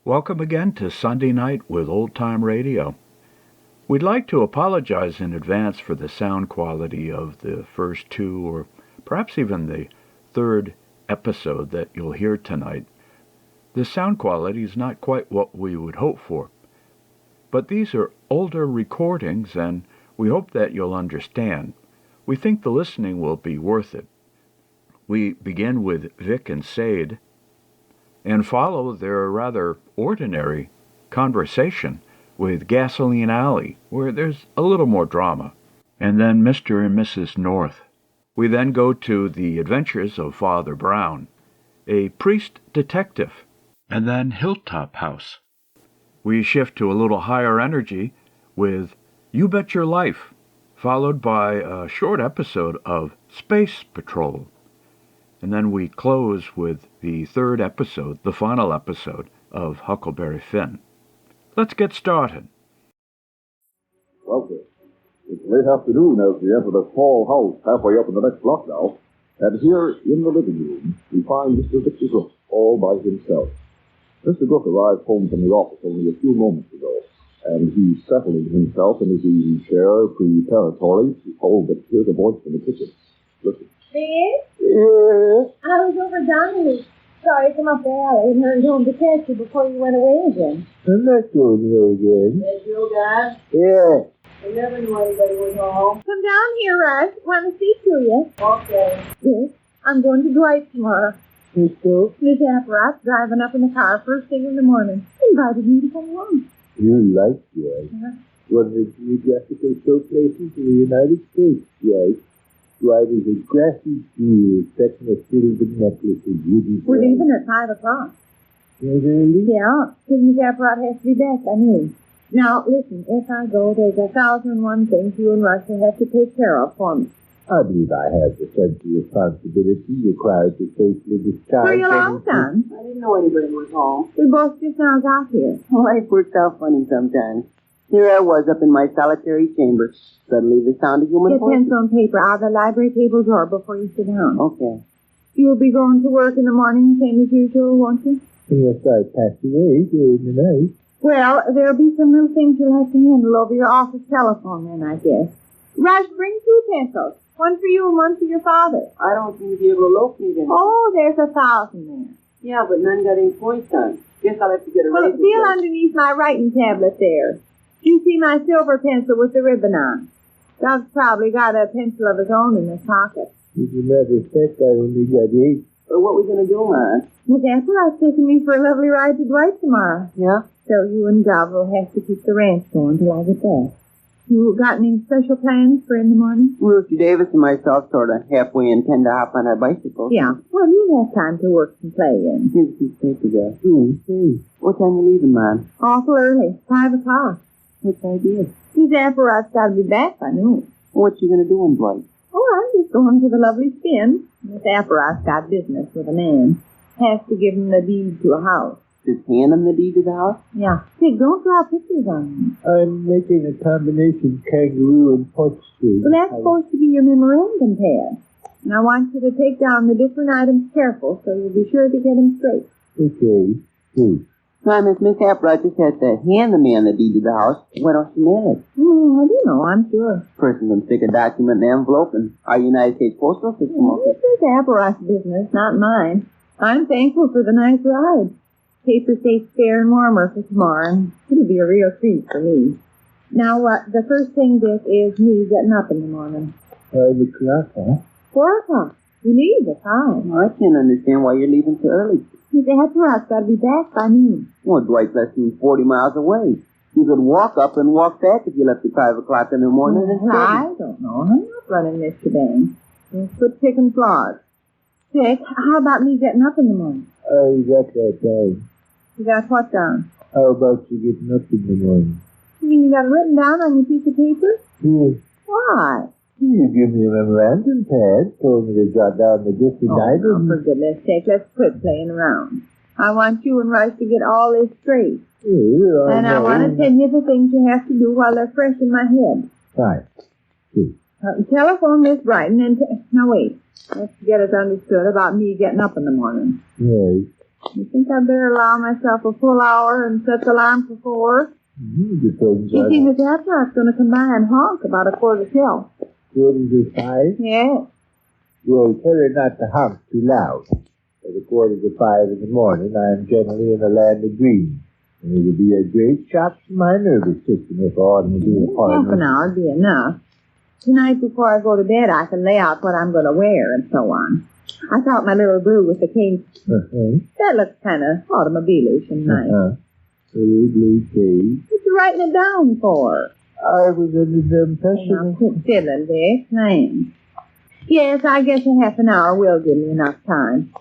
Welcome again to Sunday Night with Old Time Radio. We'd like to apologize in advance for the sound quality of the first two or perhaps even the third episode that you'll hear tonight. The sound quality is not quite what we would hope for, but these are older recordings and we hope that you'll understand. We think the listening will be worth it. We begin with Vic and Sade and follow their rather ordinary conversation with Gasoline Alley, where there's a little more drama, and then Mr. and Mrs. North. We then go to the adventures of Father Brown, a priest detective, and then Hilltop House. We shift to a little higher energy with You Bet Your Life, followed by a short episode of Space Patrol. And then we close with the third episode, the final episode of Huckleberry Finn. Let's get started. Well, sir, it's late afternoon as we enter the small house halfway up in the next block now. And here in the living room, we find Mr. Victor Brook all by himself. Mr. Brook arrived home from the office only a few moments ago, and he's settling himself in his easy chair preparatory to hold but hear the voice from the kitchen. Listen. Vic? Yes? I was over Donnie. Sorry to come up the alley and hurried home to catch you before you went away again. I'm not going away again. Yes, you, Dad? Yeah. I never knew anybody was home. Come down here, Russ. Want to speak to you. Okay. Yes, I'm going to Dwight tomorrow. Let's go. Miss Apparat driving up in the car first thing in the morning. Invited me to come along. You like Dwight. One of the geographical showcases in the United States, Dwight. Dwight is a grassy jewel set in a silver necklace of wooden. We're leaving at 5 o'clock. Really? Yeah, because Miss Apparat has to be back by noon. Now, listen, if I go, there's 1,001 things you and Russ will have to take care of for me. I believe I have the sense of responsibility required to safely discharge. Were you long time? I didn't know anybody was home. We both just now got here. Life works out funny sometimes. Here I was up in my solitary chamber. Suddenly the sound of human Get voices. pencil and paper out of the library table drawer before you sit down. Okay. You will be going to work in the morning, same as usual, won't you? Unless I pass away during the night. Well, there'll be some little things you'll have to handle over your office telephone then, I guess. Rush, bring 2 pencils. One for you and one for your father. I don't seem to be able to locate him. Oh, there's 1,000 there. Yeah, but none got any points on. Guess I'll have to get a Well, razor feel blade. underneath my writing tablet there. You see my silver pencil with the ribbon on. Doug's probably got a pencil of his own in his pocket. As a matter of fact, I only got 8. So what we going to do, man? Miss Apparat's taking me for a lovely ride to Dwight tomorrow. Yeah? So you and Dov will have to keep the ranch going till I get back. You got any special plans for in the morning? Ruthie Davis and myself sort of halfway intend to hop on our bicycles. Yeah. Well, you'll have time to work and play in. Here's a piece of paper there. Hey. What time you leaving, man? Awful early. 5 o'clock. What's the idea? Miss Apparat's got to be back by noon. What you going to do in Dwight? Oh, I'm just going to the lovely spin. Miss Apparat's got business with a man. Has to give him the deed to a house. Just hand him the deed to the house? Yeah. Hey, don't draw pictures on him. I'm making a combination kangaroo and punch string. Well, that's supposed to be your memorandum pad. And I want you to take down the different items careful so you'll be sure to get them straight. Okay. Hey. Miss Apparat just has to hand the man the deed to the house. Why don't you mail it? Oh, I don't know. I'm sure. Person can stick a document in the envelope and our United States Postal System will This is Apparat's business, not mine. I'm thankful for the nice ride. Paper stays fair and warmer for tomorrow, and it'll be a real treat for me. Now, the first thing, Dick, is me getting up in the morning. 5 o'clock, huh? 4 o'clock. You leave at 5. I can't understand why you're leaving so early. Miss Apparat's got to be back by noon. Well, Dwight's less than 40 miles away. You could walk up and walk back if you left at 5 o'clock in the morning. Well, I don't know. I'm not running this shebang. Just quit picking flaws. Dick, how about me getting up in the morning? I got that down. You got what down? How about you getting up in the morning? You mean you got it written down on your piece of paper? Yes. Why? You give me a memorandum pad, told me to jot down the different Oh, now, items. for goodness sake, let's quit playing around. I want you and Rice to get all this straight. Yeah, And I want to tell you the things you have to do while they're fresh in my head. Fine. Good. Telephone Miss Brighton and... Now, wait. Let's get it understood about me getting up in the morning. Right. You think I'd better allow myself a full hour and set the alarm for 4? Depends You on... see, Miss Apnar's going to come by and honk about 4:45. 4:45? Yes. Well, tell her not to honk too loud. At 4:45 in the morning, I am generally in a land of dreams. And it would be a great shock to my nervous system if automobile Half an hour would be enough. Tonight, before I go to bed, I can lay out what I'm going to wear and so on. I thought my little blue with the cane, that looks kind of automobile-ish and nice. Little blue cage. What you writing it down for? I was under the impression... Now, quit fiddling, Dick. Man. Yes, I guess a half an hour will give me enough time.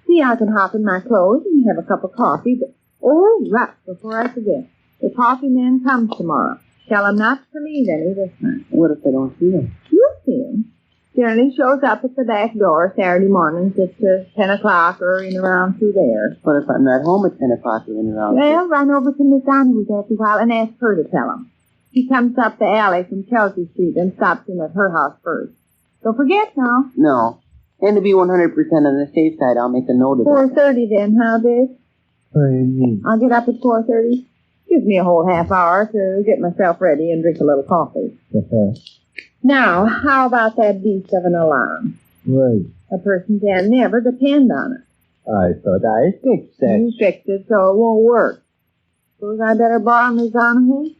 See, I can hop in my clothes and have a cup of coffee, but... Oh, right, before I forget. The coffee man comes tomorrow. Tell him not to leave any this time. What if they don't see him? You'll see him. Generally shows up at the back door Saturday mornings at 10 o'clock or in around through there. What if I'm not home at 10 o'clock or in around? Well, run over to Miss Donahue after a while and ask her to tell him. He comes up the alley from Chelsea Street and stops in at her house first. Don't forget now. No. And to be 100% on the safe side, I'll make a note of it. 4:30 then, huh, Dick? I'll get up at 4:30. Gives me a whole half hour to get myself ready and drink a little coffee. Now, how about that beast of an alarm? Right. A person can never depend on it. I thought I fixed that. You fixed it so it won't work. Suppose I better borrow Miss Donahue?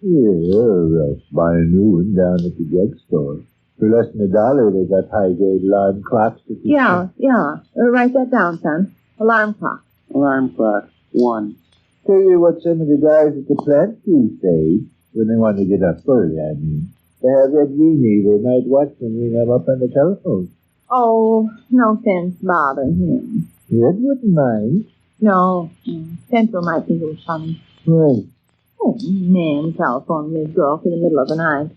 Yeah, or else buy a new one down at the drugstore. For less than $1, they got high-grade alarm clocks. Yeah. Write that down, son. Alarm clock. Alarm clock. 1. Tell you what some of the guys at the plant do say, when they want to get up early, I mean. They have that weenie, they might watch them ring them up on the telephone. Oh, no sense bothering him. Red wouldn't mind. No. Central might think it was funny. Right. Oh, man, telephone Miss Gulf in the middle of the night.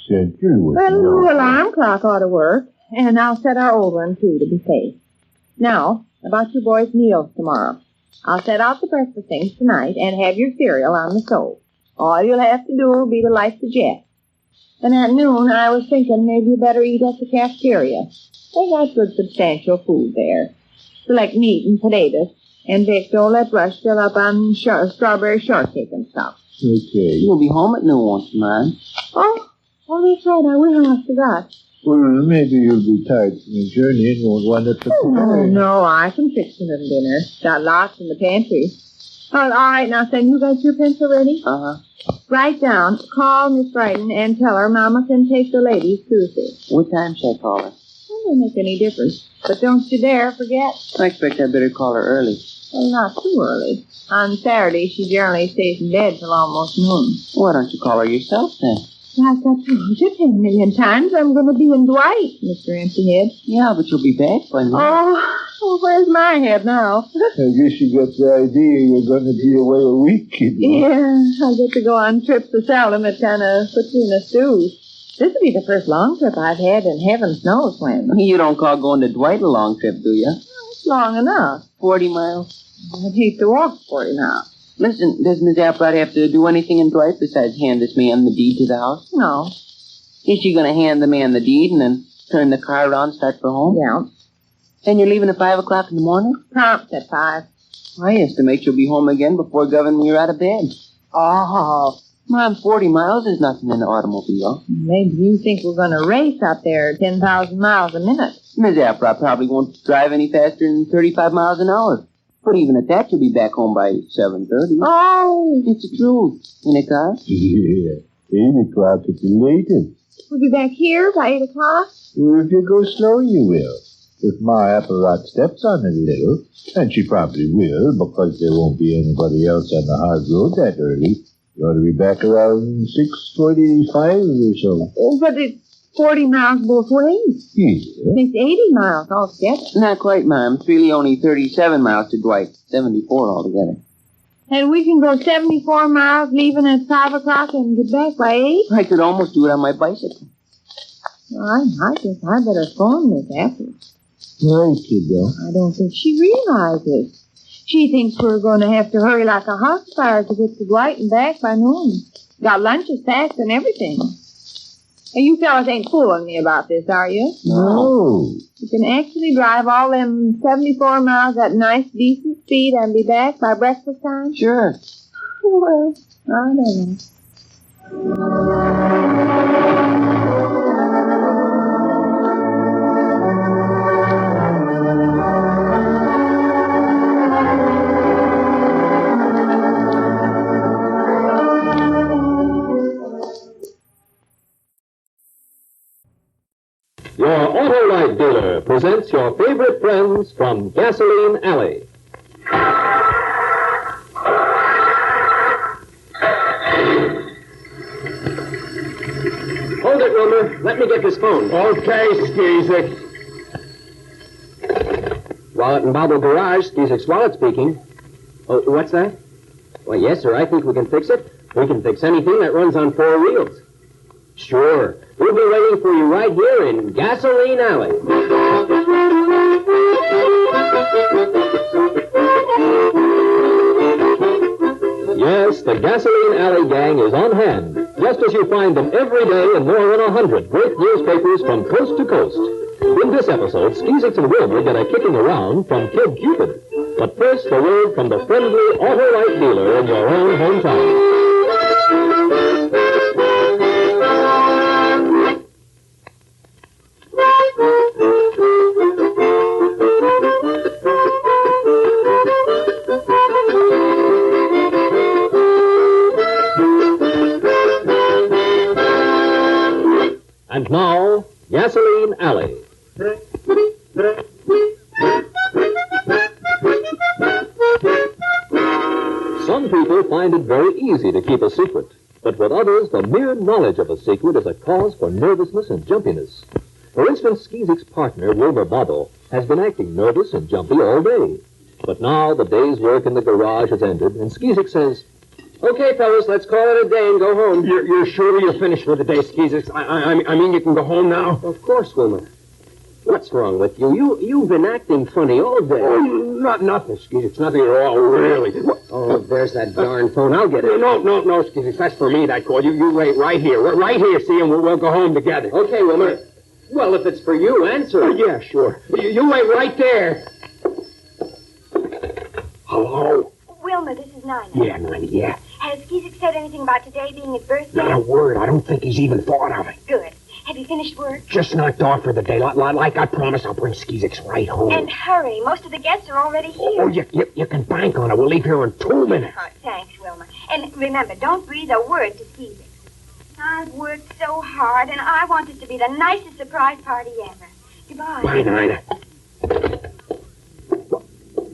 Central would Well, the know. new alarm clock ought to work, and I'll set our old one, too, to be safe. Now, about your boys' meals tomorrow. I'll set out the breakfast things tonight and have your cereal on the stove. All you'll have to do will be to light the jet. And at noon, I was thinking maybe you better eat at the cafeteria. They got good substantial food there. Select meat and potatoes. And Vic, don't let Rush fill up on strawberry shortcake and stuff. Okay. You'll be home at noon, won't you, man? Oh, that's right. I will. I forgot. Well, maybe you'll be tired from your journey and won't want to prepare. Oh, no, I can fix a little dinner. Got lots in the pantry. All right, now, son, you got your pencil ready? Uh-huh. Write down, call Miss Brighton and tell her Mama can take the ladies Tuesday. What time should I call her? That won't make any difference. But don't you dare forget. I expect I better call her early. Well, not too early. On Saturday, she generally stays in bed till almost noon. Why don't you call her yourself, then? Like I told you 10 million times, I'm going to be in Dwight, Mr. Emptyhead. Yeah, but you'll be back by noon. Oh, where's my head now? I guess you got the idea you're going to be away a week, you know. Yeah, I get to go on trips so seldom it kind of puts me in a stew. This will be the first long trip I've had in heavens knows when. You don't call going to Dwight a long trip, do you? It's long enough. 40 miles? I'd hate to walk 40 miles. Listen, does Miss Applewhite have to do anything in Dwight besides hand this man the deed to the house? No. Is she going to hand the man the deed and then turn the car around and start for home? Yeah. Then you're leaving at 5 o'clock in the morning? Prompt at 5. I estimate you'll be home again before Governor you're out of bed. Oh, Mom, 40 miles is nothing in an automobile. maybe you think we're going to race up there 10,000 miles a minute. Miss Applewhite probably won't drive any faster than 35 miles an hour. But even at that, you'll be back home by 7:30. Oh, It's the truth. In a car? Yeah. 8 o'clock at the latest. we'll be back here by 8 o'clock? Well, if you go slow, you will. If Ma Applewhite steps on it a little, and she probably will, because there won't be anybody else on the hard road that early, you ought to be back around 6:45 or so. Oh, but it's 40 miles both ways. Yeah. Makes 80 miles altogether. Not quite, Mom. It's really only 37 miles to Dwight. 74 altogether. And we can go 74 miles leaving at 5 o'clock and get back by 8? I could almost do it on my bicycle. I guess I better phone Miss Apple. Right, kiddo. I don't think she realizes. She thinks we're going to have to hurry like a house fire to get to Dwight and back by noon. Got lunches packed and everything. You fellas ain't fooling me about this, are you? No. You can actually drive all them 74 miles at nice, decent speed and be back by breakfast time? Sure. Well, I don't know. Your Auto Light dealer presents your favorite friends from Gasoline Alley. Hold it, Wilmer. Let me get this phone. Okay, Skeezick. Wallet and Bobble Garage, Skizik's Wallet speaking. Oh, what's that? Well, yes, sir, I think we can fix it. We can fix anything that runs on four wheels. Sure. We'll be waiting for you right here in Gasoline Alley. Yes, the Gasoline Alley gang is on hand, just as you find them every day in more than 100 great newspapers from coast to coast. In this episode, Skeezix and Wilmer get a kicking around from Kid Cupid. But first, a word from the friendly Auto Light dealer in your own hometown. And now, Gasoline Alley. Some people find it very easy to keep a secret, but with others, the mere knowledge of a secret is a cause for nervousness and jumpiness. For instance, Skeezik's partner, Wilbur Bottle, has been acting nervous and jumpy all day. But now the day's work in the garage has ended, and Skeezik says, "Okay, fellas, let's call it a day and go home." You're sure you're finished for the day, Skeezick? I mean, you can go home now? Of course, Wilmer. What's wrong with you? You've been acting funny all day. Oh, nothing, Skeezick. Nothing at all, really. Oh, there's that darn phone. I'll get it. No, Skeezick. That's for me, that call. You wait right here. Right here, see, and we'll go home together. Okay, Wilmer. Well, if it's for you, answer it. Yeah, sure. You wait right there. Hello? Wilma, this is Nina. Yeah, Nina, yeah. Has Skeezick said anything about today being his birthday? Not a word. I don't think he's even thought of it. Good. Have you finished work? Just knocked off for the day. Like I promised, I'll bring Skeezix right home. And hurry. Most of the guests are already here. Oh, you can bank on it. We'll leave here in 2 minutes. Oh, thanks, Wilma. And remember, don't breathe a word to Skeezick. I've worked so hard, and I want it to be the nicest surprise party ever. Goodbye. Bye, Nina.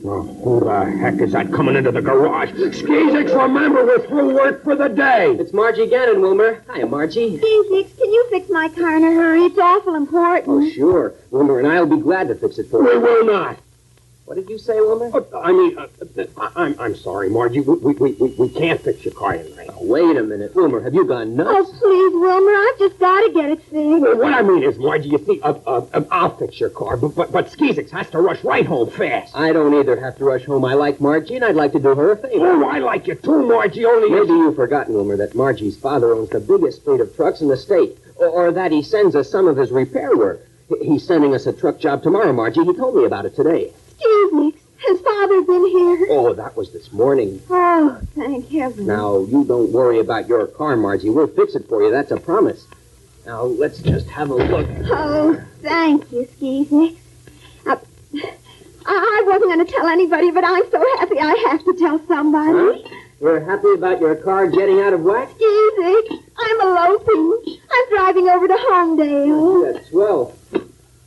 Well, who the heck is that coming into the garage? Skeezix, remember, we're through work for the day. It's Margie Gannon, Wilmer. Hiya, Margie. Skeezix, can you fix my car in a hurry? It's awful important. Oh, sure. Wilmer and I'll be glad to fix it for We you. will not. What did you say, Wilmer? I'm sorry, Margie. We can't fix your car tonight. Oh, wait a minute. Wilmer, have you gone Oh, nuts? please, Wilmer, I've just got to get it fixed. Well, what I mean is, Margie, you see, I'll fix your car, but Skeezix has to rush right home fast. I don't either have to rush home. I like Margie, and I'd like to do her a favor. Oh, I like you too, Margie, only... Maybe you've forgotten, Wilmer, that Margie's father owns the biggest fleet of trucks in the state, or that he sends us some of his repair work. He's sending us a truck job tomorrow, Margie. He told me about it today. Skeezix, has Father been here? Oh, that was this morning. Oh, thank heaven. Now, you don't worry about your car, Margie. We'll fix it for you. That's a promise. Now, let's just have a look. Oh, thank you, Skeezix. I wasn't going to tell anybody, but I'm so happy I have to tell somebody. Huh? You're happy about your car getting out of whack? Skeezix, I'm eloping. I'm driving over to Homedale. That's swell.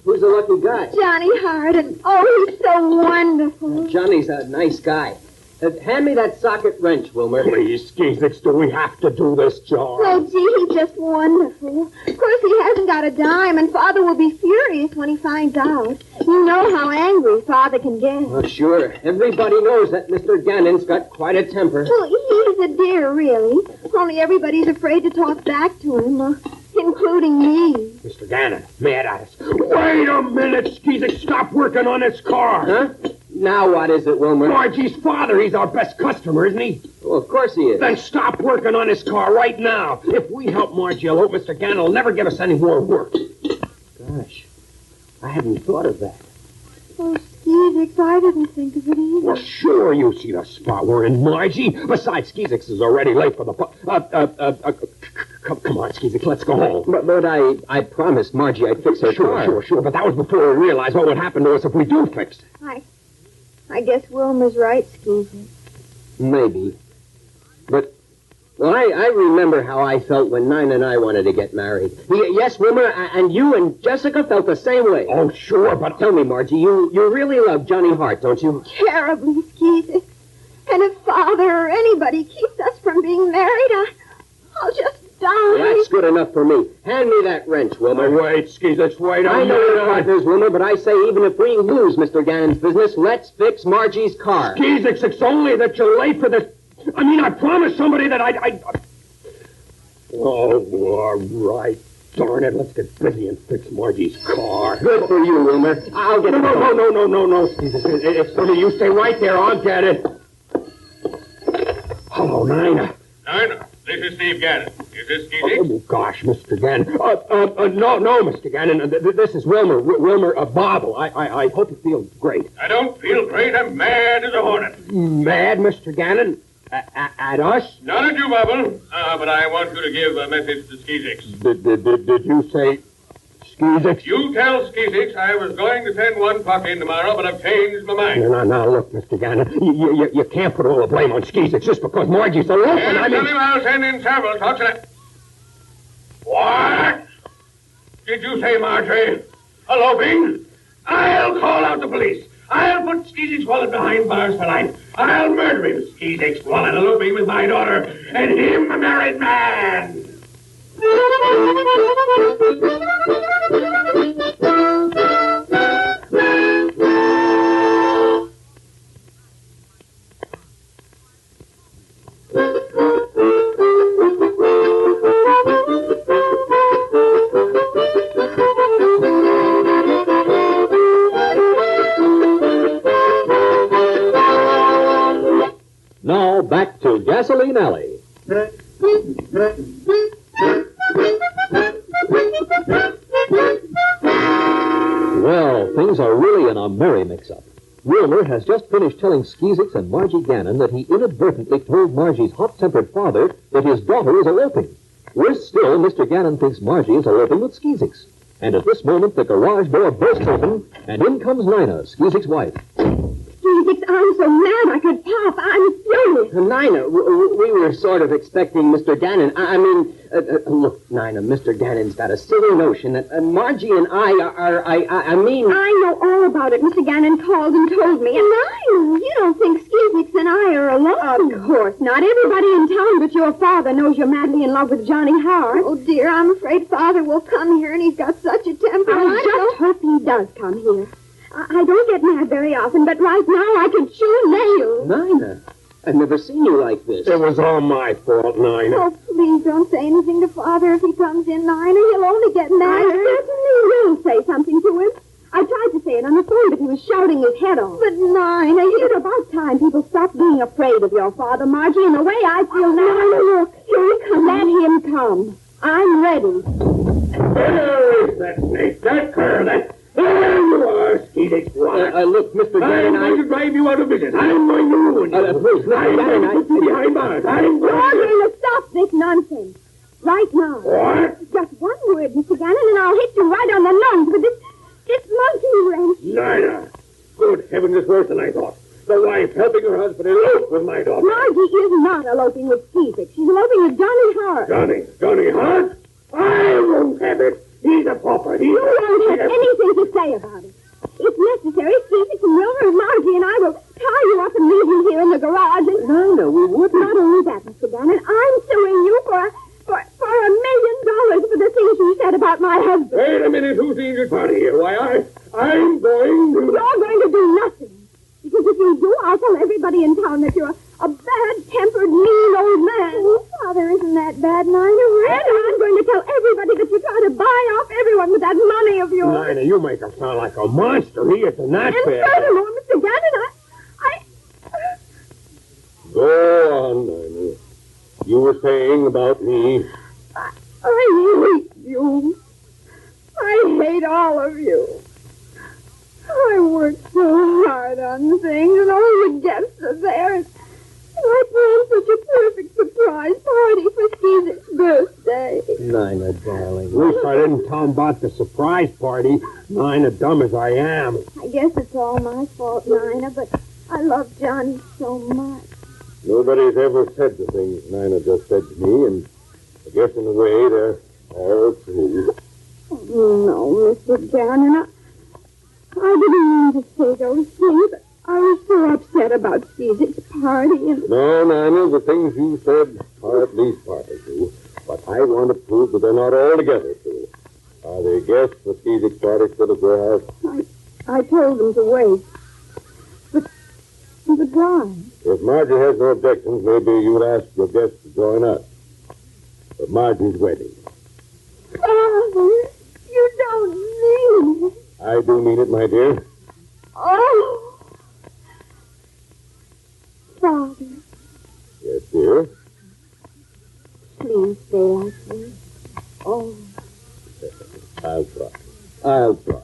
Who's the lucky guy? Johnny Hardin. Oh, he's so wonderful. Johnny's a nice guy. Hand me that socket wrench, Wilmer. Please, Skeezix, do we have to do this job? Oh, gee, he's just wonderful. Of course, he hasn't got a dime, and Father will be furious when he finds out. You know how angry Father can get. Oh, sure. Everybody knows that Mr. Gannon's got quite a temper. Well, he's a dear, really. Only everybody's afraid to talk back to him, including me. Mr. Gannon, mad at us. Wait a minute, Skeezix, stop working on this car. Huh? Now what is it, Wilmer? Margie's father, he's our best customer, isn't he? Well, of course he is. Then stop working on his car right now. If we help Margie elope, Mr. Gannon will never give us any more work. Gosh, I hadn't thought of that. Oh, Skeezix, I didn't think of it either. Well, sure, you see the spot we're in, Margie. Besides, Skeezix is already late for the... Come on, Skeezix, let's go home. But I promised Margie I'd fix her car. Sure. But that was before we realized what would happen to us if we do fix it. I guess Wilma's right, Skeezix. Maybe. But, well, I remember how I felt when Nina and I wanted to get married. Yes, Wilma, and you and Jessica felt the same way. Oh, sure, but... Tell me, Margie, you really love Johnny Hart, don't you? Terribly, Skeezix. And if Father or anybody keeps us from being married, I'll just die. That's good enough for me. Hand me that wrench, Wilma. Wait, Skeezix, wait. I know you're partners, Wilma, but I say even if we lose Mr. Gannon's business, let's fix Margie's car. Skeezix, it's only that you're late for this... I promised somebody that I... Oh, all right. Darn it, let's get busy and fix Margie's car. Good for you, Wilma. I'll get it. No, Skeezix. It's funny. You stay right there. I'll get it. Hello, Nina. Nina, this is Steve Gannon. Is this Skeezix? Oh, gosh, Mr. Gannon. No, Mr. Gannon. This is Wilmer. Wilmer Bobble. I hope you feel great. I don't feel great. I'm mad as a hornet. Mad, Mr. Gannon? At us? Not at you, Bobble. But I want you to give a message to Skeezix. Did you say Skeezix? You tell Skeezix I was going to send one pup in tomorrow, but I've changed my mind. Now, look, Mr. Gannon. You can't put all the blame on Skeezix just because Margie's a loaf. Yes, tell him I'll send in several pups and What? Did you say, Marjorie? Eloping? I'll call out the police. I'll put Skeezix Wallet behind bars for life. I'll murder him, Skeezix Wallet eloping with my daughter, and him a married man. Now, back to Gasoline Alley. Well, things are really in a merry mix-up. Wilmer has just finished telling Skeezix and Margie Gannon that he inadvertently told Margie's hot-tempered father that his daughter is eloping. Worse still, Mr. Gannon thinks Margie is eloping with Skeezix. And at this moment, the garage door bursts open, and in comes Nina, Skeezix's wife. Skeezix, I'm so mad I could pop. I'm furious. Nina, we were sort of expecting Mr. Gannon. Look, Nina, Mr. Gannon's got a silly notion that Margie and I know all about it. Mr. Gannon called and told me. And Nina, you don't think Skeezix and I are alone? Of course not. Everybody in town but your father knows you're madly in love with Johnny Hart. Oh, dear, I'm afraid Father will come here, and he's got such a temper. I just hope he does come here. I don't get mad very often, but right now I could chew nails. Nina, I've never seen you like this. It was all my fault, Nina. Oh, please don't say anything to Father if he comes in, Nina. He'll only get mad. I certainly will say something to him. I tried to say it on the phone, but he was shouting his head off. But, Nina, it's about time people stop being afraid of your father, Margie, and the way I feel now. Nina, look, here he comes. Let him come. I'm ready. There's that snake, that cur, that... There you are, Skeezix Wallet. Look, Mr. Gannon, I'm going to drive you out of business. I'm going to ruin you. Please, Mr. Gannon, I'm going to put you behind bars. I'm You're going going to stop this nonsense. Right now. What? Just one word, Mr. Gannon, and I'll hit you right on the nose with this monkey wrench. Nina. Good heavens, it's worse than I thought. The wife helping her husband elope with my daughter. Margie is not eloping with Skeezix. She's eloping with Johnny Hart. Johnny Hart? I won't have it. He's a pauper. You won't have anything to say about it. If necessary, Skeezix and Wilmer and Margie and I will tie you up and leave you here in the garage. And No, we wouldn't. Not only that, Mr. Gannon, I'm suing you for $1 million for the things you said about my husband. Wait a minute. Who's the injured party here? Why, I'm going to... You're going to do nothing. Because if you do, I'll tell everybody in town that you're a bad-tempered, mean old man. Oh, Father, isn't that bad, Nina? And I'm going to tell everybody that you try to buy off everyone with that money of yours. Nina, you make him sound like a monster. He isn't that And bad. furthermore, Mr. Gannon, Go on, were saying about me. I hate you. I hate all of you. I worked so hard on things, and all the guests are there. And I planned such a perfect surprise party for Caesar's birthday. Nina, darling. Wish I didn't tell him about the surprise party. Nina, dumb as I am. I guess it's all my fault, Nina, but I love Johnny so much. Nobody's ever said the things Nina just said to me, and I guess in a way they're all true. Oh, no, Mr. Gannon, I didn't mean to say those things, but I was so upset about Caesar's party and... No, Nina, the things you said are at least partly true, but I want to prove that they're not altogether true. Are they guests for Caesar's party still at your house? I told them to wait. But why? If Margie has no objections, maybe you'll ask your guests to join us. But Margie's wedding. Father, you don't mean it. I do mean it, my dear. Oh. Father. Yes, dear? Please stay like this. Oh. I'll try.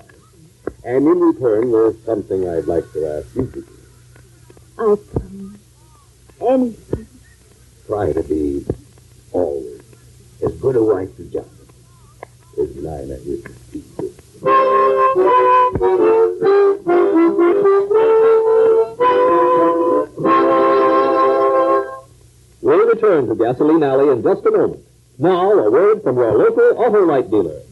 And in return, there's something I'd like to ask you to do. I promise. Anything. Try to be always as good a wife to John as Nina is to Caesar. We'll return to Gasoline Alley in just a moment. Now, a word from your local auto light dealer.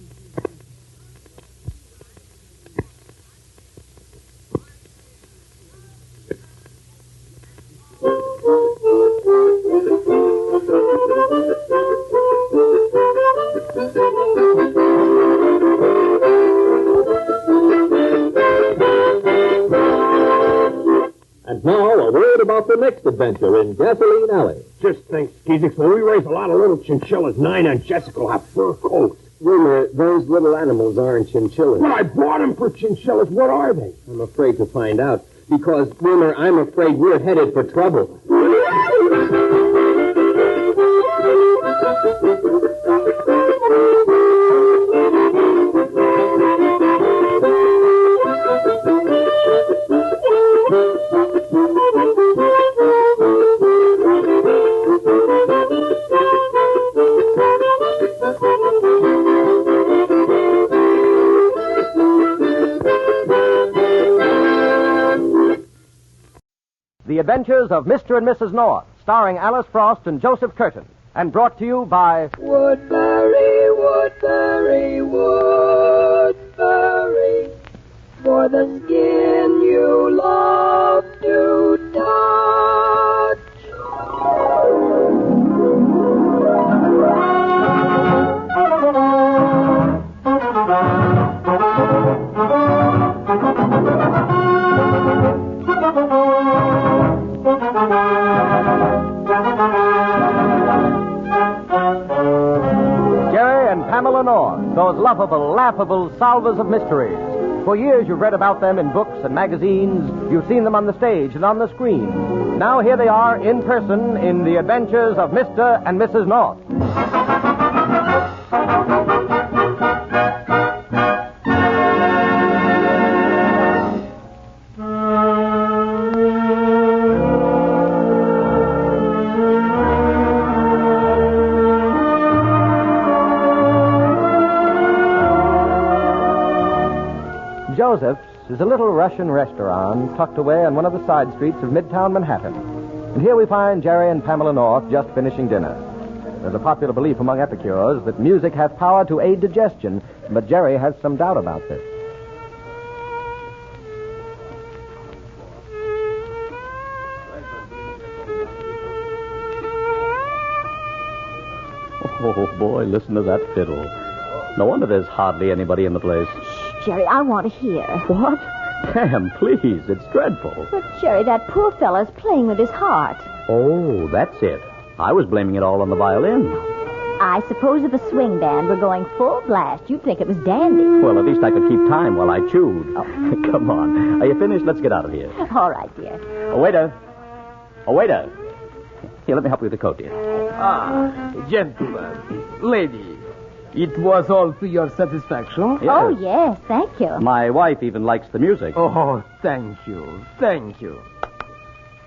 And now, a word about the next adventure in Gasoline Alley. Just think, Skeezix, when we raise a lot of little chinchillas, Nina and Jessica will have fur coats. Wilmer, those little animals aren't chinchillas. But I bought them for chinchillas. What are they? I'm afraid to find out. Because, Wilmer, I'm afraid we're headed for trouble. The Adventures of Mr. and Mrs. North, starring Alice Frost and Joseph Curtin, and brought to you by Woodbury, Woodbury, Woodbury, for the skin you love to touch. Jerry and Pamela North, those lovable, laughable salvas of mysteries. For years you've read about them in books and magazines. You've seen them on the stage and on the screen. Now here they are in person in The Adventures of Mr. and Mrs. North. Joseph's is a little Russian restaurant tucked away on one of the side streets of Midtown Manhattan. And here we find Jerry and Pamela North just finishing dinner. There's a popular belief among epicures that music has power to aid digestion, but Jerry has some doubt about this. Oh, boy, listen to that fiddle. No wonder there's hardly anybody in the place. Jerry, I want to hear. What? Pam, please, it's dreadful. But, Jerry, that poor fellow's playing with his heart. Oh, that's it. I was blaming it all on the violin. I suppose if a swing band were going full blast, you'd think it was dandy. Well, at least I could keep time while I chewed. Oh. Come on. Are you finished? Let's get out of here. All right, dear. A waiter. A waiter. Here, let me help you with the coat, dear. Gentlemen, lady, it was all to your satisfaction? Yes. Oh, yes, thank you. My wife even likes the music. Oh, thank you. Thank you.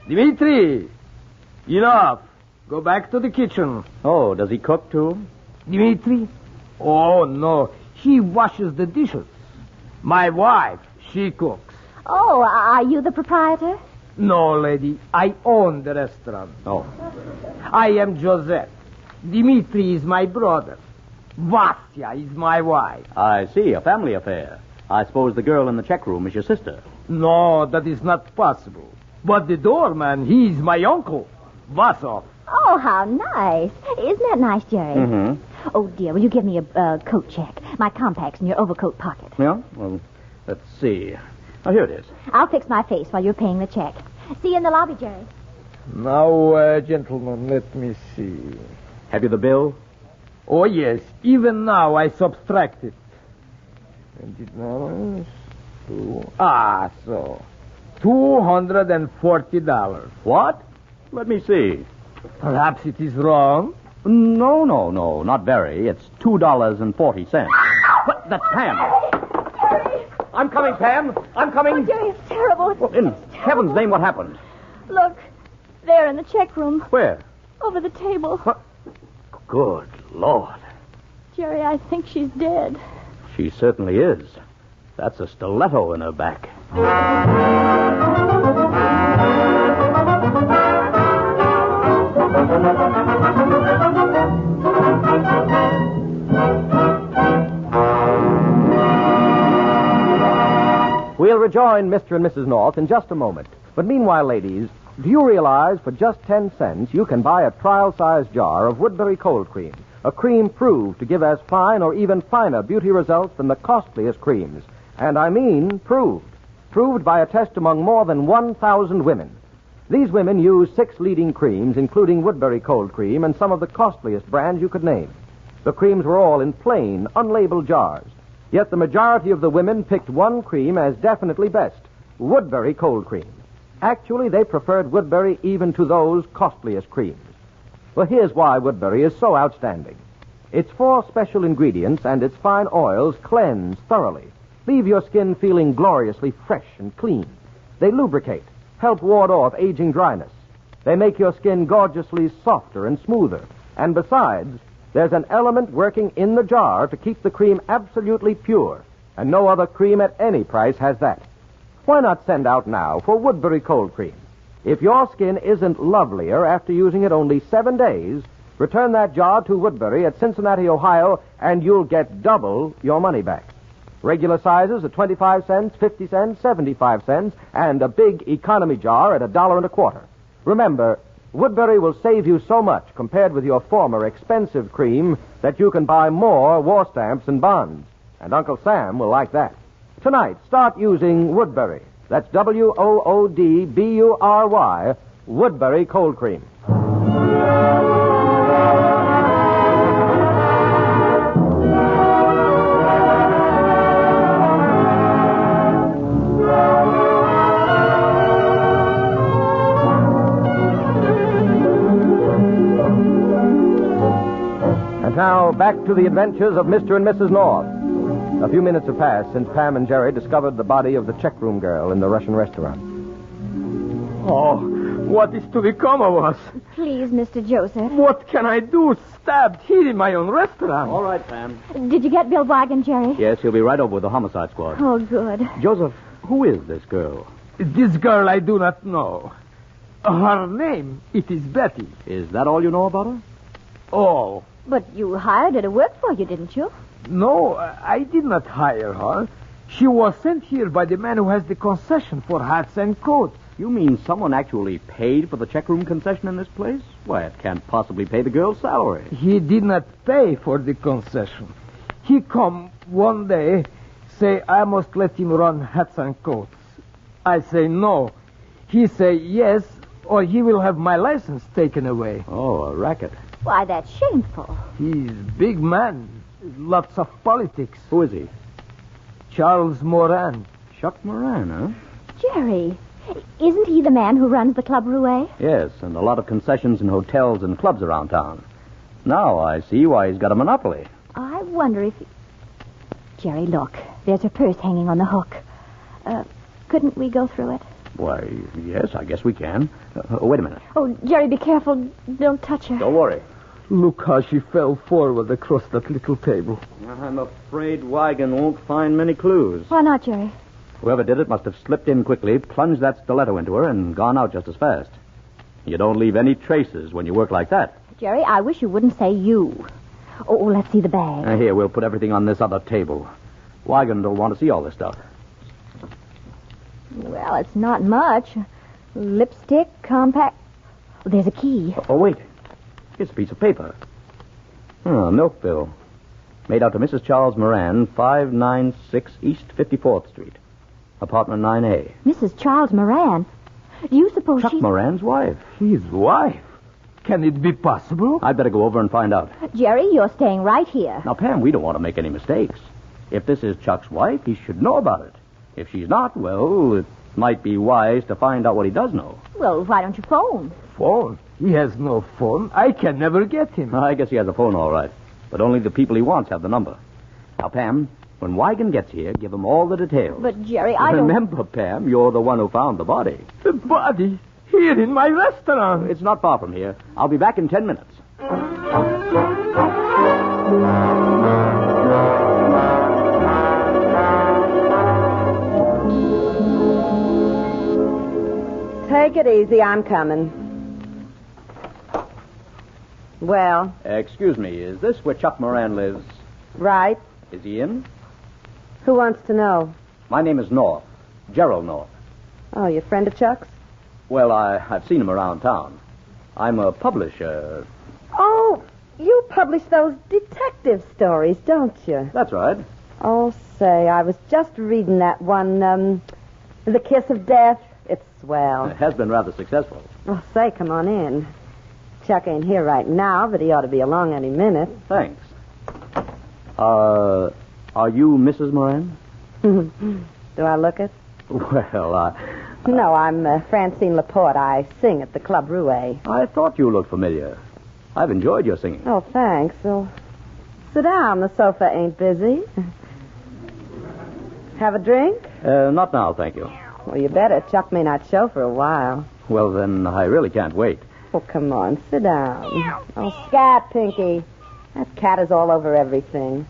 Dimitri, enough. Go back to the kitchen. Oh, does he cook, too? Dimitri? Oh, no. He washes the dishes. My wife, she cooks. Oh, are you the proprietor? No, lady. I own the restaurant. Oh. I am Joseph. Dimitri is my brother. Vasya is my wife. I see, a family affair. I suppose the girl in the check room is your sister. No, that is not possible. But the doorman, he is my uncle, Vasov. Oh, how nice. Isn't that nice, Jerry? Mm-hmm. Oh, dear, will you give me a coat check? My compact's in your overcoat pocket. Yeah? Well, let's see. Oh, here it is. I'll fix my face while you're paying the check. See you in the lobby, Jerry. Now, gentlemen, let me see. Have you the bill? Oh, yes. Even now, I subtracted. $20. So. $240. What? Let me see. Perhaps it is wrong. No, not very. It's $2.40. What? That's Pam. I'm coming, Pam. I'm coming. Oh, Jerry, it's terrible. Well, in heaven's name, what happened? Look, there in the check room. Where? Over the table. What? Good Lord. Jerry, I think she's dead. She certainly is. That's a stiletto in her back. We'll rejoin Mr. and Mrs. North in just a moment. But meanwhile, ladies, do you realize for just 10 cents you can buy a trial-sized jar of Woodbury cold cream, a cream proved to give as fine or even finer beauty results than the costliest creams? And I mean proved. Proved by a test among more than 1,000 women. These women use 6 leading creams, including Woodbury cold cream and some of the costliest brands you could name. The creams were all in plain, unlabeled jars. Yet the majority of the women picked one cream as definitely best, Woodbury cold cream. Actually, they preferred Woodbury even to those costliest creams. Well, here's why Woodbury is so outstanding. Its 4 special ingredients and its fine oils cleanse thoroughly, leave your skin feeling gloriously fresh and clean. They lubricate, help ward off aging dryness. They make your skin gorgeously softer and smoother. And besides, there's an element working in the jar to keep the cream absolutely pure. And no other cream at any price has that. Why not send out now for Woodbury cold cream? If your skin isn't lovelier after using it only 7 days, return that jar to Woodbury at Cincinnati, Ohio, and you'll get double your money back. Regular sizes at 25 cents, 50 cents, 75 cents, and a big economy jar at $1.25. Remember, Woodbury will save you so much compared with your former expensive cream that you can buy more war stamps and bonds. And Uncle Sam will like that. Tonight, start using Woodbury. That's Woodbury, Woodbury cold cream. And now, back to the adventures of Mr. and Mrs. North. A few minutes have passed since Pam and Jerry discovered the body of the checkroom girl in the Russian restaurant. Oh, what is to become of us? Please, Mr. Joseph. What can I do? Stabbed here in my own restaurant. All right, Pam. Did you get Bill Wagon, Jerry? Yes, he'll be right over with the homicide squad. Oh, good. Joseph, who is this girl? This girl I do not know. Her name, it is Betty. Is that all you know about her? Oh. But you hired her to work for you, didn't you? No, I did not hire her. She was sent here by the man who has the concession for hats and coats. You mean someone actually paid for the checkroom concession in this place? Why, it can't possibly pay the girl's salary. He did not pay for the concession. He come one day, say I must let him run hats and coats. I say no. He say yes, or he will have my license taken away. Oh, a racket. Why, that's shameful. He's big man. Lots of politics. Who is he? Charles Moran. Chuck Moran, huh? Jerry, Isn't he the man who runs the Club Rouet? Yes, and a lot of concessions and hotels and clubs around town. Now I see why he's got a monopoly. I wonder if... Jerry, look. There's her purse hanging on the hook. Couldn't we go through it? Why, yes, I guess we can. Wait a minute. Oh, Jerry, be careful. Don't touch her. Don't worry. Look how she fell forward across that little table. I'm afraid Wigan won't find many clues. Why not, Jerry? Whoever did it must have slipped in quickly, plunged that stiletto into her, and gone out just as fast. You don't leave any traces when you work like that. Jerry, I wish you wouldn't say you. Oh, let's see the bag. Here, we'll put everything on this other table. Wigan will want to see all this stuff. Well, it's not much. Lipstick, compact... Oh, there's a key. Oh, wait. Here's a piece of paper. A milk bill. Made out to Mrs. Charles Moran, 596 East 54th Street. Apartment 9A. Mrs. Charles Moran? Do you suppose Chuck Moran's wife. His wife? Can it be possible? I'd better go over and find out. Jerry, you're staying right here. Now, Pam, we don't want to make any mistakes. If this is Chuck's wife, he should know about it. If she's not, well, it might be wise to find out what he does know. Well, why don't you phone? Phone? He has no phone. I can never get him. I guess he has a phone, all right. But only the people he wants have the number. Now, Pam, when Wigan gets here, give him all the details. But, Jerry, I don't... Remember, Pam, you're the one who found the body. The body? Here in my restaurant. It's not far from here. I'll be back in 10 minutes. Take it easy. I'm coming. Well? Excuse me, is this where Chuck Moran lives? Right. Is he in? Who wants to know? My name is North. Gerald North. Oh, you friend of Chuck's? Well, I've seen him around town. I'm a publisher. Oh, you publish those detective stories, don't you? That's right. Oh, say, I was just reading that one, The Kiss of Death. It's swell. It has been rather successful. Well, say, come on in. Chuck ain't here right now, but he ought to be along any minute. Thanks. Are you Mrs. Moran? Do I look it? Well, No, I'm Francine Laporte. I sing at the Club Rouet. I thought you looked familiar. I've enjoyed your singing. Oh, thanks. So, sit down. The sofa ain't busy. Have a drink? Not now, thank you. Well, you better. Chuck may not show for a while. Well, then, I really can't wait. Oh, come on. Sit down. Oh, scat, Pinky. That cat is all over everything.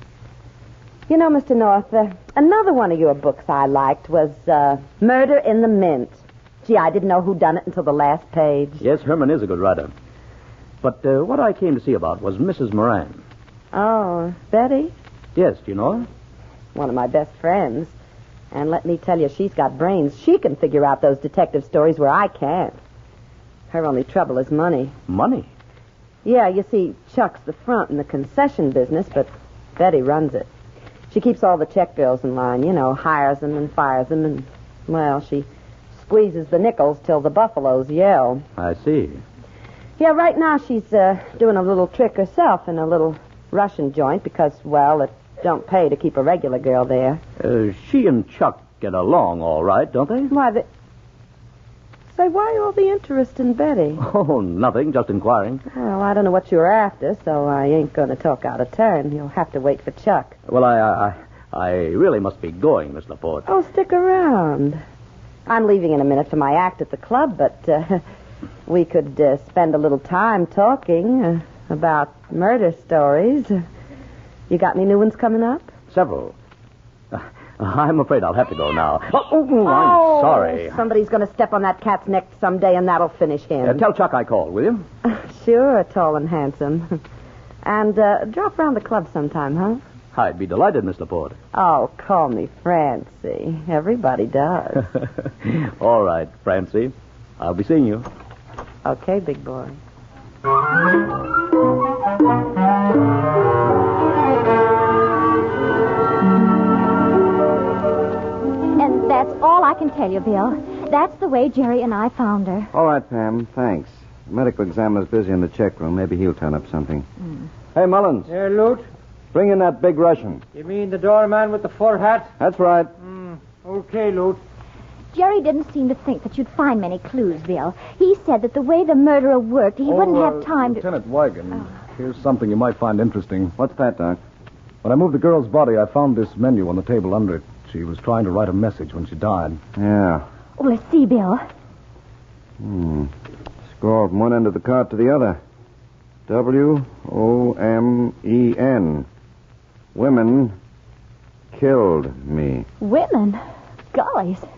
You know, Mr. North, another one of your books I liked was Murder in the Mint. Gee, I didn't know who done it until the last page. Yes, Herman is a good writer. But what I came to see about was Mrs. Moran. Oh, Betty? Yes, do you know her? One of my best friends. And let me tell you, she's got brains. She can figure out those detective stories where I can't. Her only trouble is money. Money? Yeah, you see, Chuck's the front in the concession business, but Betty runs it. She keeps all the check bills in line, you know, hires them and fires them, and, well, she squeezes the nickels till the buffaloes yell. I see. Yeah, right now she's doing a little trick herself in a little Russian joint because, well, it don't pay to keep a regular girl there. She and Chuck get along all right, don't they? Why, Say, why all the interest in Betty? Oh, nothing, just inquiring. Well, I don't know what you're after, so I ain't going to talk out of turn. You'll have to wait for Chuck. Well, I really must be going, Miss Laporte. Oh, stick around. I'm leaving in a minute for my act at the club, but we could spend a little time talking about murder stories. You got any new ones coming up? Several. I'm afraid I'll have to go now. Oh, I'm sorry. Somebody's going to step on that cat's neck someday, and that'll finish him. Tell Chuck I called, will you? Sure, tall and handsome. And drop around the club sometime, huh? I'd be delighted, Miss Laporte. Oh, call me Francie. Everybody does. All right, Francie. I'll be seeing you. Okay, big boy. And that's all I can tell you, Bill. That's the way Jerry and I found her. All right, Pam. Thanks. The medical examiner's busy in the check room. Maybe he'll turn up something. Hey, Mullins. Yeah, Lute? Bring in that big Russian. You mean the doorman with the fur hat? That's right. Okay, Lute. Jerry didn't seem to think that you'd find many clues, Bill. He said that the way the murderer worked, he wouldn't have time to... Lieutenant Wigan, here's something you might find interesting. What's that, Doc? When I moved the girl's body, I found this menu on the table under it. She was trying to write a message when she died. Yeah. Oh, let's see, Bill. Scroll from one end of the card to the other. W-O-M-E-N. Women killed me. Women? Gollies.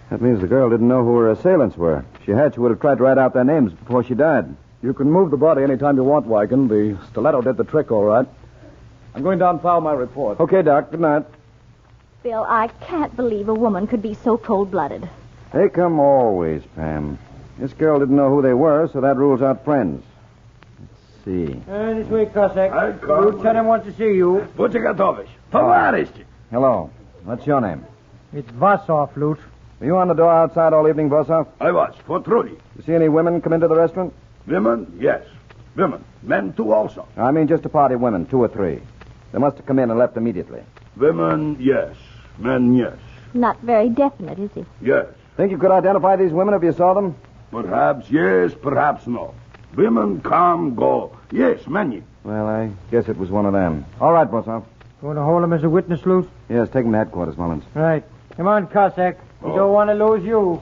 That means the girl didn't know who her assailants were. If she had, she would have tried to write out their names before she died. You can move the body any time you want, Wigan. The stiletto did the trick, all right. I'm going down and file my report. Okay, Doc. Good night. Bill, I can't believe a woman could be so cold-blooded. They come always, Pam. This girl didn't know who they were, so that rules out friends. Let's see. This way, Cossack. Lieutenant wants to see you. Hello. What's your name? It's Vassoff, Lute. Were you on the door outside all evening, Vossoff? I was, for truly. You see any women come into the restaurant? Women, yes. Women. Men, too, also. I mean just a party of women, 2 or 3. They must have come in and left immediately. Women, yes. Men, yes. Not very definite, is he? Yes. Think you could identify these women if you saw them? Perhaps yes, perhaps no. Women come, go. Yes, many. Well, I guess it was one of them. All right, Vossoff. You want to hold him as a witness, Lute? Yes, take him to headquarters, Mullins. Right. Come on, Cossack. We don't want to lose you.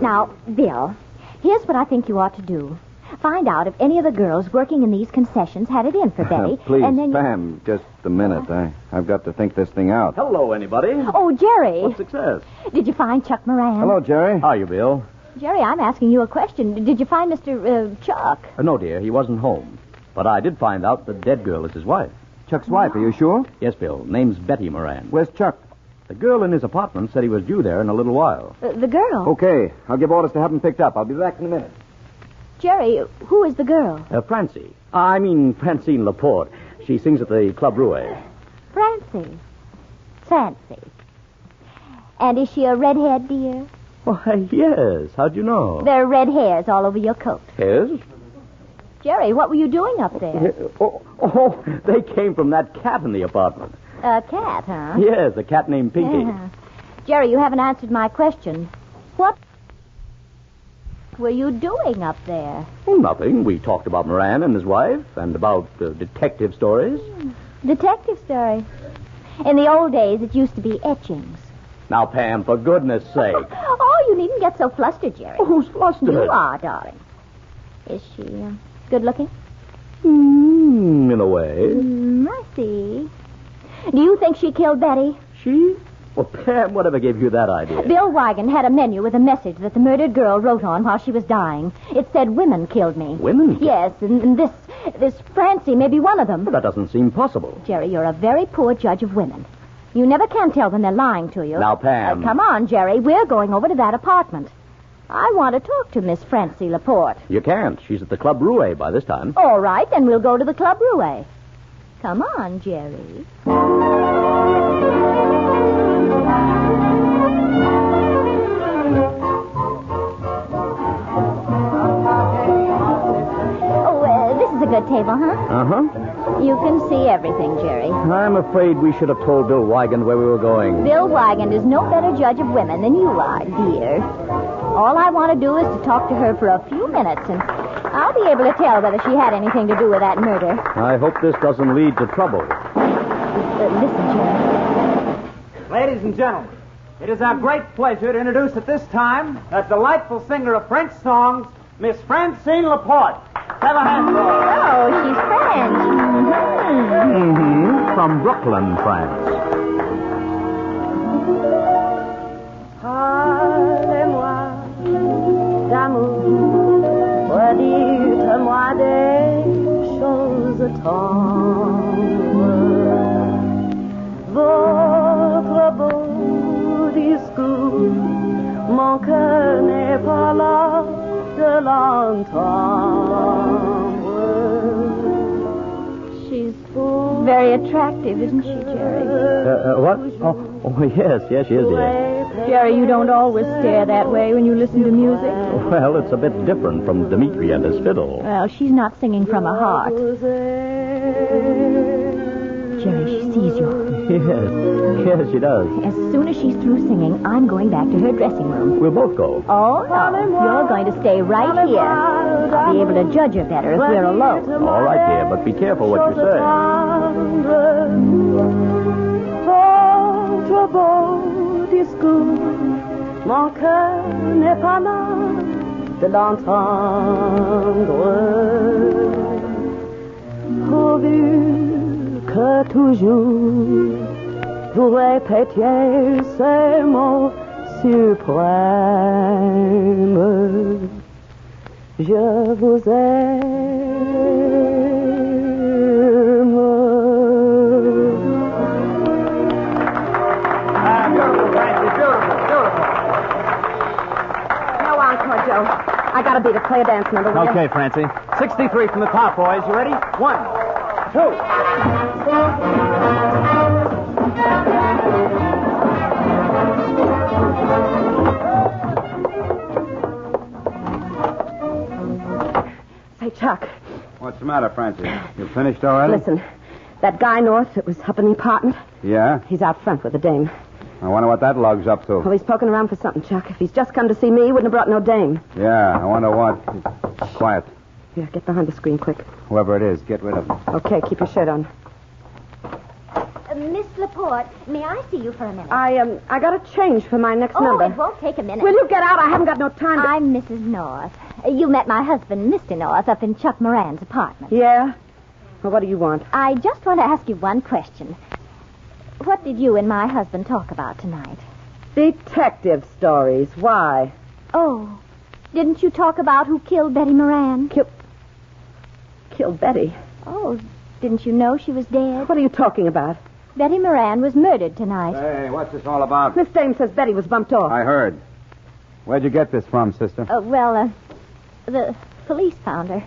Now, Bill, here's what I think you ought to do. Find out if any of the girls working in these concessions had it in for Betty. Please, and then Pam, just a minute. I've got to think this thing out. Hello, anybody. Oh, Jerry. What success? Did you find Chuck Moran? Hello, Jerry. How are you, Bill? Jerry, I'm asking you a question. Did you find Mr. Chuck? No, dear, he wasn't home. But I did find out the dead girl is his wife. Chuck's wife, are you sure? Yes, Bill. Name's Betty Moran. Where's Chuck? The girl in his apartment said he was due there in a little while. The girl? Okay, I'll give orders to have him picked up. I'll be back in a minute. Jerry, who is the girl? Francine Laporte. She sings at the Club Rouet. Fancy. And is she a redhead, dear? Why, yes. How'd you know? There are red hairs all over your coat. Hairs? Jerry, what were you doing up there? Oh, they came from that cat in the apartment. A cat, huh? Yes, a cat named Pinky. Jerry, you haven't answered my question. What were you doing up there? Oh, nothing. We talked about Moran and his wife and about detective stories. Detective stories? In the old days, it used to be etchings. Now, Pam, for goodness sake. Oh, you needn't get so flustered, Jerry. Who's flustered? You are, darling. Is she good looking? In a way. I see. Do you think she killed Betty? She? Well, Pam, whatever gave you that idea? Bill Wigan had a menu with a message that the murdered girl wrote on while she was dying. It said, "Women killed me." Women? Yes, and this Francie may be one of them. Well, that doesn't seem possible. Jerry, you're a very poor judge of women. You never can tell when they're lying to you. Now, Pam. Come on, Jerry. We're going over to that apartment. I want to talk to Miss Francie Laporte. You can't. She's at the Club Rouet by this time. All right, then we'll go to the Club Rouet. Come on, Jerry. This is a good table, huh? Uh-huh. You can see everything, Jerry. I'm afraid we should have told Bill Wigan where we were going. Bill Wigan is no better judge of women than you are, dear. All I want to do is to talk to her for a few minutes, and I'll be able to tell whether she had anything to do with that murder. I hope this doesn't lead to trouble. Listen, Jerry. Ladies and gentlemen, it is our great pleasure to introduce at this time a delightful singer of French songs, Miss Francine Laporte. Have a hand for her. Oh, she's French. From Brooklyn, France. Parlez-moi d'amour, dites-moi des choses tendres. Votre beau discours, mon cœur n'est pas là de l'entendre. She's very attractive, isn't she, Jerry? What? Oh, yes, she is, dear. Jerry, you don't always stare that way when you listen to music. Well, it's a bit different from Dmitri and his fiddle. Well, she's not singing from a heart. Jerry, she sees you. Yes, she does. As soon as she's through singing, I'm going back to her dressing room. We'll both go. Oh, no. You're going to stay right here. I'll be able to judge her better if we're alone. All right, dear, but be careful what you say. Votre beau discours, mon cœur n'est pas mal de l'entendre. Pourvu que toujours vous répétiez ces mots suprêmes. Je vous Joe. I gotta beat a player dance number. Okay, Francie. 63 from the top, boys. You ready? 1, 2. Say, Chuck. What's the matter, Francie? You finished already? Listen, that guy north that was up in the apartment, Yeah? he's out front with a dame. I wonder what that lug's up to. Well, he's poking around for something, Chuck. If he's just come to see me, he wouldn't have brought no dame. Yeah, I wonder what. Quiet. Yeah, get behind the screen quick. Whoever it is, get rid of him. Okay, keep your shirt on. Miss Laporte, may I see you for a minute? I got a change for my next Oh, number. it won't take a minute. Will you get out? I haven't got no time to... I'm Mrs. North. You met my husband, Mr. North, up in Chuck Moran's apartment. Yeah? Well, what do you want? I just want to ask you one question. What did you and my husband talk about tonight? Detective stories. Why? Oh, didn't you talk about who killed Betty Moran? Killed Betty? Oh, didn't you know she was dead? What are you talking about? Betty Moran was murdered tonight. Hey, what's this all about? Miss Dame says Betty was bumped off. I heard. Where'd you get this from, sister? The police found her.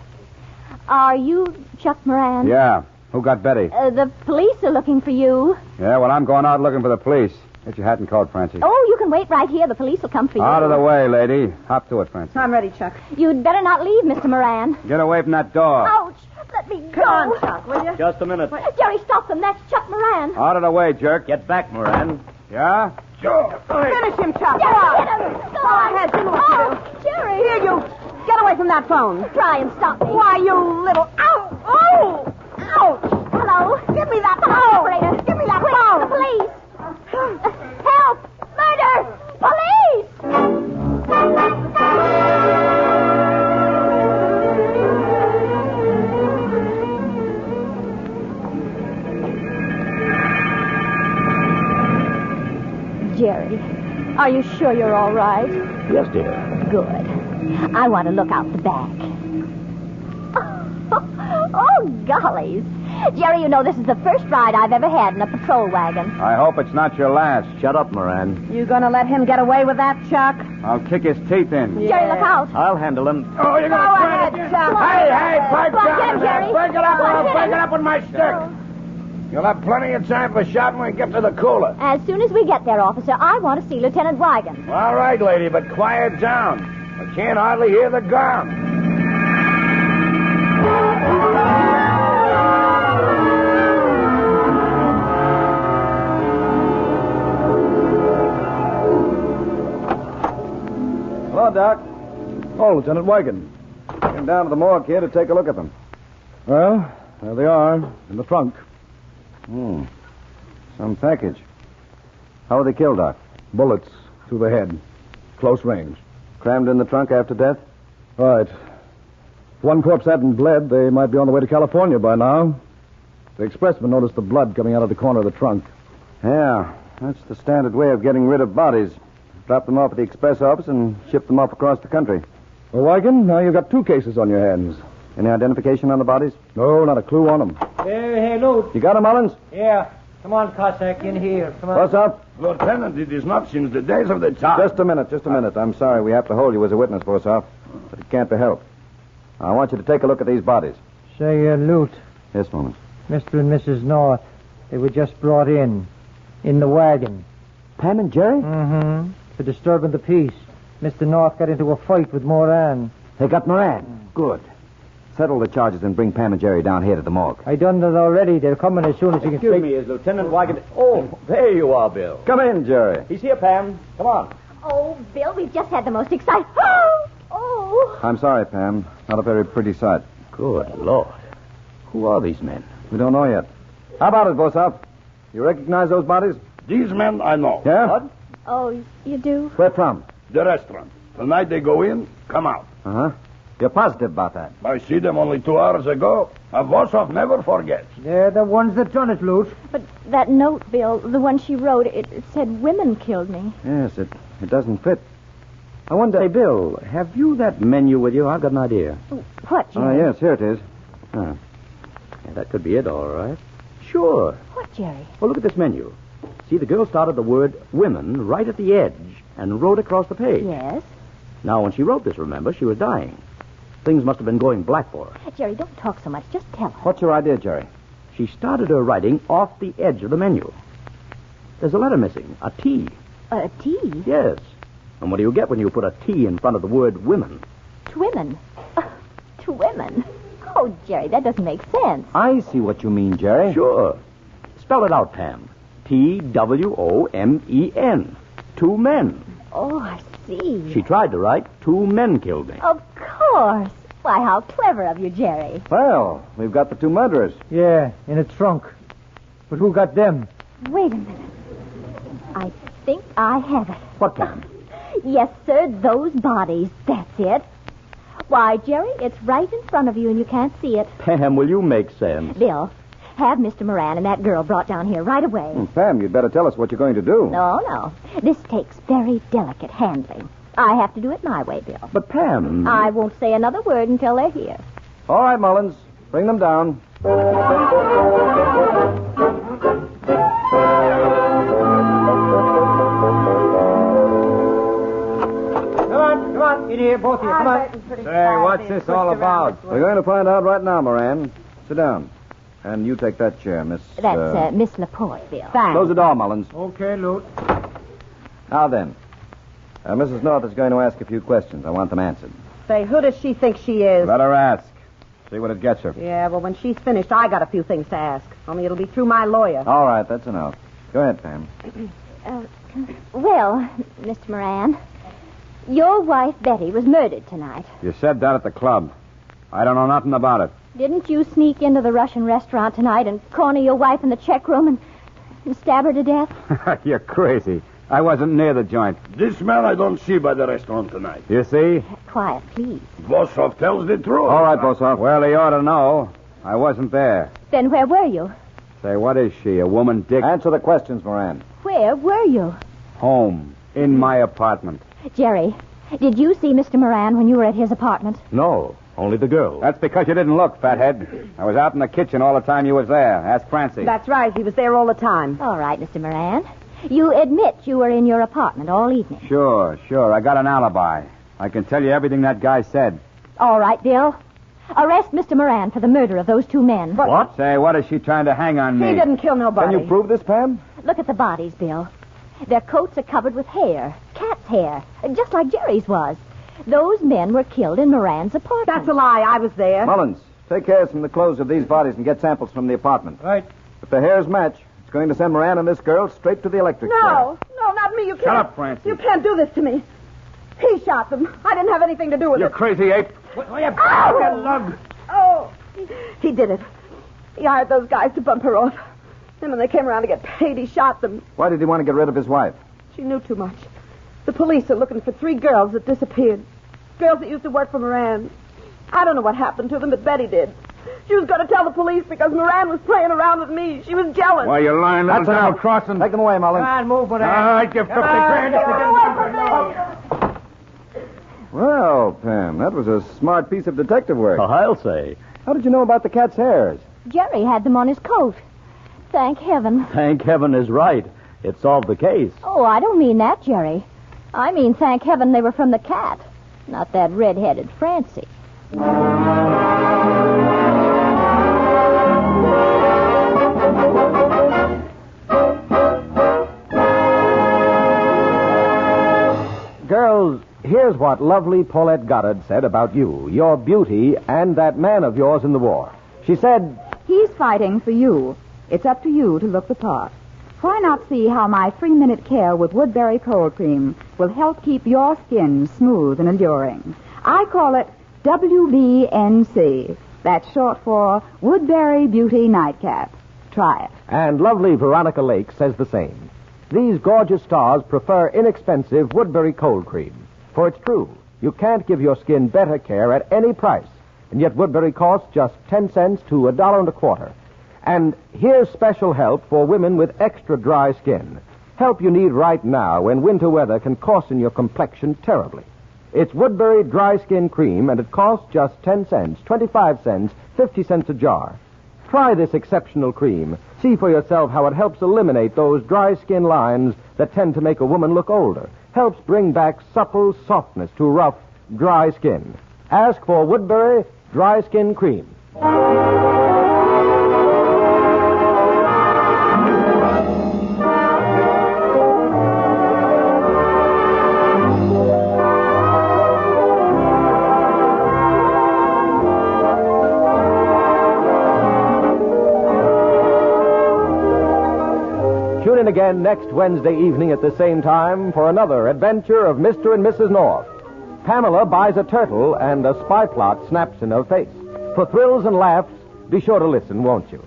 Are you Chuck Moran? Yeah. Who got Betty? The police are looking for you. Yeah, well, I'm going out looking for the police. Get your hat and coat, Francie. Oh, you can wait right here. The police will come for you. Out of the way, lady. Hop to it, Francie. I'm ready, Chuck. You'd better not leave, Mr. Moran. Get away from that door. Ouch! Let me go. Come on, Chuck, will you? Just a minute. Jerry, stop them. That's Chuck Moran. Out of the way, jerk. Get back, Moran. Yeah? Sure. Finish him, Chuck. Jerry, Go on. hit him. Go ahead, do what you do. Jerry. Here, you. Get away from that phone. Try and stop me. Why, you little... Ow! Oh! Ouch! Hello? Give me that Come on, phone. operator. Give me that Quick, phone. the police. Help! Murder! Police! Jerry, are you sure you're all right? Yes, dear. Good. I want to look out the back. Oh, gollies. Jerry, you know this is the first ride I've ever had in a patrol wagon. I hope it's not your last. Shut up, Moran. You gonna let him get away with that, Chuck? I'll kick his teeth in. Jerry, look out. I'll handle him. Oh, you're Go going to try ahead, it again? Chuck. Hey, pipe Come on, down. get him, Jerry. Break it up, Come on, or I'll hit break him. it up with my stick. You'll have plenty of time for shouting when we get to the cooler. As soon as we get there, officer, I want to see Lieutenant Wigan. All right, lady, but quiet down. I can't hardly hear the ground. Hello, Doc. Oh, Lieutenant Wigan. Came down to the morgue here to take a look at them. Well, there they are, in the trunk. Some package. How were they killed, Doc? Bullets through the head. Close range. Crammed in the trunk after death? Right. If one corpse hadn't bled, they might be on the way to California by now. The expressman noticed the blood coming out of the corner of the trunk. Yeah, that's the standard way of getting rid of bodies. Drop them off at the express office and ship them off across the country. Well, Wigan, now you've got 2 cases on your hands. Any identification on the bodies? No, not a clue on them. Hey, Lute. You got them, Mullins? Yeah. Come on, Cossack, in here. Come on. What's up? Lieutenant, it is not since the days of the Tsar. Just a minute. I'm sorry we have to hold you as a witness, Bosov. But it can't be helped. I want you to take a look at these bodies. Say, Lute, Yes, Mullins. Mr. and Mrs. North, they were just brought in the wagon. Pam and Jerry? Mm-hmm. For disturbing the peace. Mr. North got into a fight with Moran. They got Moran. Good. settle the charges and bring Pam and Jerry down here to the morgue. I done that already. They're coming as soon as you can Excuse me, is Lieutenant Wygant... Oh, there you are, Bill. Come in, Jerry. He's here, Pam. Come on. Oh, Bill, we've just had the most exciting... Oh! I'm sorry, Pam. Not a very pretty sight. Good Lord. Who are these men? We don't know yet. How about it, Bosop? You recognize those bodies? These men I know. Yeah? What? Oh, you do? Where from? The restaurant. Tonight they go in, come out. Uh-huh. You're positive about that? I see them only 2 hours ago. A Vosov never forgets. They're the ones that done it, Lute. But that note, Bill, the one she wrote, it said women killed me. Yes, it doesn't fit. I wonder... Hey, Bill, have you that menu with you? I've got an idea. What, Jerry? Yes, here it is. Huh. Yeah, that could be it, all right. Sure. What, Jerry? Well, look at this menu. See, the girl started the word women right at the edge and wrote across the page. Yes? Now, when she wrote this, remember, she was dying. Things must have been going black for her. Jerry, don't talk so much. Just tell her. What's your idea, Jerry? She started her writing off the edge of the menu. There's a letter missing, a T. A T? Yes. And what do you get when you put a T in front of the word women? Women. To women. Oh, Jerry, that doesn't make sense. I see what you mean, Jerry. Sure. Spell it out, Pam. Twomen. 2 men. Oh, I see. She tried to write 2 men killed me. Of course. Why, how clever of you, Jerry. Well, we've got the 2 murderers. Yeah, in a trunk. But who got them? Wait a minute. I think I have it. What, Pam? Yes, sir, those bodies. That's it. Why, Jerry, it's right in front of you and you can't see it. Pam, will you make sense? Bill, have Mr. Moran and that girl brought down here right away. Pam, you'd better tell us what you're going to do. No. This takes very delicate handling. I have to do it my way, Bill. But, Pam... I won't say another word until they're here. All right, Mullins. Bring them down. Come on. In here, both of you. Come on. Say, what's this all about? We're going to find out right now, Moran. Sit down. And you take that chair, Miss... That's Miss Laporte, Bill. Close the door, Mullins. Okay, Lute. Now then. Mrs. North is going to ask a few questions. I want them answered. Say, who does she think she is? Let her ask. See what it gets her. Yeah, well, when she's finished, I got a few things to ask. Only it'll be through my lawyer. All right, that's enough. Go ahead, Pam. Well, Mr. Moran, your wife, Betty, was murdered tonight. You said that at the club. I don't know nothing about it. Didn't you sneak into the Russian restaurant tonight and corner your wife in the check room and stab her to death? You're crazy. I wasn't near the joint. This man I don't see by the restaurant tonight. You see? Quiet, please. Vosov tells the truth. All right, Bosov. Well, he ought to know. I wasn't there. Then where were you? Say, what is she, a woman, Dick? Answer the questions, Moran. Where were you? Home. In my apartment. Jerry, did you see Mr. Moran when you were at his apartment? No, only the girl. That's because you didn't look, fathead. I was out in the kitchen all the time you was there. Ask Francie. That's right. He was there all the time. All right, Mr. Moran. You admit you were in your apartment all evening. Sure. I got an alibi. I can tell you everything that guy said. All right, Bill. Arrest Mr. Moran for the murder of those 2 men. What? Say, what is she trying to hang on me? He didn't kill nobody. Can you prove this, Pam? Look at the bodies, Bill. Their coats are covered with hair, cat's hair, just like Jerry's was. Those men were killed in Moran's apartment. That's a lie. I was there. Mullins, take care from the clothes of these bodies and get samples from the apartment. Right. If the hairs match, it's going to send Moran and this girl straight to the electric chair. No, not me. You can't. Shut up, Francie. You can't do this to me. He shot them. I didn't have anything to do with You it. crazy ape. Oh! He did it. He hired those guys to bump her off. Then when they came around to get paid, he shot them. Why did he want to get rid of his wife? She knew too much. The police are looking for 3 girls that disappeared. Girls that used to work for Moran. I don't know what happened to them, but Betty did. She was going to tell the police because Moran was playing around with me. She was jealous. Why, you're lying That's little enough. double crossing. Take them away, Mullins. Come on, move, Moran. All right, give 50 grand. Well, Pam, that was a smart piece of detective work. I'll say. How did you know about the cat's hairs? Jerry had them on his coat. Thank heaven. Thank heaven is right. It solved the case. Oh, I don't mean that, Jerry. I mean, thank heaven they were from the cat, not that red-headed Francie. Girls, here's what lovely Paulette Goddard said about you, your beauty, and that man of yours in the war. She said, "He's fighting for you. It's up to you to look the part. Why not see how my 3-minute care with Woodbury Cold Cream will help keep your skin smooth and alluring? I call it WBNC. That's short for Woodbury Beauty Nightcap. Try it." And lovely Veronica Lake says the same. These gorgeous stars prefer inexpensive Woodbury Cold Cream. For it's true, you can't give your skin better care at any price. And yet Woodbury costs just 10 cents to $1.25. And here's special help for women with extra dry skin. Help you need right now when winter weather can coarsen your complexion terribly. It's Woodbury Dry Skin Cream, and it costs just 10 cents, 25 cents, 50 cents a jar. Try this exceptional cream. See for yourself how it helps eliminate those dry skin lines that tend to make a woman look older. Helps bring back supple softness to rough, dry skin. Ask for Woodbury Dry Skin Cream. Tune in again next Wednesday evening at the same time for another adventure of Mr. and Mrs. North. Pamela buys a turtle and a spy plot snaps in her face. For thrills and laughs, be sure to listen, won't you?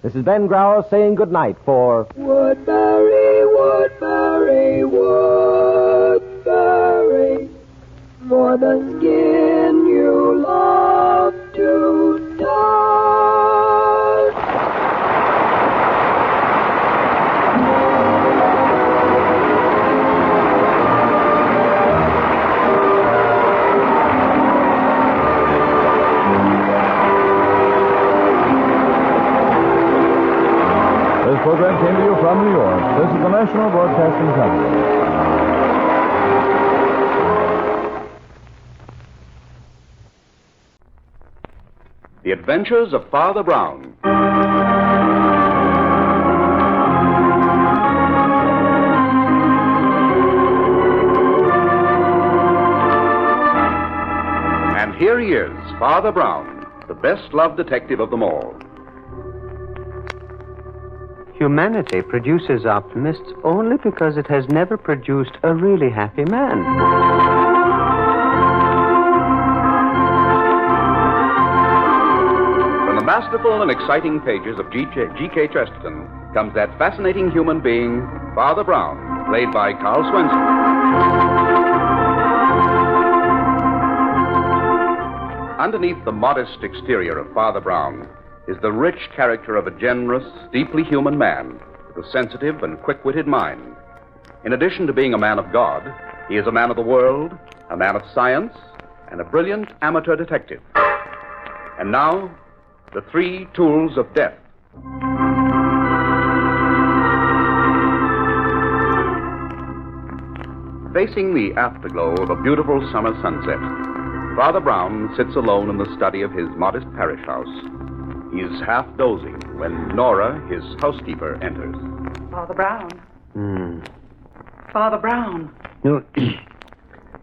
This is Ben Grauer saying good night for Woodbury, Woodbury, Woodbury. More than skin you love to touch. This program came to you from New York. This is the National Broadcasting Company. The Adventures of Father Brown. And here he is, Father Brown, the best-loved detective of them all. Humanity produces optimists only because it has never produced a really happy man. From the masterful and exciting pages of G.K. Chesterton comes that fascinating human being, Father Brown, played by Carl Swenson. Underneath the modest exterior of Father Brown is the rich character of a generous, deeply human man with a sensitive and quick-witted mind. In addition to being a man of God, he is a man of the world, a man of science, and a brilliant amateur detective. And now, the 3 tools of death. Facing the afterglow of a beautiful summer sunset, Father Brown sits alone in the study of his modest parish house. He is half dozing when Nora, his housekeeper, enters. Father Brown. Father Brown. No.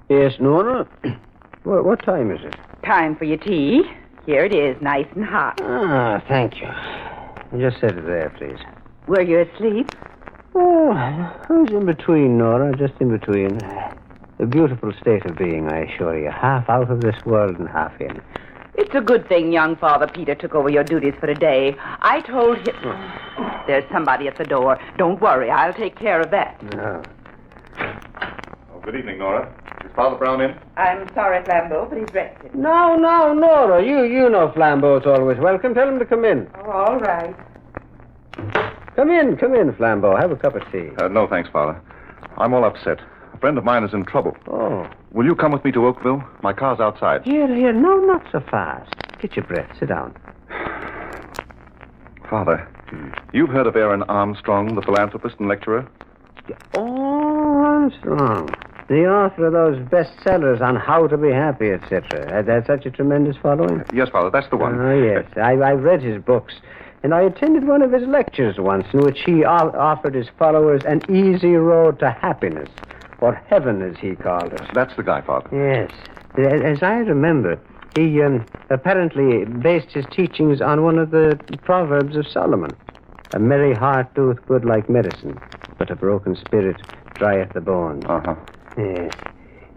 Yes, Nora? What time is it? Time for your tea. Here it is, nice and hot. Ah, thank you. Just set it there, please. Were you asleep? Oh, I was in between, Nora, just in between. A beautiful state of being, I assure you. Half out of this world and half in. It's a good thing young Father Peter took over your duties for a day. I told him... There's somebody at the door. Don't worry, I'll take care of that. No. Oh, good evening, Nora. Is Father Brown in? I'm sorry, Flambeau, but he's rested. No, Nora. You know Flambeau's always welcome. Tell him to come in. Oh, all right. Come in, Flambeau. Have a cup of tea. No, thanks, Father. I'm all upset. A friend of mine is in trouble. Oh. Will you come with me to Oakville? My car's outside. Here. No, not so fast. Get your breath. Sit down. Father, you've heard of Aaron Armstrong, the philanthropist and lecturer? Oh, Armstrong. The author of those bestsellers on how to be happy, etc. Had such a tremendous following? Yes, Father, that's the one. Oh, yes. I've read his books. And I attended one of his lectures once in which he offered his followers an easy road to happiness. or heaven, as he called it. That's the guy, Father. Yes. As I remember, he apparently based his teachings on one of the Proverbs of Solomon. A merry heart doeth good like medicine, but a broken spirit drieth the bones. Uh-huh. Yes.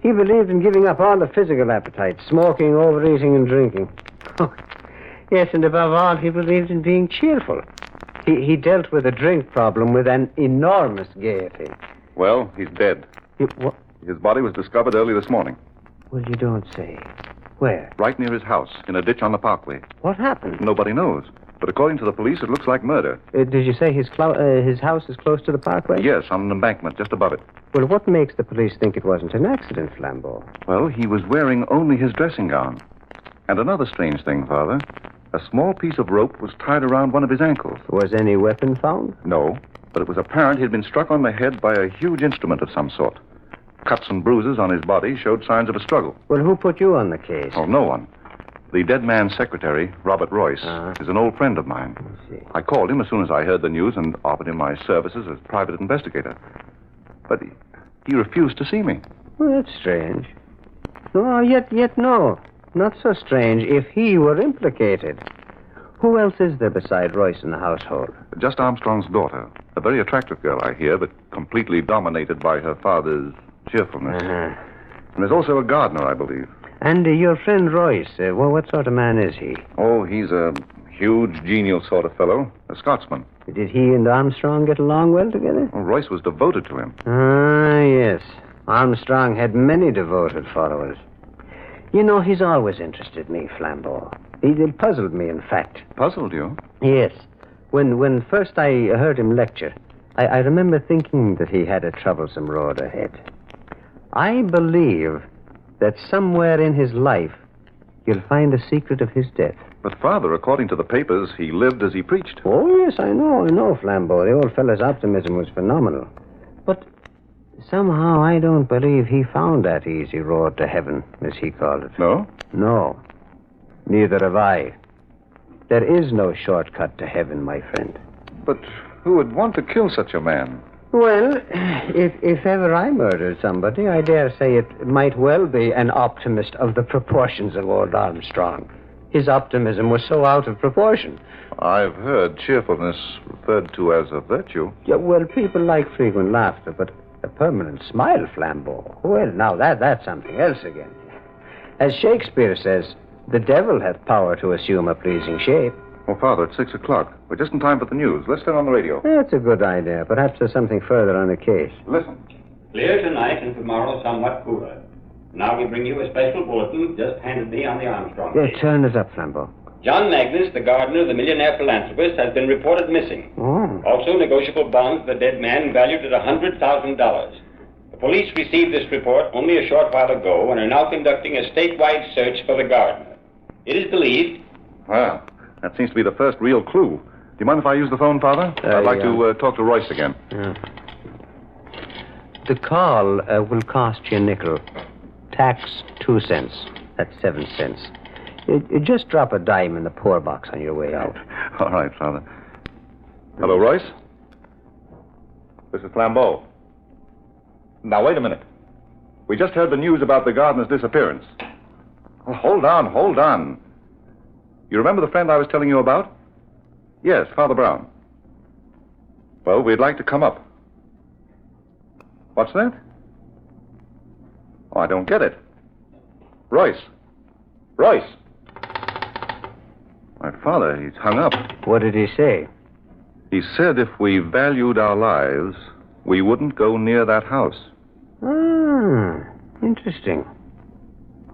He believed in giving up all the physical appetites, smoking, overeating, and drinking. Oh, yes, and above all, he believed in being cheerful. He dealt with the drink problem with an enormous gaiety. Well, he's dead. What? His body was discovered early this morning. Well, you don't say. Where? Right near his house, in a ditch on the parkway. What happened? Nobody knows. But according to the police, it looks like murder. Did you say his house is close to the parkway? Yes, on an embankment just above it. Well, what makes the police think it wasn't an accident, Flambeau? Well, he was wearing only his dressing gown. And another strange thing, Father. A small piece of rope was tied around one of his ankles. Was any weapon found? No, but it was apparent he'd been struck on the head by a huge instrument of some sort. Cuts and bruises on his body showed signs of a struggle. Well, who put you on the case? Oh, no one. The dead man's secretary, Robert Royce, is an old friend of mine. I called him as soon as I heard the news and offered him my services as private investigator. But he refused to see me. Well, that's strange. No, yet no. Not so strange if he were implicated. Who else is there beside Royce in the household? Just Armstrong's daughter. A very attractive girl, I hear, but completely dominated by her father's cheerfulness. And there's also a gardener, I believe. And your friend Royce, what sort of man is he? Oh, he's a huge, genial sort of fellow. A Scotsman. Did he and Armstrong get along well together? Well, Royce was devoted to him. Ah, yes. Armstrong had many devoted followers. You know, he's always interested me, Flambeau. He puzzled me, in fact. Puzzled you? Yes. When first I heard him lecture, I remember thinking that he had a troublesome road ahead. I believe that somewhere in his life you'll find the secret of his death. But, Father, according to the papers, he lived as he preached. Oh, yes, I know, Flambeau. The old fellow's optimism was phenomenal. But somehow I don't believe he found that easy road to heaven, as he called it. No? No. Neither have I. There is no shortcut to heaven, my friend. But who would want to kill such a man? Well, if ever I murdered somebody, I dare say it might well be an optimist of the proportions of old Armstrong. His optimism was so out of proportion. I've heard cheerfulness referred to as a virtue. Yeah, well, people like frequent laughter, but a permanent smile, Flambeau. Well, now that's something else again. As Shakespeare says, the devil hath power to assume a pleasing shape. Oh, Father, it's 6 o'clock. We're just in time for the news. Let's turn on the radio. That's a good idea. Perhaps there's something further on the case. Listen. Clear tonight and tomorrow somewhat cooler. Now we bring you a special bulletin just handed me on the Armstrong case. Yeah, turn it up, Flambeau. John Magnus, the gardener, the millionaire philanthropist, has been reported missing. Oh. Also, negotiable bonds for the dead man valued at $100,000. The police received this report only a short while ago and are now conducting a statewide search for the gardener. It is believed... Well, that seems to be the first real clue. Do you mind if I use the phone, Father? I'd like to talk to Royce again. The call will cost you a nickel. Tax 2 cents. That's 7 cents. Just drop a dime in the poor box on your way out. All right, Father. Hello, Royce? This is Flambeau. Now, wait a minute. We just heard the news about the gardener's disappearance. Oh, hold on. You remember the friend I was telling you about? Yes, Father Brown. Well, we'd like to come up. What's that? Oh, I don't get it. Royce. My father, he's hung up. What did he say? He said if we valued our lives, we wouldn't go near that house. Interesting.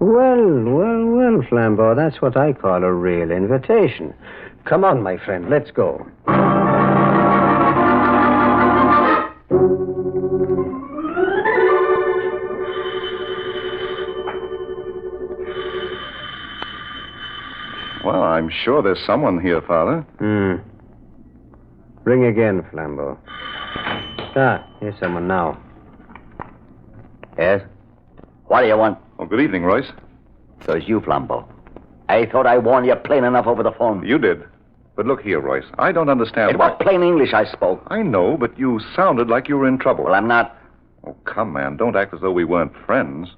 Well, Flambeau, that's what I call a real invitation. Come on, my friend, let's go. Well, I'm sure there's someone here, Father. Ring again, Flambeau. Here's someone now. Yes? What do you want? Oh, good evening, Royce. So it's you, Flambeau. I thought I warned you plain enough over the phone. You did. But look here, Royce. I don't understand It was plain English I spoke. I know, but you sounded like you were in trouble. Well, I'm not. Oh, come, man. Don't act as though we weren't friends.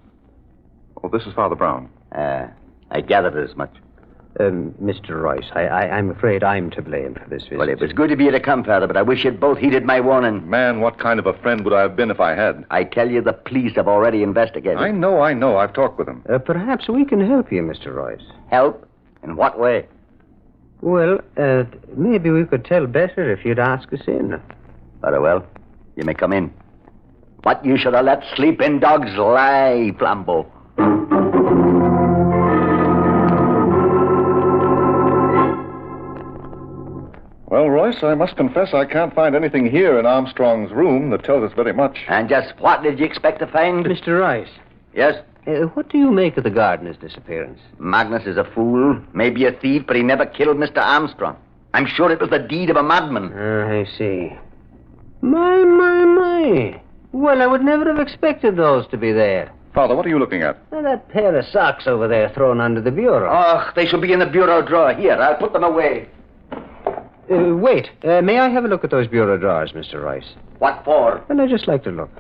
Oh, this is Father Brown. I gathered as much. Mr. Royce, I'm afraid I'm to blame for this visit. Well, it was good of you to come, Father, but I wish you'd both heeded my warning. Man, what kind of a friend would I have been if I had? I tell you, the police have already investigated. I know. I've talked with them. Perhaps we can help you, Mr. Royce. Help? In what way? Well, maybe we could tell better if you'd ask us in. Very well. You may come in. But you should have let sleeping dogs lie, Flambeau. Well, Royce, I must confess I can't find anything here in Armstrong's room that tells us very much. And just what did you expect to find? Mr. Royce. Yes? What do you make of the gardener's disappearance? Magnus is a fool, maybe a thief, but he never killed Mr. Armstrong. I'm sure it was the deed of a madman. I see. My. Well, I would never have expected those to be there. Father, what are you looking at? That pair of socks over there thrown under the bureau. Oh, they should be in the bureau drawer. Here, I'll put them away. Wait. May I have a look at those bureau drawers, Mr. Royce? What for? Well, I'd just like to look.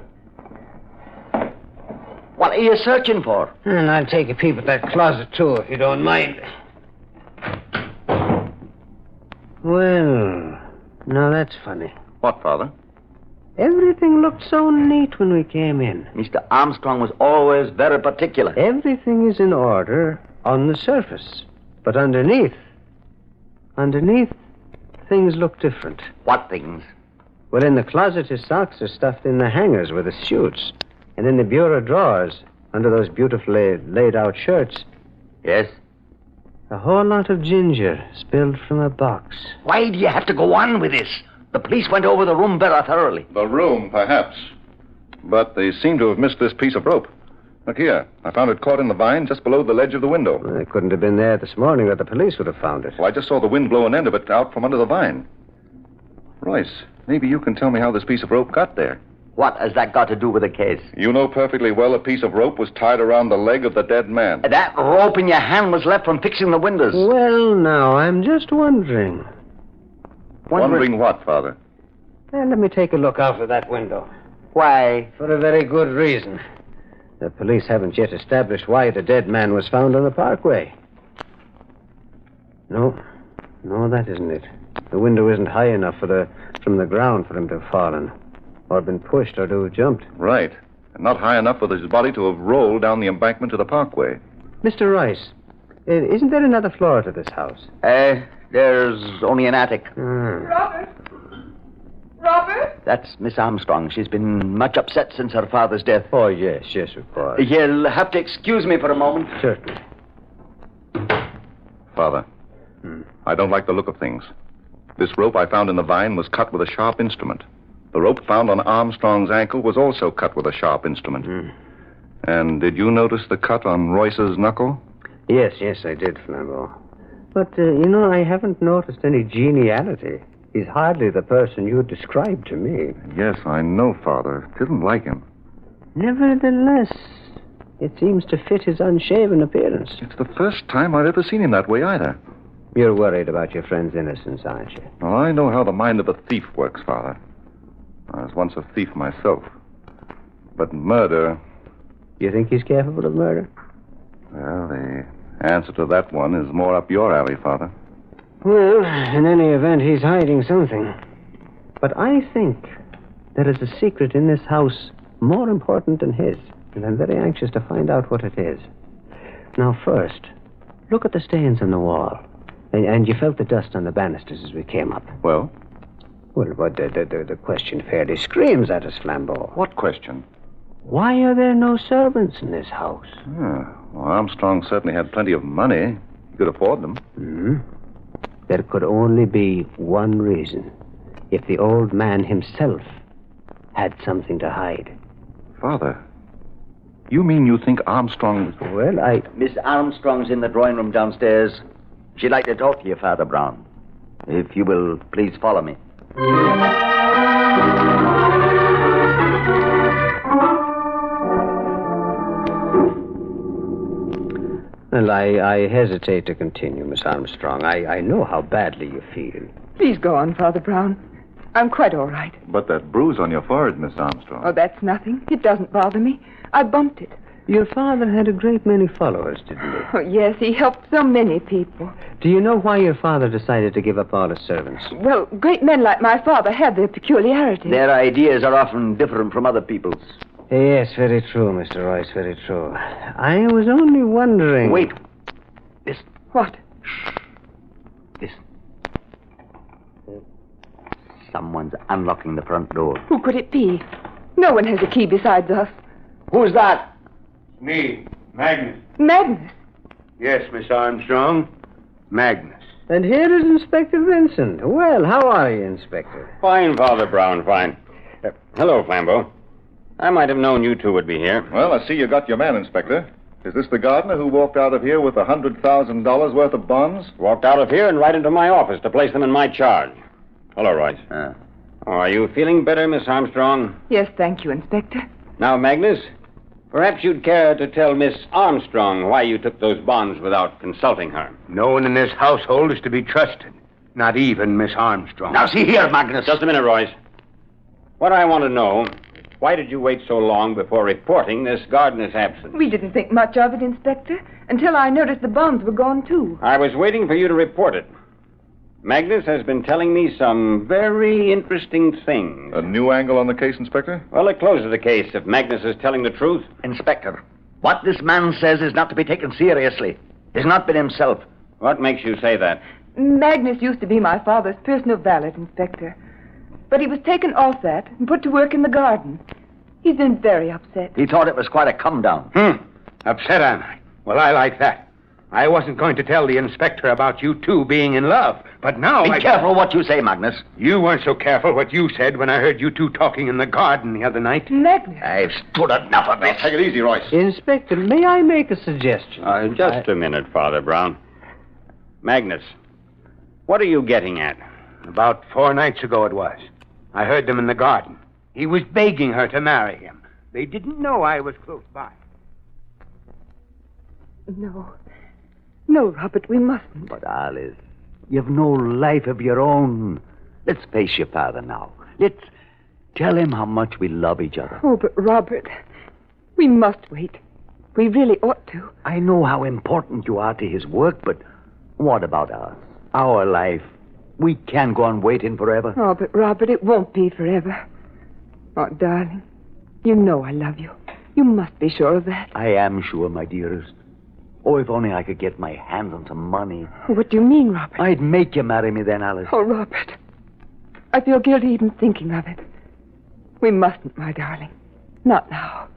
What are you searching for? And I'll take a peep at that closet, too, if you don't mind. Well, now that's funny. What, Father? Everything looked so neat when we came in. Mr. Armstrong was always very particular. Everything is in order on the surface. But underneath, things look different. What things? Well, in the closet, his socks are stuffed in the hangers with his suits. And in the bureau drawers, under those beautifully laid-out shirts... Yes? A whole lot of ginger spilled from a box. Why do you have to go on with this? The police went over the room very thoroughly. The room, perhaps. But they seem to have missed this piece of rope. Look here. I found it caught in the vine just below the ledge of the window. Well, it couldn't have been there this morning, or the police would have found it. Well, I just saw the wind blow an end of it out from under the vine. Royce, maybe you can tell me how this piece of rope got there. What has that got to do with the case? You know perfectly well a piece of rope was tied around the leg of the dead man. That rope in your hand was left from fixing the windows. Well, now, I'm just wondering. Wondering what, Father? Well, let me take a look out of that window. Why? For a very good reason. The police haven't yet established why the dead man was found on the parkway. No, that isn't it. The window isn't high enough from the ground for him to have fallen. Or been pushed or to have jumped. Right. And not high enough for his body to have rolled down the embankment to the parkway. Mr. Royce, isn't there another floor to this house? There's only an attic. Robert? That's Miss Armstrong. She's been much upset since her father's death. Oh, yes, of course. You'll have to excuse me for a moment. Certainly. Father, I don't like the look of things. This rope I found in the vine was cut with a sharp instrument. The rope found on Armstrong's ankle was also cut with a sharp instrument. And did you notice the cut on Royce's knuckle? Yes, I did, Flambeau. But, I haven't noticed any geniality. He's hardly the person you described to me. Yes, I know, Father. Didn't like him. Nevertheless, it seems to fit his unshaven appearance. It's the first time I've ever seen him that way, either. You're worried about your friend's innocence, aren't you? Well, I know how the mind of a thief works, Father. I was once a thief myself. But murder... You think he's capable of murder? Well, the answer to that one is more up your alley, Father. Well, in any event, he's hiding something. But I think there is a secret in this house more important than his, and I'm very anxious to find out what it is. Now, first, look at the stains on the wall. And you felt the dust on the banisters as we came up. Well? Well, but the question fairly screams at us, Flambeau. What question? Why are there no servants in this house? Well, Armstrong certainly had plenty of money. He could afford them. There could only be one reason. If the old man himself had something to hide. Father, you mean you think Armstrong... Well, Miss Armstrong's in the drawing room downstairs. She'd like to talk to you, Father Brown. If you will, please follow me. Well, I hesitate to continue, Miss Armstrong. I know how badly you feel. Please go on, Father Brown. I'm quite all right. But that bruise on your forehead, Miss Armstrong. Oh, that's nothing. It doesn't bother me. I bumped it. Your father had a great many followers, didn't he? Oh, yes, he helped so many people. Do you know why your father decided to give up all his servants? Well, great men like my father have their peculiarities. Their ideas are often different from other people's. Yes, very true, Mr. Royce, very true. I was only wondering... Wait. Listen. What? Listen. Someone's unlocking the front door. Who could it be? No one has a key besides us. Who's that? Me, Magnus. Magnus? Yes, Miss Armstrong. Magnus. And here is Inspector Vincent. Well, how are you, Inspector? Fine, Father Brown, fine. Hello, Flambeau. I might have known you two would be here. Well, I see you got your man, Inspector. Is this the gardener who walked out of here with $100,000 worth of bonds? Walked out of here and right into my office to place them in my charge. Hello, Royce. Are you feeling better, Miss Armstrong? Yes, thank you, Inspector. Now, Magnus, perhaps you'd care to tell Miss Armstrong why you took those bonds without consulting her. No one in this household is to be trusted. Not even Miss Armstrong. Now, see here, Magnus. Just a minute, Royce. What I want to know, why did you wait so long before reporting this gardener's absence? We didn't think much of it, Inspector, until I noticed the bonds were gone, too. I was waiting for you to report it. Magnus has been telling me some very interesting things. A new angle on the case, Inspector? Well, it closes the case if Magnus is telling the truth. Inspector, what this man says is not to be taken seriously. He's not been himself. What makes you say that? Magnus used to be my father's personal valet, Inspector. But he was taken off that and put to work in the garden. He's been very upset. He thought it was quite a come-down. Upset, am I? Well, I like that. I wasn't going to tell the inspector about you two being in love, but now Be careful what you say, Magnus. You weren't so careful what you said when I heard you two talking in the garden the other night. Magnus. I've stood enough of this. Take it easy, Royce. Inspector, may I make a suggestion? Just a minute, Father Brown. Magnus, what are you getting at? About 4 nights ago it was. I heard them in the garden. He was begging her to marry him. They didn't know I was close by. No, Robert, we mustn't. But, Alice, you've no life of your own. Let's face your father now. Let's tell him how much we love each other. Oh, but Robert, we must wait. We really ought to. I know how important you are to his work, but what about us? Our life? We can't go on waiting forever. Oh, but Robert, it won't be forever. Oh, darling, you know I love you. You must be sure of that. I am sure, my dearest. Oh, if only I could get my hands on some money. What do you mean, Robert? I'd make you marry me then, Alice. Oh, Robert, I feel guilty even thinking of it. We mustn't, my darling. Not now.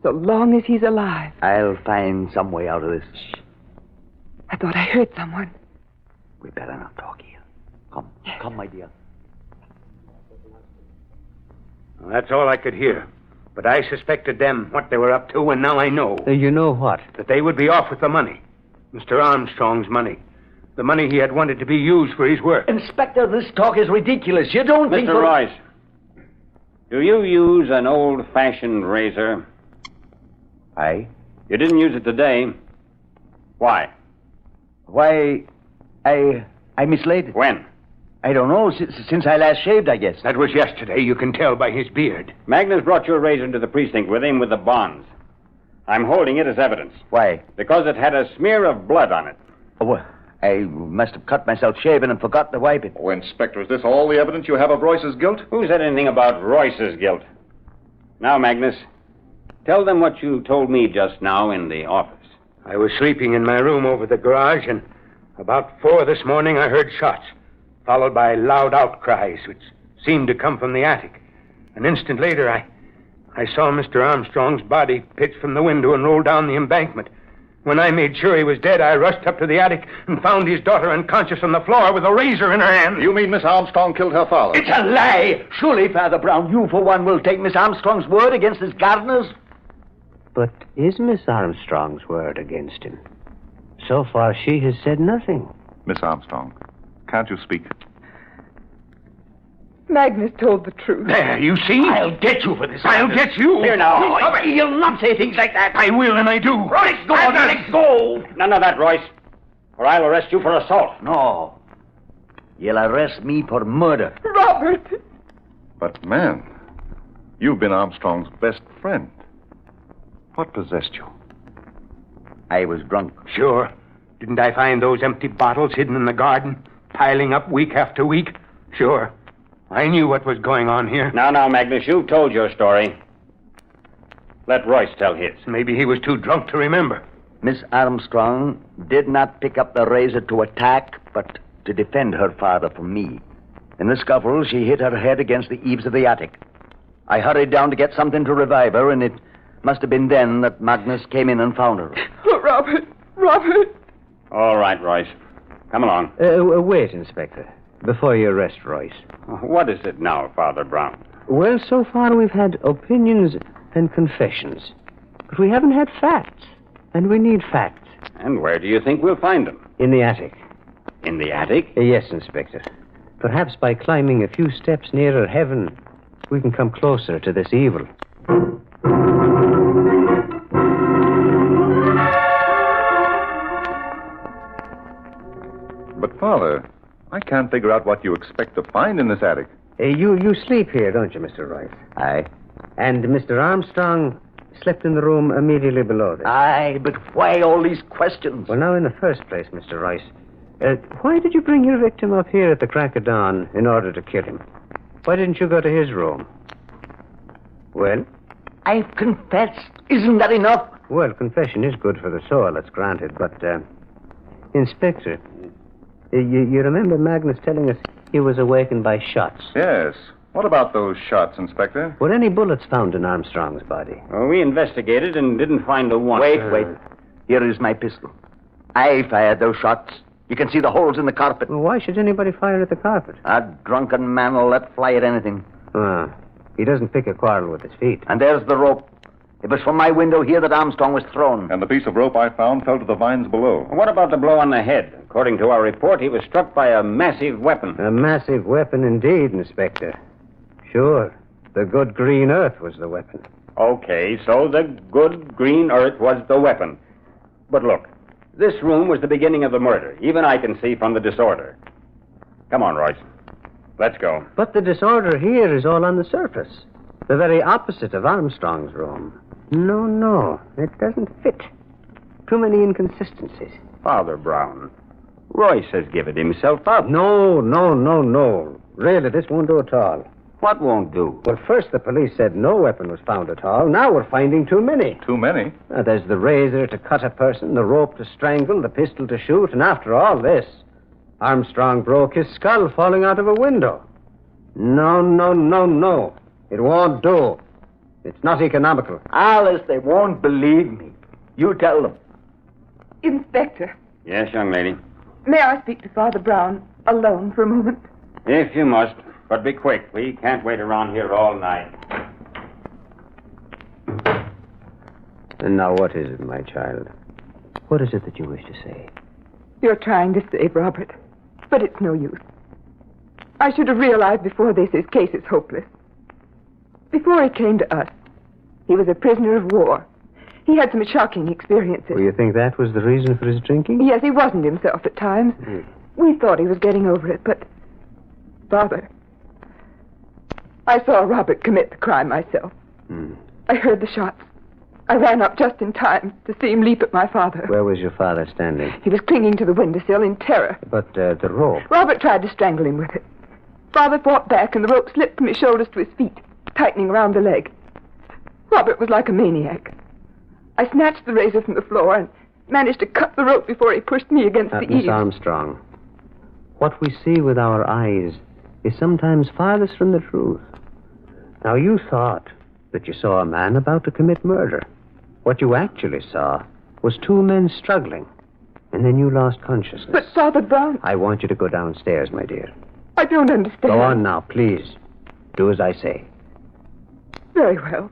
So long as he's alive. I'll find some way out of this. Shh. I thought I heard someone. We better not talk here. Come, my dear. Well, that's all I could hear. But I suspected them, what they were up to, and now I know. You know what? That they would be off with the money. Mr. Armstrong's money. The money he had wanted to be used for his work. Inspector, this talk is ridiculous. You don't think... Mr. Royce, do you use an old-fashioned razor? Aye. You didn't use it today. Why? Why, I mislaid. When? I don't know, since I last shaved, I guess. That was yesterday. You can tell by his beard. Magnus brought your razor into the precinct with him with the bonds. I'm holding it as evidence. Why? Because it had a smear of blood on it. Oh, well, I must have cut myself shaving and forgot to wipe it. Oh, Inspector, is this all the evidence you have of Royce's guilt? Who said anything about Royce's guilt? Now, Magnus, tell them what you told me just now in the office. I was sleeping in my room over the garage, and about 4 this morning I heard shots, followed by loud outcries, which seemed to come from the attic. An instant later, I saw Mr. Armstrong's body pitch from the window and roll down the embankment. When I made sure he was dead, I rushed up to the attic and found his daughter unconscious on the floor with a razor in her hand. You mean Miss Armstrong killed her father? It's a lie! Surely, Father Brown, you for one will take Miss Armstrong's word against this gardener's? But is Miss Armstrong's word against him? So far, she has said nothing. Miss Armstrong, can't you speak? Magnus told the truth. There, you see? I'll get you for this. I'll get you. Here now. You'll not say things like that. I will, and I do. Royce, go on, let go. None of that, Royce, or I'll arrest you for assault. No. You'll arrest me for murder. Robert! But, man, you've been Armstrong's best friend. What possessed you? I was drunk. Sure. Didn't I find those empty bottles hidden in the garden, piling up week after week? Sure. I knew what was going on here. Now, Magnus, you've told your story. Let Royce tell his. Maybe he was too drunk to remember. Miss Armstrong did not pick up the razor to attack, but to defend her father from me. In the scuffle, she hit her head against the eaves of the attic. I hurried down to get something to revive her, and it must have been then that Magnus came in and found her. Oh, Robert! All right, Royce. Come along. Wait, Inspector, before you arrest Royce. What is it now, Father Brown? Well, so far we've had opinions and confessions. But we haven't had facts. And we need facts. And where do you think we'll find them? In the attic. In the attic? Yes, Inspector. Perhaps by climbing a few steps nearer heaven, we can come closer to this evil. But, Father, I can't figure out what you expect to find in this attic. You sleep here, don't you, Mr. Royce? Aye. And Mr. Armstrong slept in the room immediately below this. Aye, but why all these questions? Well, now, in the first place, Mr. Royce, why did you bring your victim up here at the crack of dawn in order to kill him? Why didn't you go to his room? Well? I've confessed. Isn't that enough? Well, confession is good for the soul, that's granted, but, Inspector, you remember Magnus telling us he was awakened by shots? Yes. What about those shots, Inspector? Were any bullets found in Armstrong's body? Well, we investigated and didn't find a one. Wait. Here is my pistol. I fired those shots. You can see the holes in the carpet. Well, why should anybody fire at the carpet? A drunken man will let fly at anything. He doesn't pick a quarrel with his feet. And there's the rope. It was from my window here that Armstrong was thrown. And the piece of rope I found fell to the vines below. What about the blow on the head? According to our report, he was struck by a massive weapon. A massive weapon indeed, Inspector. Sure. The good green earth was the weapon. Okay, so the good green earth was the weapon. But look, this room was the beginning of the murder. Even I can see from the disorder. Come on, Royce. Let's go. But the disorder here is all on the surface. The very opposite of Armstrong's room. No, it doesn't fit. Too many inconsistencies. Father Brown, Royce has given himself up. No. Really, this won't do at all. What won't do? Well, first the police said no weapon was found at all. Now we're finding too many. Too many? There's the razor to cut a person, the rope to strangle, the pistol to shoot, and after all this, Armstrong broke his skull falling out of a window. No. It won't do. It's not economical. Alice, they won't believe me. You tell them. Inspector. Yes, young lady. May I speak to Father Brown alone for a moment? If you must, but be quick. We can't wait around here all night. And now what is it, my child? What is it that you wish to say? You're trying to save Robert, but it's no use. I should have realized before this his case is hopeless. Before he came to us, he was a prisoner of war. He had some shocking experiences. Well, you think that was the reason for his drinking? Yes, he wasn't himself at times. We thought he was getting over it, but... Father, I saw Robert commit the crime myself. I heard the shots. I ran up just in time to see him leap at my father. Where was your father standing? He was clinging to the windowsill in terror. But the rope? Robert tried to strangle him with it. Father fought back, and the rope slipped from his shoulders to his feet, tightening around the leg. Robert was like a maniac. I snatched the razor from the floor and managed to cut the rope before he pushed me against the Miss eaves. Armstrong, what we see with our eyes is sometimes farthest from the truth. Now, you thought that you saw a man about to commit murder. What you actually saw was two men struggling, and then you lost consciousness. But, Father Brown... I want you to go downstairs, my dear. I don't understand. Go on now, please. Do as I say. Very well.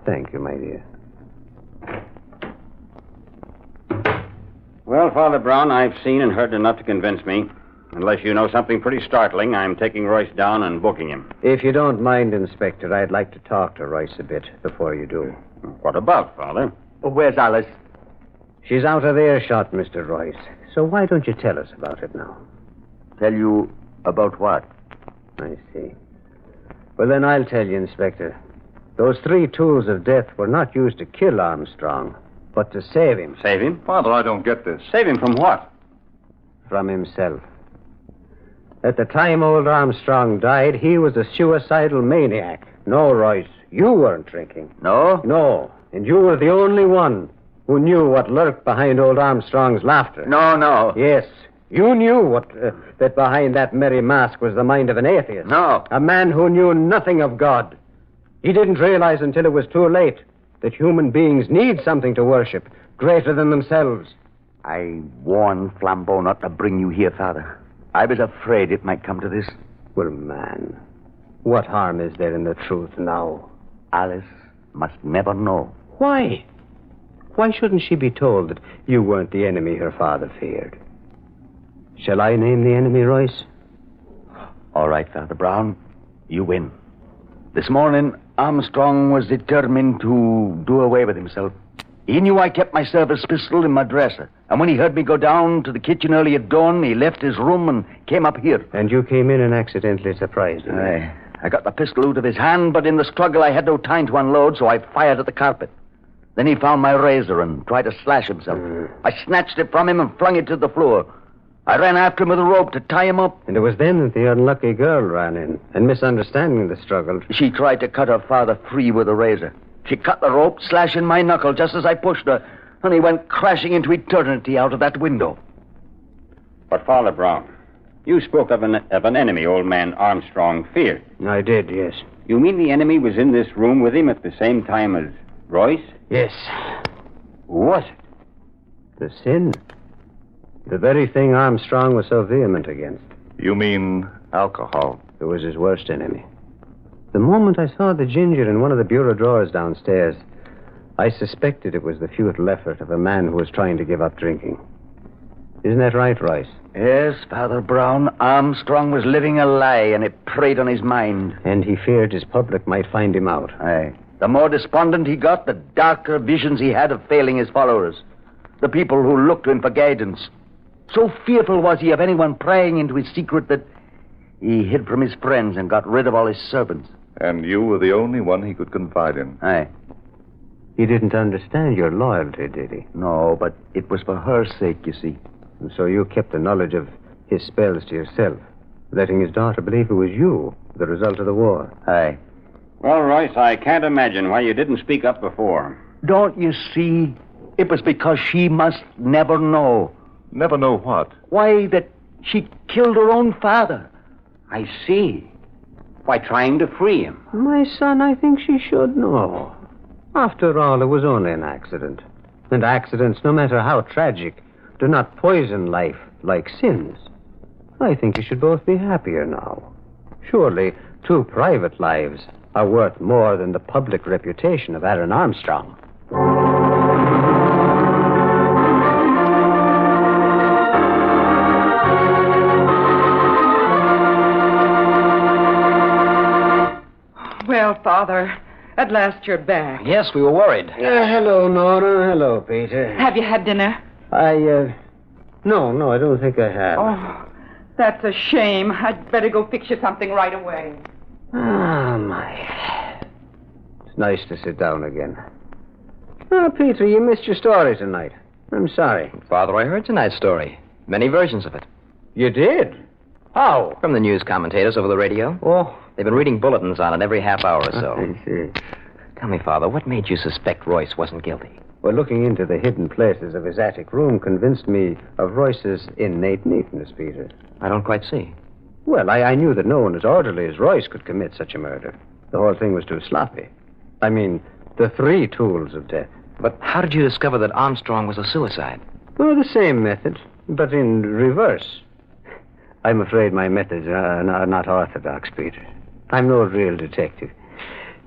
Thank you, my dear. Well, Father Brown, I've seen and heard enough to convince me. Unless you know something pretty startling, I'm taking Royce down and booking him. If you don't mind, Inspector, I'd like to talk to Royce a bit before you do. What about, Father? Where's Alice? She's out of earshot, Mr. Royce. So why don't you tell us about it now? Tell you about what? I see. Well, then I'll tell you, Inspector. Those 3 tools of death were not used to kill Armstrong, but to save him. Save him? Father, I don't get this. Save him from what? From himself. At the time old Armstrong died, he was a suicidal maniac. No, Royce, you weren't drinking. No? No, and you were the only one who knew what lurked behind old Armstrong's laughter. No. Yes, you knew that behind that merry mask was the mind of an atheist. No. A man who knew nothing of God. He didn't realize until it was too late that human beings need something to worship greater than themselves. I warned Flambeau not to bring you here, Father. I was afraid it might come to this. Well, man, what harm is there in the truth now? Alice must never know. Why? Why shouldn't she be told that you weren't the enemy her father feared? Shall I name the enemy, Royce? All right, Father Brown. You win. This morning, Armstrong was determined to do away with himself. He knew I kept my service pistol in my dresser. And when he heard me go down to the kitchen early at dawn, he left his room and came up here. And you came in and accidentally surprised him. I got the pistol out of his hand, but in the struggle I had no time to unload, so I fired at the carpet. Then he found my razor and tried to slash himself. I snatched it from him and flung it to the floor. I ran after him with a rope to tie him up. And it was then that the unlucky girl ran in, and misunderstanding the struggle. She tried to cut her father free with a razor. She cut the rope, slashing my knuckle just as I pushed her, and he went crashing into eternity out of that window. But, Father Brown, you spoke of an enemy old man Armstrong feared. I did, yes. You mean the enemy was in this room with him at the same time as Royce? Yes. Who was it? The sin. The very thing Armstrong was so vehement against. You mean alcohol? It was his worst enemy. The moment I saw the ginger in one of the bureau drawers downstairs, I suspected it was the futile effort of a man who was trying to give up drinking. Isn't that right, Royce? Yes, Father Brown. Armstrong was living a lie, and it preyed on his mind. And he feared his public might find him out. Aye. The more despondent he got, the darker visions he had of failing his followers. The people who looked to him for guidance. So fearful was he of anyone prying into his secret that he hid from his friends and got rid of all his servants. And you were the only one he could confide in. Aye. He didn't understand your loyalty, did he? No, but it was for her sake, you see. And so you kept the knowledge of his spells to yourself, letting his daughter believe it was you, the result of the war. Aye. Well, Royce, I can't imagine why you didn't speak up before. Don't you see? It was because she must never know. Never know what? Why, that she killed her own father. I see. By trying to free him. My son, I think she should know. After all, it was only an accident. And accidents, no matter how tragic, do not poison life like sins. I think you should both be happier now. Surely, 2 private lives are worth more than the public reputation of Aaron Armstrong. Well, Father, at last you're back. Yes, we were worried. Hello, Nora. Hello, Peter. Have you had dinner? No, I don't think I have. Oh, that's a shame. I'd better go fix you something right away. Ah, my. It's nice to sit down again. Oh, Peter, you missed your story tonight. I'm sorry. Father, I heard tonight's story. Many versions of it. You did? How? From the news commentators over the radio. Oh. They've been reading bulletins on it every half hour or so. I see. Tell me, Father, what made you suspect Royce wasn't guilty? Well, looking into the hidden places of his attic room convinced me of Royce's innate neatness, Peter. I don't quite see. Well, I knew that no one as orderly as Royce could commit such a murder. The whole thing was too sloppy. I mean, the 3 tools of death. But how did you discover that Armstrong was a suicide? Well, the same method, but in reverse. I'm afraid my methods are not orthodox, Peter. I'm no real detective.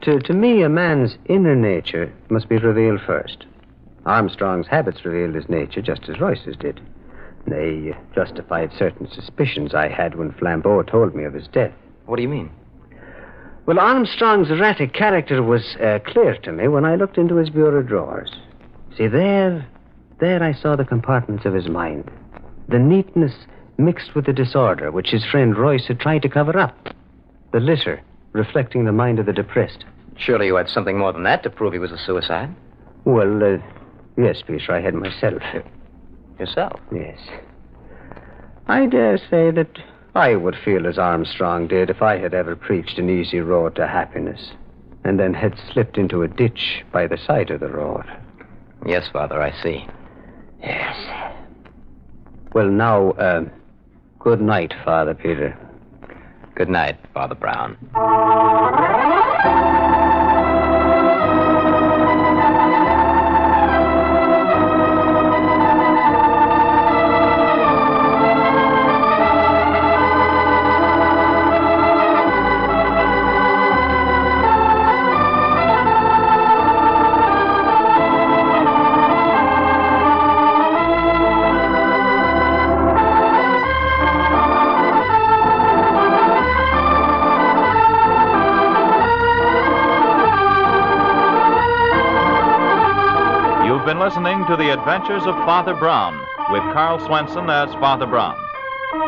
To me, a man's inner nature must be revealed first. Armstrong's habits revealed his nature just as Royce's did. They justified certain suspicions I had when Flambeau told me of his death. What do you mean? Well, Armstrong's erratic character was clear to me when I looked into his bureau drawers. See, there I saw the compartments of his mind. The neatness mixed with the disorder which his friend Royce had tried to cover up. The litter, reflecting the mind of the depressed. Surely you had something more than that to prove he was a suicide. Well, yes, Peter, I had myself. Yourself? Yes. I dare say that I would feel as Armstrong did if I had ever preached an easy road to happiness and then had slipped into a ditch by the side of the road. Yes, Father, I see. Yes. Well, now, good night, Father Peter. Good night, Father Brown. Been listening to The Adventures of Father Brown with Carl Swenson as Father Brown.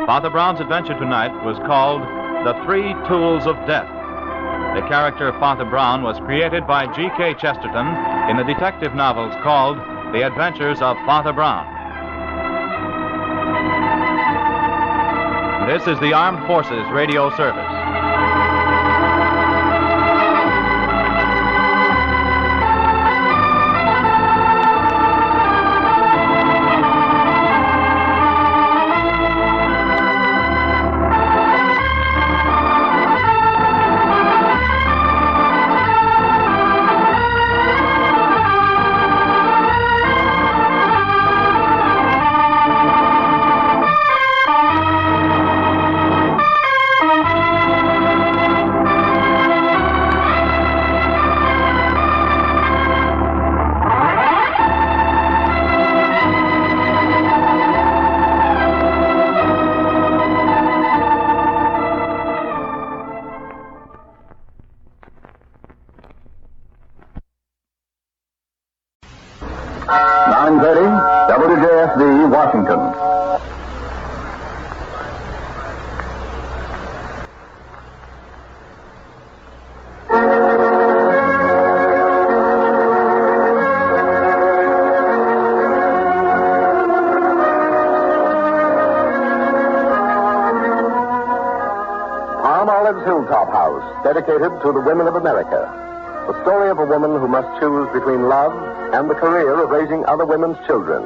Father Brown's adventure tonight was called The Three Tools of Death. The character of Father Brown was created by G.K. Chesterton in the detective novels called The Adventures of Father Brown. This is the Armed Forces Radio Service. WJSD, Washington. Palmolive's Hilltop House, dedicated to the women of America. The story of a woman who must choose between love and the career of raising other women's children.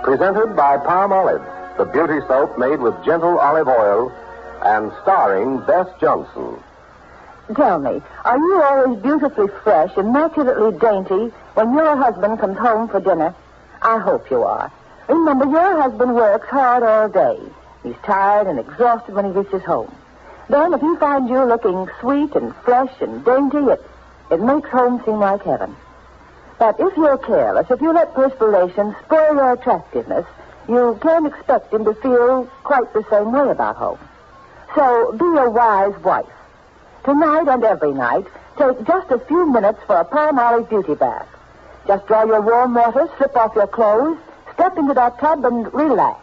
Presented by Palmolive, the beauty soap made with gentle olive oil, and starring Bess Johnson. Tell me, are you always beautifully fresh, immaculately dainty when your husband comes home for dinner? I hope you are. Remember, your husband works hard all day. He's tired and exhausted when he reaches home. Then, if he finds you looking sweet and fresh and dainty, it makes home seem like heaven. But if you're careless, if you let perspiration spoil your attractiveness, you can't expect him to feel quite the same way about home. So be a wise wife. Tonight and every night, take just a few minutes for a Palmolive beauty bath. Just draw your warm water, slip off your clothes, step into that tub and relax.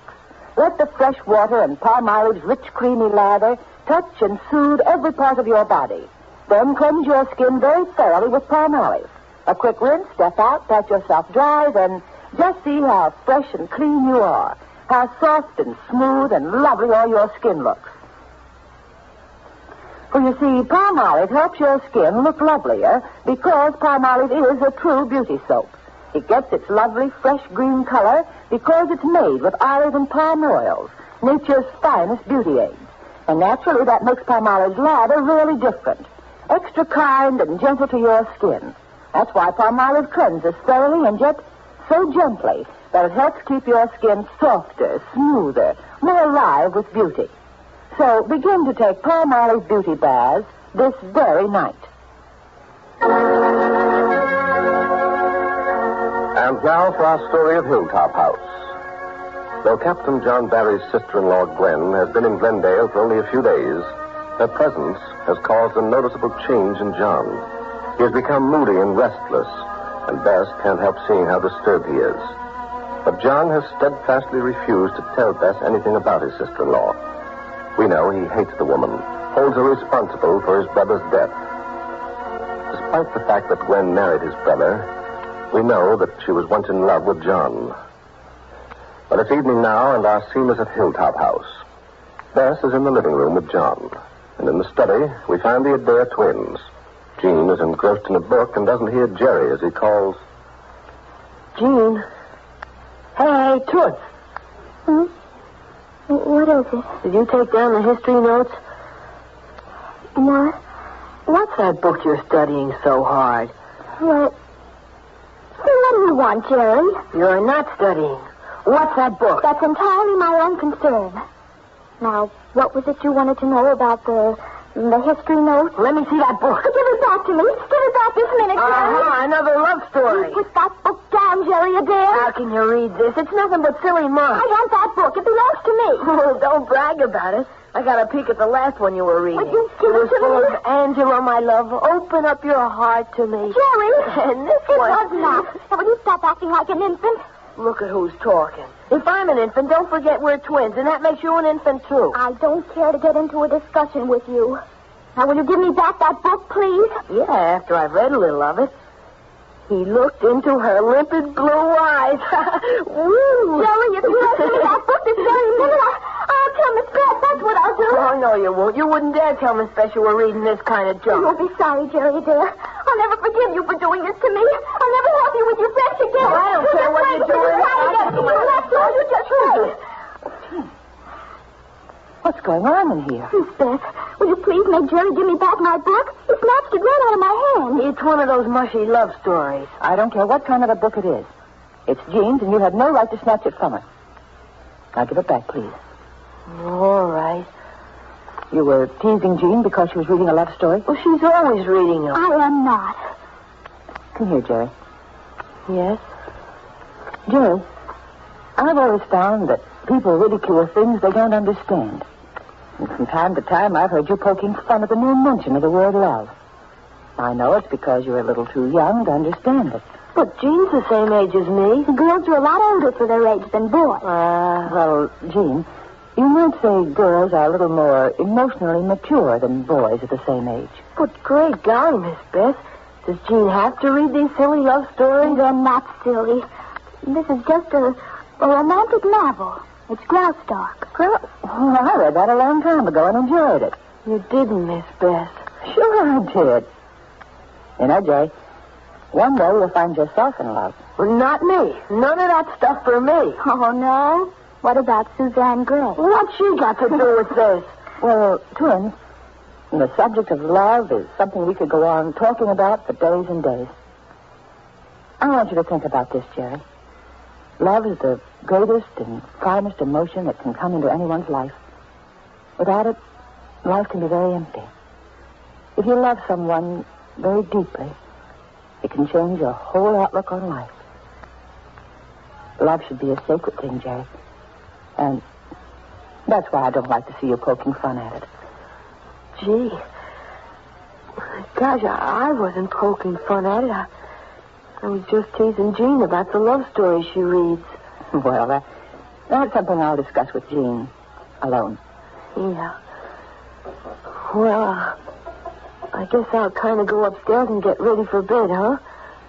Let the fresh water and Palmolive's rich, creamy lather touch and soothe every part of your body. Then cleanse your skin very thoroughly with Palmolive. A quick rinse, step out, pat yourself dry, then just see how fresh and clean you are. How soft and smooth and lovely all your skin looks. For you see, Palmolive helps your skin look lovelier because Palmolive is a true beauty soap. It gets its lovely, fresh green color because it's made with olive and palm oils, nature's finest beauty aids. And naturally, that makes Palmolive's lather really different. Extra kind and gentle to your skin. That's why Palmolive cleanses thoroughly and yet so gently that it helps keep your skin softer, smoother, more alive with beauty. So begin to take Palmolive beauty baths this very night. And now for our story of Hilltop House. Though Captain John Barry's sister-in-law, Gwen, has been in Glendale for only a few days, her presence has caused a noticeable change in John. He has become moody and restless, and Bess can't help seeing how disturbed he is. But John has steadfastly refused to tell Bess anything about his sister-in-law. We know he hates the woman, holds her responsible for his brother's death. Despite the fact that Gwen married his brother, we know that she was once in love with John. But it's evening now, and our scene is at Hilltop House. Bess is in the living room with John. And in the study, we find the Adair twins. Jean is engrossed in a book and doesn't hear Jerry as he calls. Jean. Hey, Toots. What is it? Did you take down the history notes? What? What's that book you're studying so hard? What do you want, Jerry? You're not studying. What's that book? That's entirely my own concern. Now, what was it you wanted to know about the history notes? Let me see that book. Give it back to me. Give it back this minute, Jerry. Another love story. You put that book down, Jerry, Adair. How can you read this? It's nothing but silly mush. I want that book. It belongs to me. Oh, don't brag about it. I got a peek at the last one you were reading. Would you give it to full me? of Angela, my love. Open up your heart to me. Jerry! And this it one. was not. Now, will you stop acting like an infant? Look at who's talking. If I'm an infant, don't forget we're twins, and that makes you an infant, too. I don't care to get into a discussion with you. Now, will you give me back that book, please? Yeah, after I've read a little of it. He looked into her limpid blue eyes. Woo! Jerry, if you don't give me that book this very minute, I'll tell Miss Beth. That's what I'll do. Oh, no, you won't. You wouldn't dare tell Miss Beth you were reading this kind of junk. You'll be sorry, Jerry, dear. I'll never forgive you for doing this to me. I'll never help you with your French again. Well, I don't care what you're doing. That's all you just say. What's going on in here? Miss Beth, will you please make Jerry give me back my book? He snatched it right out of my hand. It's one of those mushy love stories. I don't care what kind of a book it is. It's Jean's, and you have no right to snatch it from her. Now give it back, please. All right. You were teasing Jean because she was reading a love story? Well, she's always reading them. I am not. Come here, Jerry. Yes? Jerry, I've always found that people ridicule things they don't understand. And from time to time, I've heard you poking fun at the mere mention of the word love. I know it's because you're a little too young to understand it. But Jean's the same age as me. Girls are a lot older for their age than boys. Well, Jean, you might say girls are a little more emotionally mature than boys at the same age. But great golly, Miss Beth, does Jean have to read these silly love stories? They're not silly. This is just a romantic novel. It's Graustark. I read that a long time ago and enjoyed it. You didn't, Miss Beth. Sure I did. You know, Jay, one day you'll find yourself in love. Well, not me. None of that stuff for me. Oh, no? What about Suzanne Gray? What's she got to do with this? Well, twins, the subject of love is something we could go on talking about for days and days. I want you to think about this, Jerry. Love is the greatest and finest emotion that can come into anyone's life. Without it, life can be very empty. If you love someone very deeply, it can change your whole outlook on life. Love should be a sacred thing, Jerry. And that's why I don't like to see you poking fun at it. Gee. Gosh, I wasn't poking fun at it. I was just teasing Jean about the love story she reads. Well, that's something I'll discuss with Jean alone. Yeah. Well, I guess I'll kind of go upstairs and get ready for bed, huh?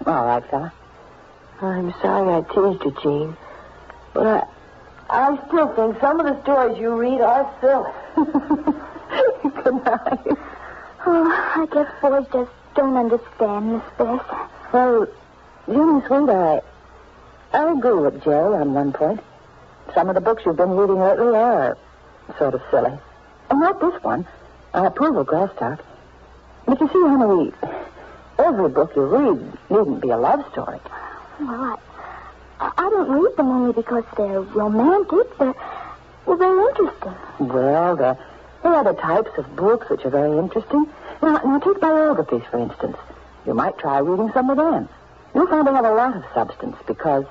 All right, fella. I'm sorry I teased you, Jean. But I still think some of the stories you read are silly. Good night. Oh, I guess boys just don't understand, Miss Beth. Well, Jimmy, sweet, I agree with Jerry on one point. Some of the books you've been reading lately are sort of silly. And not this one. I approve of Graustark. But you see, honey, every book you read needn't be a love story. Well, I don't read them only because they're romantic. They're very interesting. Well, there are other types of books which are very interesting. Now, take biographies, for instance. You might try reading some of them. You'll find they have a lot of substance because,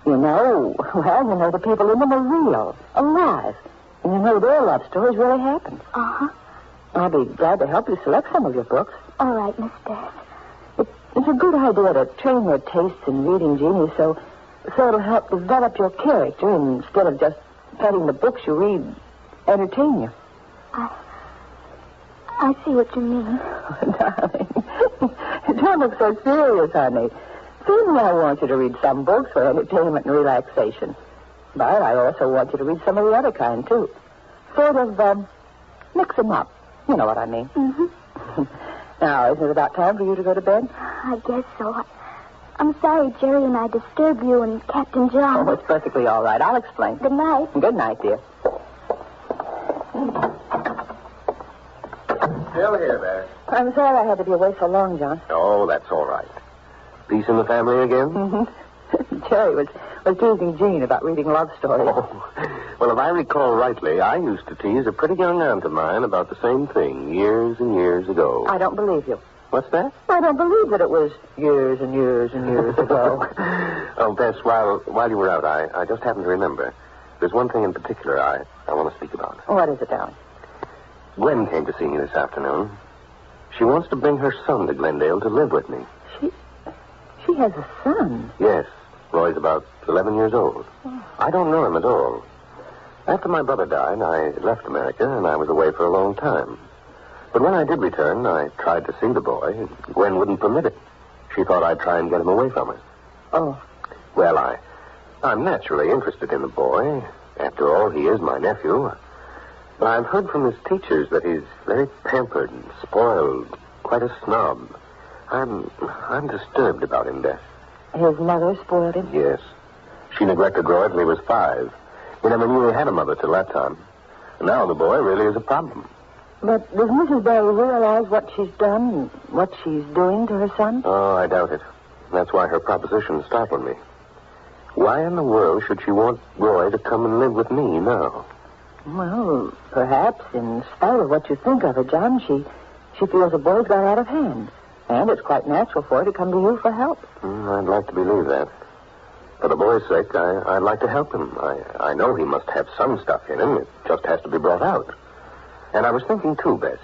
you know the people in them are real, alive. And you know their love stories really happened. Uh-huh. I'll be glad to help you select some of your books. All right, Miss Beth. It's a good idea to train your tastes in reading, Jeannie, so So it'll help develop your character instead of just letting the books you read entertain you. I see what you mean. Darling, don't look so serious, honey. Certainly I want you to read some books for entertainment and relaxation. But I also want you to read some of the other kind, too. Sort of, mix them up. You know what I mean. Mm-hmm. Now, isn't it about time for you to go to bed? I guess so. I'm sorry Jerry and I disturbed you and Captain John. Oh, it's perfectly all right. I'll explain. Good night. Good night, dear. Still here, Bess. I'm sorry I had to be away so long, John. Oh, that's all right. Peace in the family again? Mm-hmm. Jerry was teasing Jean about reading love stories. Oh. Well, if I recall rightly, I used to tease a pretty young aunt of mine about the same thing years and years ago. I don't believe you. What's that? I don't believe that it was years and years and years ago. Oh, Bess, while you were out, I just happened to remember. There's one thing in particular I want to speak about. What is it, darling? Gwen came to see me this afternoon. She wants to bring her son to Glendale to live with me. She has a son? Yes. Roy's about 11 years old. I don't know him at all. After my brother died, I left America, and I was away for a long time. But when I did return, I tried to see the boy. Gwen wouldn't permit it. She thought I'd try and get him away from her. Oh. Well, I'm naturally interested in the boy. After all, he is my nephew. But I've heard from his teachers that he's very pampered and spoiled, quite a snob. I'm disturbed about him, Beth. His mother spoiled him? Yes. She neglected Roy till he was 5. He never knew he had a mother till that time. And now the boy really is a problem. But does Mrs. Barry realize what she's done, what she's doing to her son? Oh, I doubt it. That's why her proposition startled me. Why in the world should she want Roy to come and live with me now? Well, perhaps, in spite of what you think of her, John, she feels the boy's got out of hand. And it's quite natural for her to come to you for help. I'd like to believe that. For the boy's sake, I'd like to help him. I know he must have some stuff in him. It just has to be brought out. And I was thinking, too, Bess,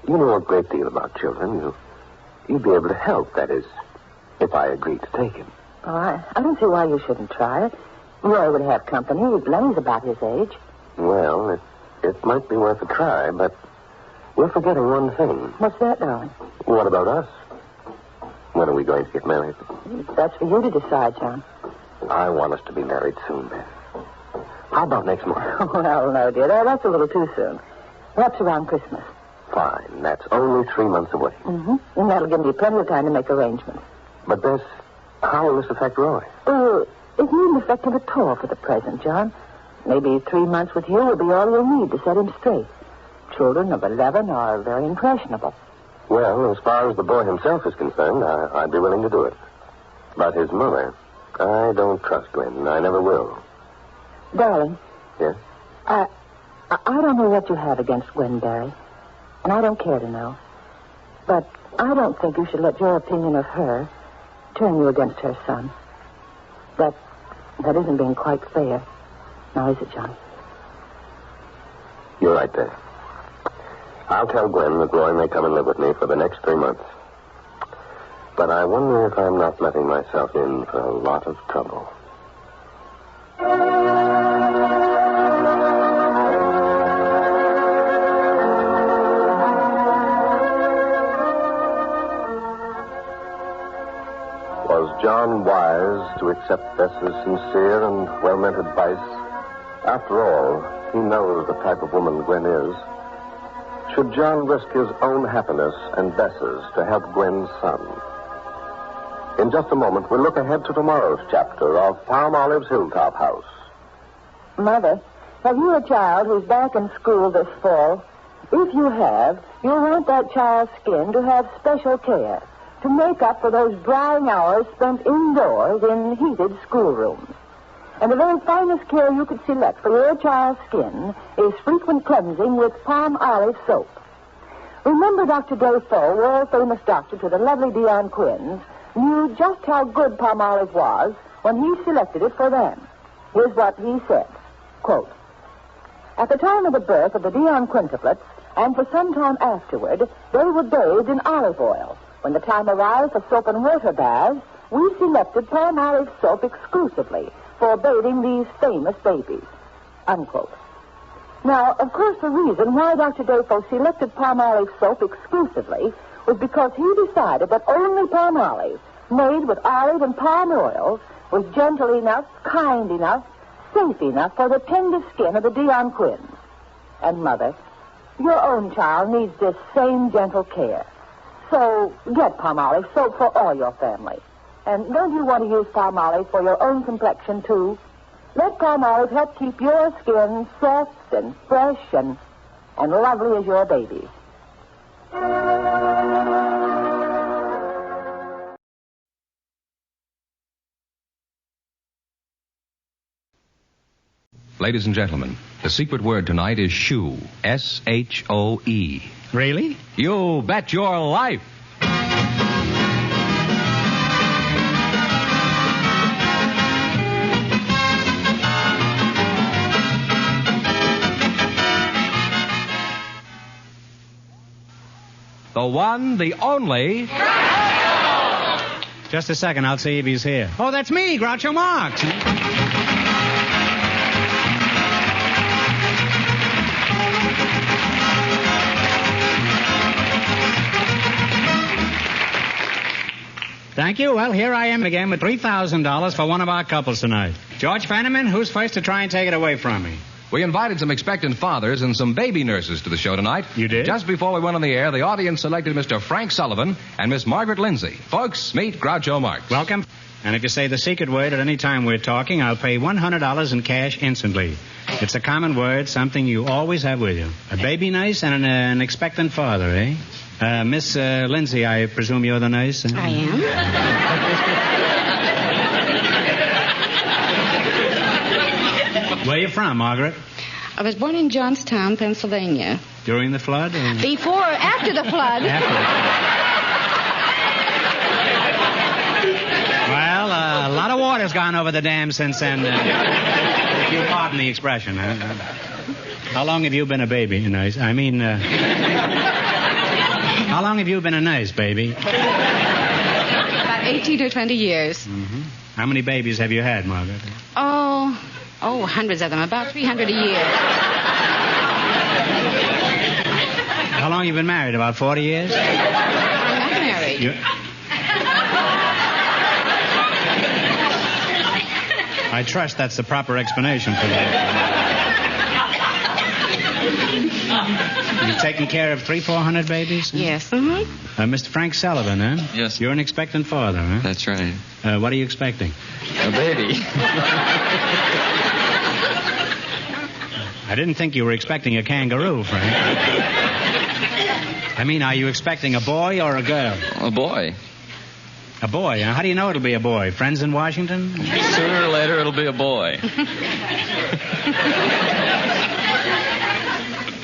you know a great deal about children. You'd be able to help, that is, if I agreed to take him. Oh, I don't see why you shouldn't try it. Roy would have company. Lenny's about his age. Well, it might be worth a try, but we're forgetting one thing. What's that, darling? What about us? When are we going to get married? That's for you to decide, John. I want us to be married soon, Beth. How about next month? Well, no, dear. That's a little too soon. Perhaps around Christmas. Fine. That's only 3 months away. Mm-hmm. And that'll give me plenty of time to make arrangements. But, Bess, how will this affect Roy? It needn't affect him at all for the present, John. Maybe 3 months with you will be all you'll need to set him straight. Children of 11 are very impressionable. Well, as far as the boy himself is concerned, I'd be willing to do it. But his mother, I don't trust Gwen, and I never will. Darling. Yes? I don't know what you have against Gwen Barry, and I don't care to know. But I don't think you should let your opinion of her turn you against her son. That isn't being quite fair. Now, is it, John? You're right there. I'll tell Gwen that Roy may come and live with me for the next 3 months. But I wonder if I'm not letting myself in for a lot of trouble. Was John wise to accept Bess's sincere and well-meant advice? After all, he knows the type of woman Gwen is. Should John risk his own happiness and Bess's to help Gwen's son? In just a moment, we'll look ahead to tomorrow's chapter of Palm Olive's Hilltop House. Mother, have you a child who's back in school this fall? If you have, you'll want that child's skin to have special care to make up for those drying hours spent indoors in heated schoolrooms. And the very finest care you could select for your child's skin is frequent cleansing with palm olive soap. Remember Dr. Defoe, world-famous doctor to the lovely Dion Quinns, knew just how good palm olive was when he selected it for them. Here's what he said, quote, "At the time of the birth of the Dion quintuplets, and for some time afterward, they were bathed in olive oil. When the time arrived for soap and water baths, we selected Palmolive soap exclusively for bathing these famous babies, unquote. Now, of course, the reason why Dr. Defoe selected Palmolive soap exclusively was because he decided that only Palmolive, made with olive and palm oils, was gentle enough, kind enough, safe enough for the tender skin of the Dion twins. And, Mother, your own child needs this same gentle care. So get Palmolive soap for all your family. And don't you want to use Palmolive for your own complexion, too? Let Palmolive help keep your skin soft and fresh and lovely as your baby's. Ladies and gentlemen, the secret word tonight is shoe. S-H-O-E. Really? You bet your life. The one, the only... Just a second, I'll see if he's here. Oh, that's me, Groucho Marx. Thank you. Well, here I am again with $3,000 for one of our couples tonight. George Fenneman, who's first to try and take it away from me? We invited some expectant fathers and some baby nurses to the show tonight. You did? Just before we went on the air, the audience selected Mr. Frank Sullivan and Miss Margaret Lindsay. Folks, meet Groucho Marx. Welcome. And if you say the secret word at any time we're talking, I'll pay $100 in cash instantly. It's a common word, something you always have with you. A baby nurse and an expectant father, eh? Miss Lindsay, I presume you're the nurse? I am. Where are you from, Margaret? I was born in Johnstown, Pennsylvania. During the flood? Or... After the flood. Well, a lot of water's gone over the dam since then. If you pardon the expression. How long have you been a baby? Nice. I mean, how long have you been a nurse, baby? About 18 or 20 years. Mm-hmm. How many babies have you had, Margaret? Oh, hundreds of them. About 300 a year. How long have you been married? About 40 years? I'm not married. I trust that's the proper explanation for that. You've taken care of 300-400 babies? Yes. Mm-hmm. Mr. Frank Sullivan, huh? Yes. You're an expectant father, huh? That's right. What are you expecting? A baby. I didn't think you were expecting a kangaroo, Frank. I mean, are you expecting a boy or a girl? A boy. A boy, huh? How do you know it'll be a boy? Friends in Washington? Sooner or later, it'll be a boy.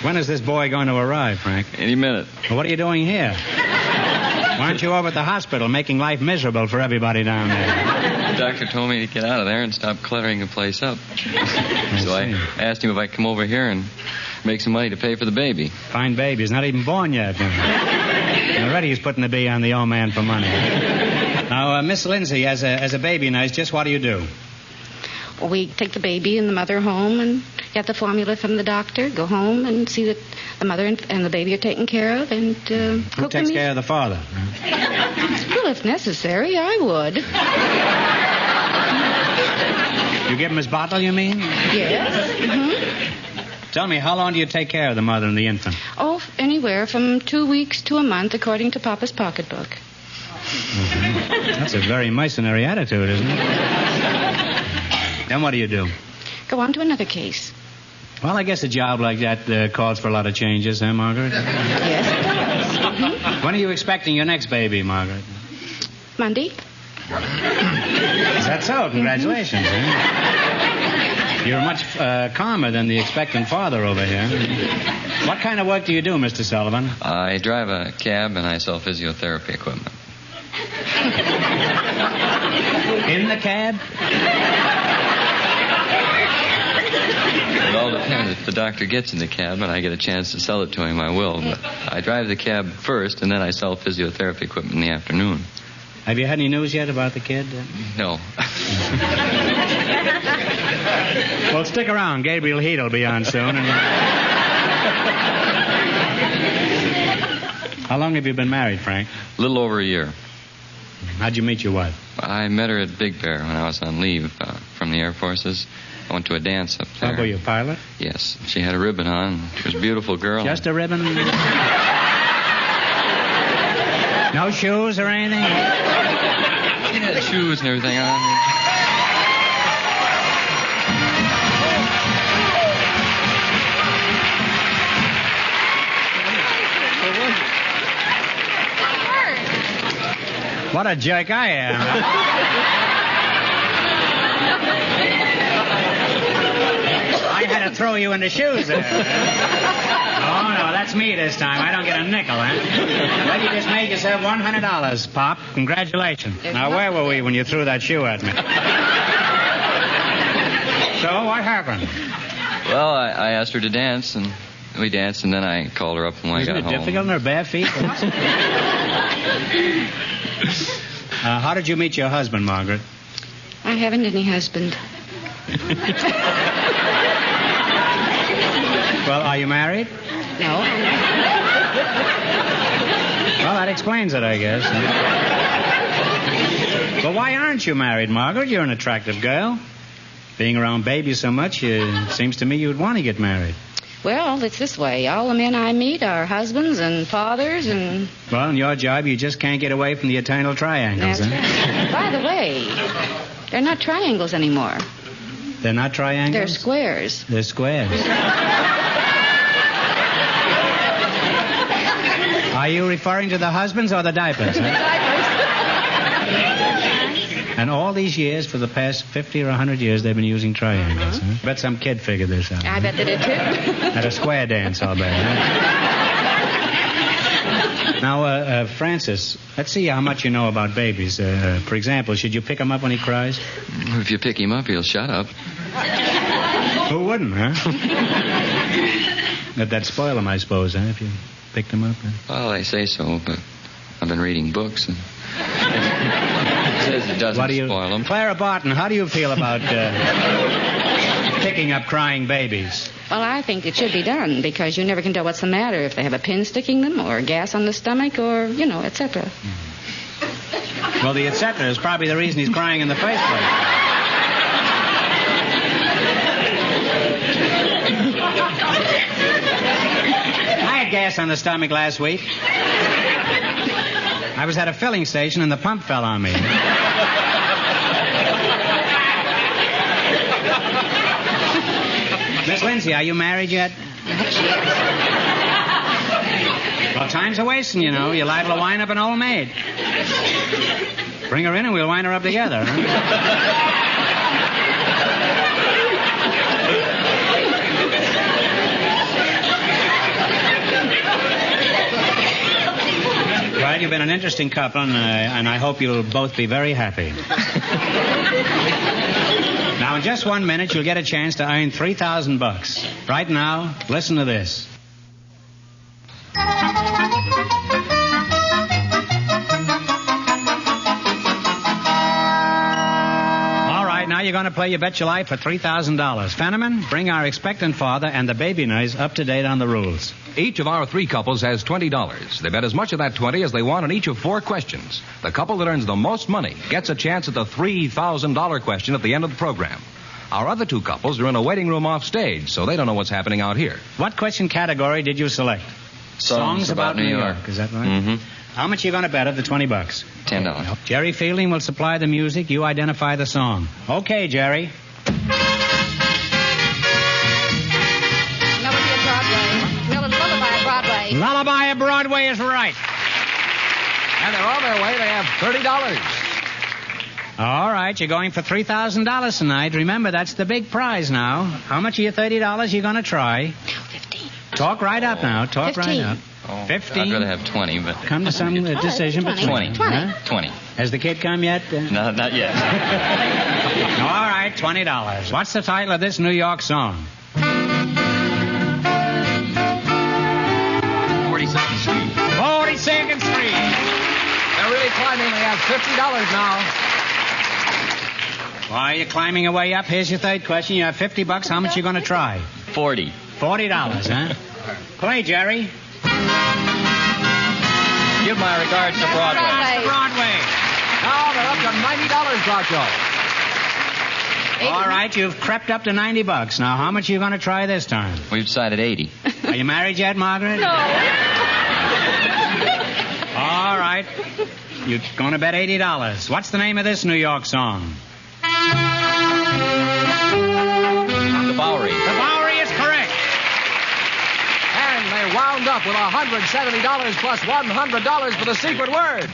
When is this boy going to arrive, Frank? Any minute. Well, what are you doing here? Why aren't you over at the hospital making life miserable for everybody down there? The doctor told me to get out of there and stop cluttering the place up. So I asked him if I could come over here and make some money to pay for the baby. Fine baby. He's not even born yet. Already he's putting the bee on the old man for money. Now, Miss Lindsay, as a baby nurse, just what do you do? Well, we take the baby and the mother home and get the formula from the doctor, go home and see that the mother and the baby are taken care of, and Who cook takes them. care of the father? Well, if necessary, I would. You give him his bottle, you mean? Yes. Mm-hmm. Tell me, how long do you take care of the mother and the infant? Oh, anywhere from 2 weeks to a month, according to Papa's pocketbook. Mm-hmm. That's a very mercenary attitude, isn't it? Then what do you do? Go on to another case. Well, I guess a job like that calls for a lot of changes, huh, Margaret? Yes, it does. Mm-hmm. When are you expecting your next baby, Margaret? Monday. Is that so? Congratulations, huh? You're much calmer than the expectant father over here. What kind of work do you do, Mr. Sullivan? I drive a cab and I sell physiotherapy equipment. In the cab? It all depends. If the doctor gets in the cab and I get a chance to sell it to him, I will. But I drive the cab first, and then I sell physiotherapy equipment in the afternoon. Have you had any news yet about the kid? No. Well, stick around. Gabriel Heat will be on soon. How long have you been married, Frank? A little over a year. How'd you meet your wife? I met her at Big Bear when I was on leave from the Air Forces. I went to a dance up there. Oh, were you a pilot? Yes. She had a ribbon on. She was a beautiful girl. Just a ribbon? No shoes or anything? She had shoes and everything on. What a jerk I am. I had to throw you in the shoes there. Oh, no, that's me this time. I don't get a nickel, huh? Well, you just made yourself $100, Pop. Congratulations. Now, where were we when you threw that shoe at me? So, what happened? Well, I asked her to dance, and we danced, and then I called her up when I got home. Isn't it difficult in her bare feet? How did you meet your husband, Margaret? I haven't any husband. Well, are you married? No. Well, that explains it, I guess. Well, why aren't you married, Margaret? You're an attractive girl. Being around babies so much, it seems to me you'd want to get married. Well, it's this way. All the men I meet are husbands and fathers and... Well, in your job, you just can't get away from the eternal triangles, That's right. By the way, they're not triangles anymore. They're not triangles? They're squares. They're squares. Are you referring to the husbands or the diapers? Huh? And all these years, for the past 50 or 100 years, they've been using triangles. Huh? Bet some kid figured this out. I bet they did, too. At a square dance, I'll bet. Huh? Now, Francis, let's see how much you know about babies. For example, should you pick him up when he cries? If you pick him up, he'll shut up. Who wouldn't, huh? That'd spoil him, I suppose, huh, if you picked him up? Huh? Well, they say so, but I've been reading books, and it says it doesn't spoil them. Clara Barton, how do you feel about picking up crying babies? Well, I think it should be done because you never can tell what's the matter if they have a pin sticking them or gas on the stomach or, etc. Well, the etc. is probably the reason he's crying in the first place. I had gas on the stomach last week. I was at a filling station and the pump fell on me. Miss Lindsay, are you married yet? Well, time's a wasting, you know. You're liable to wind up an old maid. Bring her in and we'll wind her up together. Huh? Well, you've been an interesting couple, and I hope you'll both be very happy. Now, in just 1 minute, you'll get a chance to earn $3,000. Right now, listen to this. All right, now you're going to play You Bet Your Life for $3,000. Fenneman, bring our expectant father and the baby nurse up to date on the rules. Each of our three couples has $20. They bet as much of that 20 as they want on each of 4 questions. The couple that earns the most money gets a chance at the $3,000 question at the end of the program. Our other 2 couples are in a waiting room off stage, so they don't know what's happening out here. What question category did you select? Songs about New York. Is that right? Mm-hmm. How much are you going to bet of the $20? $10. Jerry Fielding will supply the music. You identify the song. Okay, Jerry. Lullaby of Broadway is right. And they're on their way. They have $30. All right, you're going for $3,000 tonight. Remember, that's the big prize now. How much of your $30 you going to try? 15. Talk right up now. Talk 15. right up. Oh, 15. I'd rather have 20, but... Come to some decision between. 20. Huh? 20. Has the kid come yet? No, not yet. All right, $20. What's the title of this New York song? 42nd Street. 42nd Street. They're really climbing. They have $50 now. Why, you're climbing your way up. Here's your third question. You have $50. How much you going to try? 40. $40, huh? Play, Jerry. Give my regards to Broadway. Broadway. Now they're up to $90, Groucho. All right, you've crept up to $90. Now, how much are you going to try this time? We've decided 80. Are you married yet, Margaret? No. All right. You're going to bet $80. What's the name of this New York song? The Bowery. The Bowery is correct. And they wound up with $170 plus $100 for the secret word.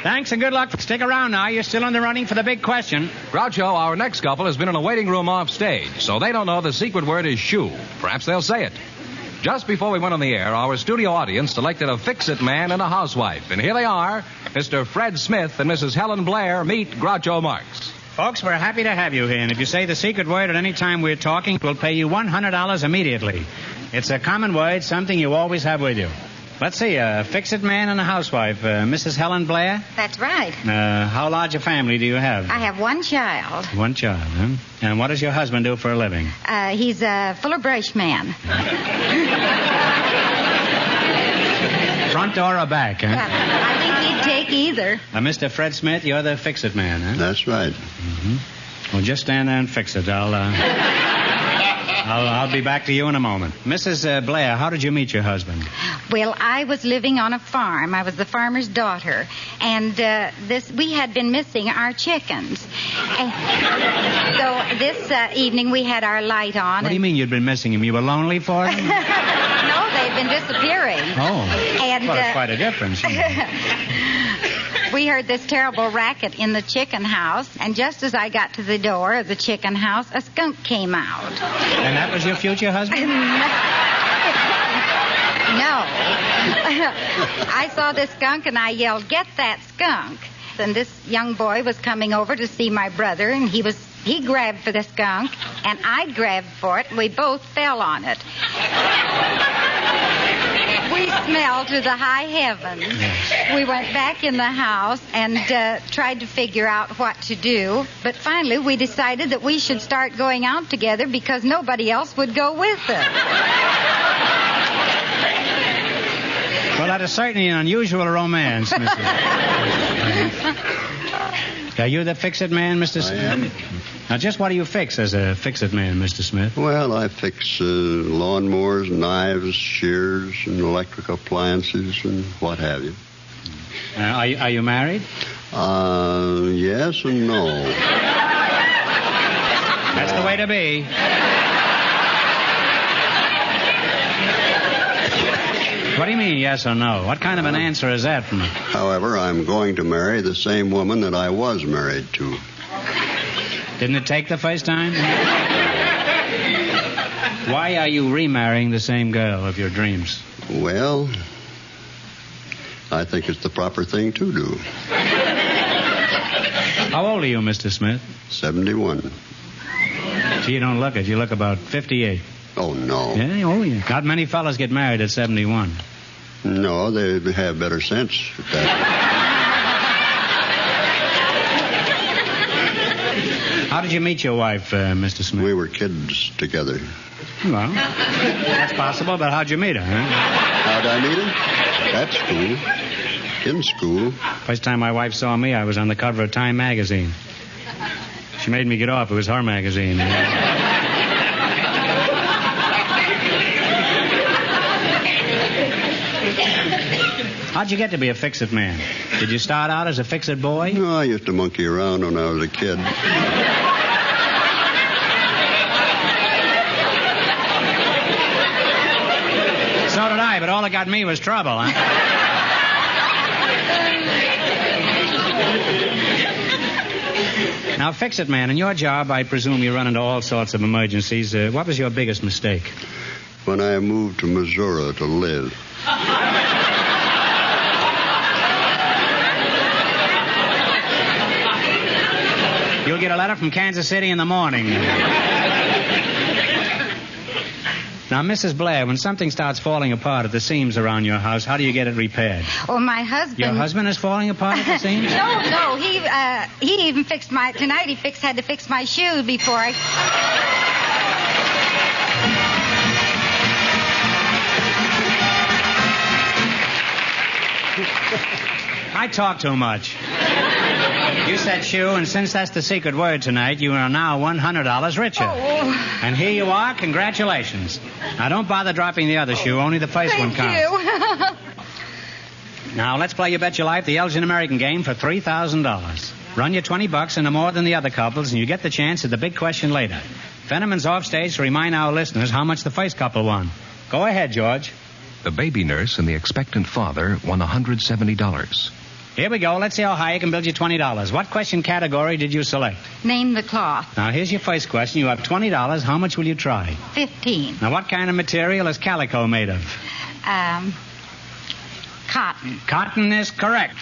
Thanks and good luck. Stick around now. You're still in the running for the big question. Groucho, our next couple has been in a waiting room off stage, so they don't know the secret word is shoe. Perhaps they'll say it. Just before we went on the air, our studio audience selected a fix-it man and a housewife. And here they are, Mr. Fred Smith and Mrs. Helen Blair meet Groucho Marx. Folks, we're happy to have you here. And if you say the secret word at any time we're talking, we'll pay you $100 immediately. It's a common word, something you always have with you. Let's see, a fix-it man and a housewife. Mrs. Helen Blair? That's right. How large a family do you have? I have one child. One child, huh? And what does your husband do for a living? He's a fuller brush man. Front door or back, huh? I think he'd take either. Mr. Fred Smith, you're the fix-it man, huh? That's right. Mm-hmm. Well, just stand there and fix it. I'll be back to you in a moment. Mrs. Blair, how did you meet your husband? Well, I was living on a farm. I was the farmer's daughter. And we had been missing our chickens. So this evening we had our light on. What do you mean you'd been missing them? You were lonely for them? No, they'd been disappearing. Oh. And, well, that's quite a difference. We heard this terrible racket in the chicken house, and just as I got to the door of the chicken house, a skunk came out. And that was your future husband? No. I saw this skunk, and I yelled, "Get that skunk!" And this young boy was coming over to see my brother, and he grabbed for the skunk, and I grabbed for it, and we both fell on it. We smelled to the high heavens. Yes. We went back in the house and tried to figure out what to do. But finally, we decided that we should start going out together because nobody else would go with us. Well, that is certainly an unusual romance, Mrs. Are you the fix-it man, Mr. Smith? I am. Now, just what do you fix as a fix-it man, Mr. Smith? Well, I fix lawnmowers, knives, shears, and electric appliances, and what have you. Are you married? Yes and no. That's the way to be. What do you mean, yes or no? What kind of an answer is that from you? However, I'm going to marry the same woman that I was married to. Didn't it take the first time? Why are you remarrying the same girl of your dreams? Well, I think it's the proper thing to do. How old are you, Mr. Smith? 71. Gee, you don't look it. You look about 58. Oh, no. Yeah, oh, yeah. Not many fellas get married at 71. No, they have better sense at that. How did you meet your wife, Mr. Smith? We were kids together. Well, that's possible, but how'd you meet her, huh? How'd I meet her? At school. In school. First time my wife saw me, I was on the cover of Time magazine. She made me get off. It was her magazine. How'd you get to be a fix-it man? Did you start out as a fix-it boy? No, I used to monkey around when I was a kid. So did I, but all that got me was trouble, huh? Now, fix-it man, in your job, I presume you run into all sorts of emergencies. What was your biggest mistake? When I moved to Missouri to live. You'll get a letter from Kansas City in the morning. Now, Mrs. Blair, when something starts falling apart at the seams around your house, how do you get it repaired? Oh, my husband... Your husband is falling apart at the seams? No, he even fixed my... Tonight he had to fix my shoe before I... I talk too much. You said shoe, and since that's the secret word tonight, you are now $100 richer. Oh. And here you are. Congratulations. Now, don't bother dropping the other shoe. Only the first one counts. Thank you. Now, let's play You Bet Your Life, the Elgin American game, for $3,000. Run your $20 into more than the other couples, and you get the chance at the big question later. Fenneman's off stage to remind our listeners how much the first couple won. Go ahead, George. The baby nurse and the expectant father won $170. Here we go. Let's see how high I can build you $20. What question category did you select? Name the cloth. Now, here's your first question. You have $20. How much will you try? 15. Now, what kind of material is calico made of? Cotton. Cotton is correct.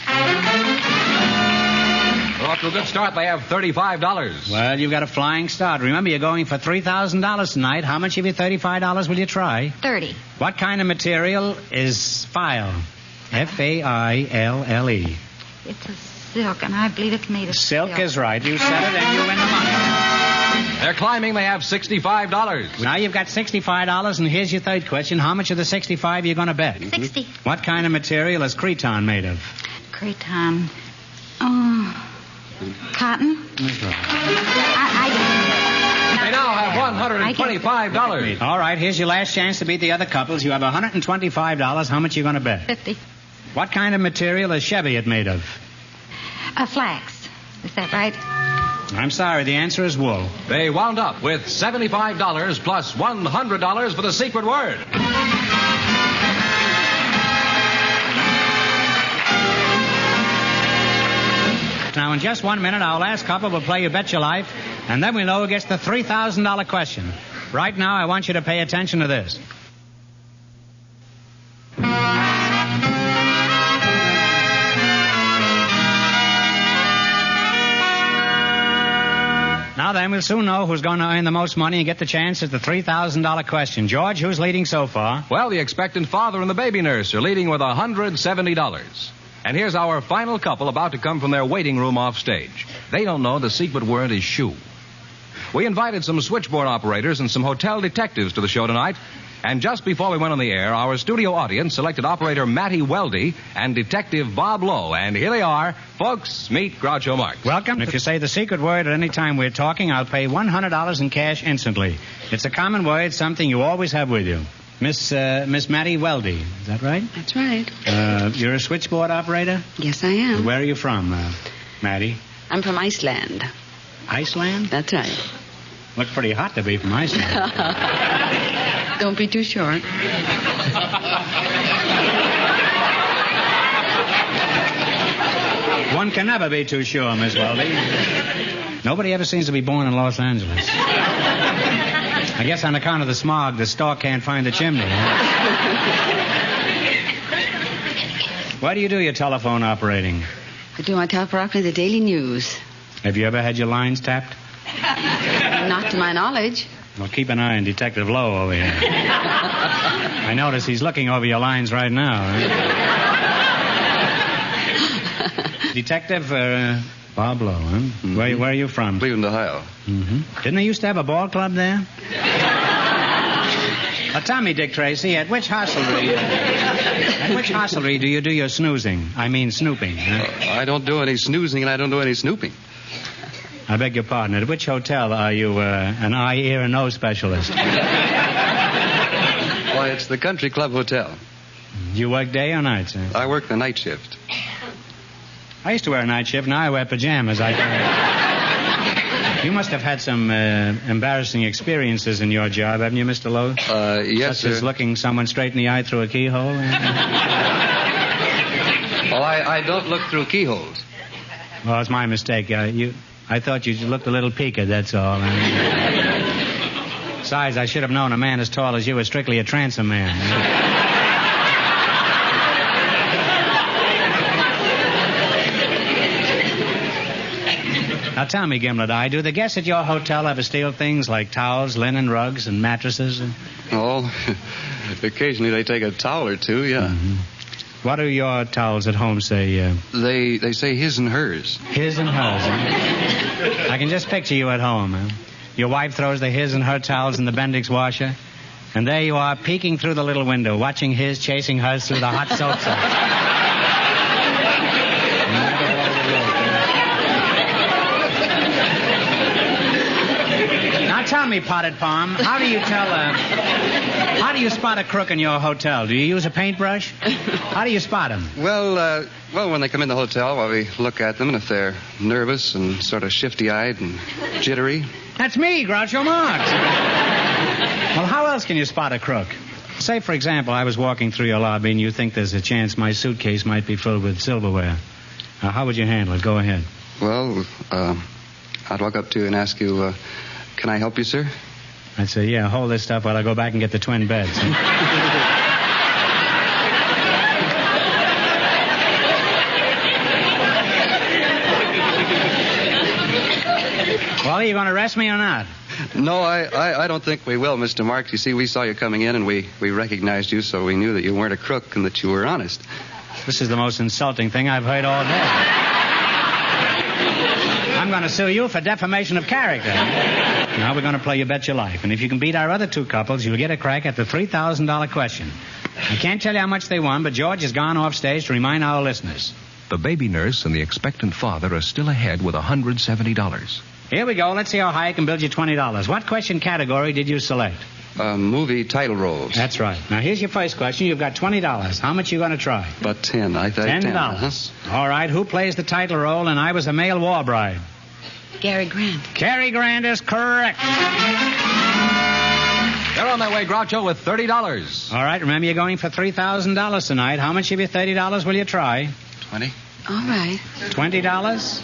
Off to a good start. They have $35. Well, you've got a flying start. Remember, you're going for $3,000 tonight. How much of your $35 will you try? 30. What kind of material is file? F-A-I-L-L-E. It's a silk, and I believe it's made of Silk is right. You said it, and you win the money. They're climbing. They have $65. Now you've got $65, and here's your third question. How much of the 65 you're going to bet? 60. What kind of material is cretonne made of? Cretonne. Oh, cotton? That's right. They now have $125. All right, here's your last chance to beat the other couples. You have $125. How much are you going to bet? 50. What kind of material is Cheviot made of? Flax. Is that right? I'm sorry, the answer is wool. They wound up with $75 plus $100 for the secret word. Now, in just 1 minute, our last couple will play You Bet Your Life, and then we'll know who gets the $3,000 question. Right now, I want you to pay attention to this. Now then, we'll soon know who's going to earn the most money and get the chance at the $3,000 question. George, who's leading so far? Well, the expectant father and the baby nurse are leading with $170. And here's our final couple about to come from their waiting room off stage. They don't know the secret word is shoe. We invited some switchboard operators and some hotel detectives to the show tonight. And just before we went on the air, our studio audience selected operator Matty Weldy and Detective Bob Lowe. And here they are. Folks, meet Groucho Marx. Welcome. If you say the secret word at any time we're talking, I'll pay $100 in cash instantly. It's a common word, something you always have with you. Miss Matty Weldy, is that right? That's right. You're a switchboard operator? Yes, I am. Where are you from, Matty? I'm from Iceland. Iceland? That's right. Looks pretty hot to be from Iceland. Don't be too short. One can never be too sure, Miss Weldy. Nobody ever seems to be born in Los Angeles. I guess on account of the smog, the stork can't find the chimney. Why do you do your telephone operating? I do my telephone operating the Daily News. Have you ever had your lines tapped? Not to my knowledge. Well, keep an eye on Detective Lowe over here. I notice he's looking over your lines right now. Detective Bob Lowe, huh? Mm-hmm. Where are you from? Cleveland, Ohio. Mm-hmm. Didn't they used to have a ball club there? Tell me, Dick Tracy, at which hostelry do you do your snoozing? I mean snooping. Huh? I don't do any snoozing and I don't do any snooping. I beg your pardon. At which hotel are you an eye, ear, and nose specialist? Why, it's the Country Club Hotel. Do you work day or night, sir? I work the night shift. I used to wear a night shift. Now I wear pajamas. You must have had some embarrassing experiences in your job, haven't you, Mr. Lowe? Yes, Such as looking someone straight in the eye through a keyhole? Oh, I don't look through keyholes. Well, it's my mistake. I thought you looked a little peaked, that's all. Besides, I should have known a man as tall as you was strictly a transom man. Now tell me, Gimlet Eye, do the guests at your hotel ever steal things like towels, linen, rugs, and mattresses? Oh, occasionally they take a towel or two, yeah. Mm-hmm. What do your towels at home say? They say his and hers. His and hers, huh? I can just picture you at home, huh? Your wife throws the his and her towels in the Bendix washer, and there you are peeking through the little window, watching his chasing hers through the hot soap sauce. Tell me, Potted Palm, how do you spot a crook in your hotel? Do you use a paintbrush? How do you spot them? Well, when they come in the hotel, we look at them, and if they're nervous and sort of shifty-eyed and jittery. That's me, Groucho Marx. Well, how else can you spot a crook? Say, for example, I was walking through your lobby, and you think there's a chance my suitcase might be filled with silverware. How would you handle it? Go ahead. Well, I'd walk up to you and ask you, can I help you, sir? I'd say, yeah, hold this stuff while I go back and get the twin beds. Well, are you going to arrest me or not? No, I don't think we will, Mr. Marks. You see, we saw you coming in, and we recognized you, so we knew that you weren't a crook and that you were honest. This is the most insulting thing I've heard all day. I'm going to sue you for defamation of character. Now we're going to play You Bet Your Life. And if you can beat our other two couples, you'll get a crack at the $3,000 question. I can't tell you how much they won, but George has gone off stage to remind our listeners. The baby nurse and the expectant father are still ahead with $170. Here we go. Let's see how high I can build you $20. What question category did you select? Movie title roles. That's right. Now, here's your first question. You've got $20. How much are you going to try? About 10. I thought $10. All right. Who plays the title role in I Was a Male War Bride? Cary Grant. Cary Grant is correct. They're on their way, Groucho, with $30. All right. Remember, you're going for $3,000 tonight. How much of your $30 will you try? 20. All right. $20?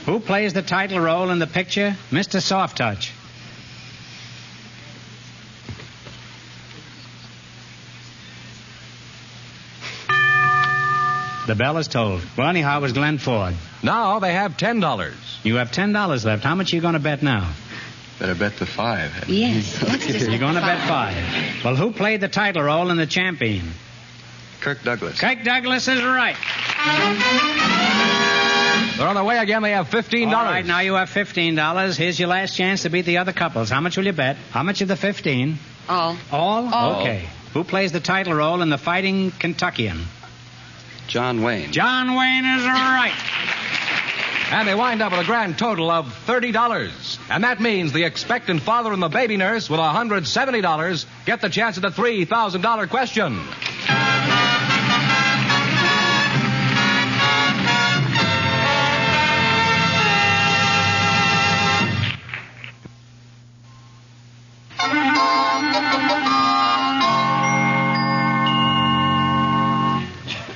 Who plays the title role in the picture Mr. Soft Touch? The bell is tolled. Well, anyhow, it was Glenn Ford. Now they have $10. You have $10 left. How much are you going to bet now? Better bet the 5. Yes. You're going to bet 5. Well, who played the title role in The Champion? Kirk Douglas. Kirk Douglas is right. They're on their way again. They have $15. All right, now you have $15. Here's your last chance to beat the other couples. How much will you bet? How much of the 15? All. All? Okay. Who plays the title role in The Fighting Kentuckian? John Wayne. John Wayne is right. And they wind up with a grand total of $30. And that means the expectant father and the baby nurse with $170 get the chance at the $3,000 question.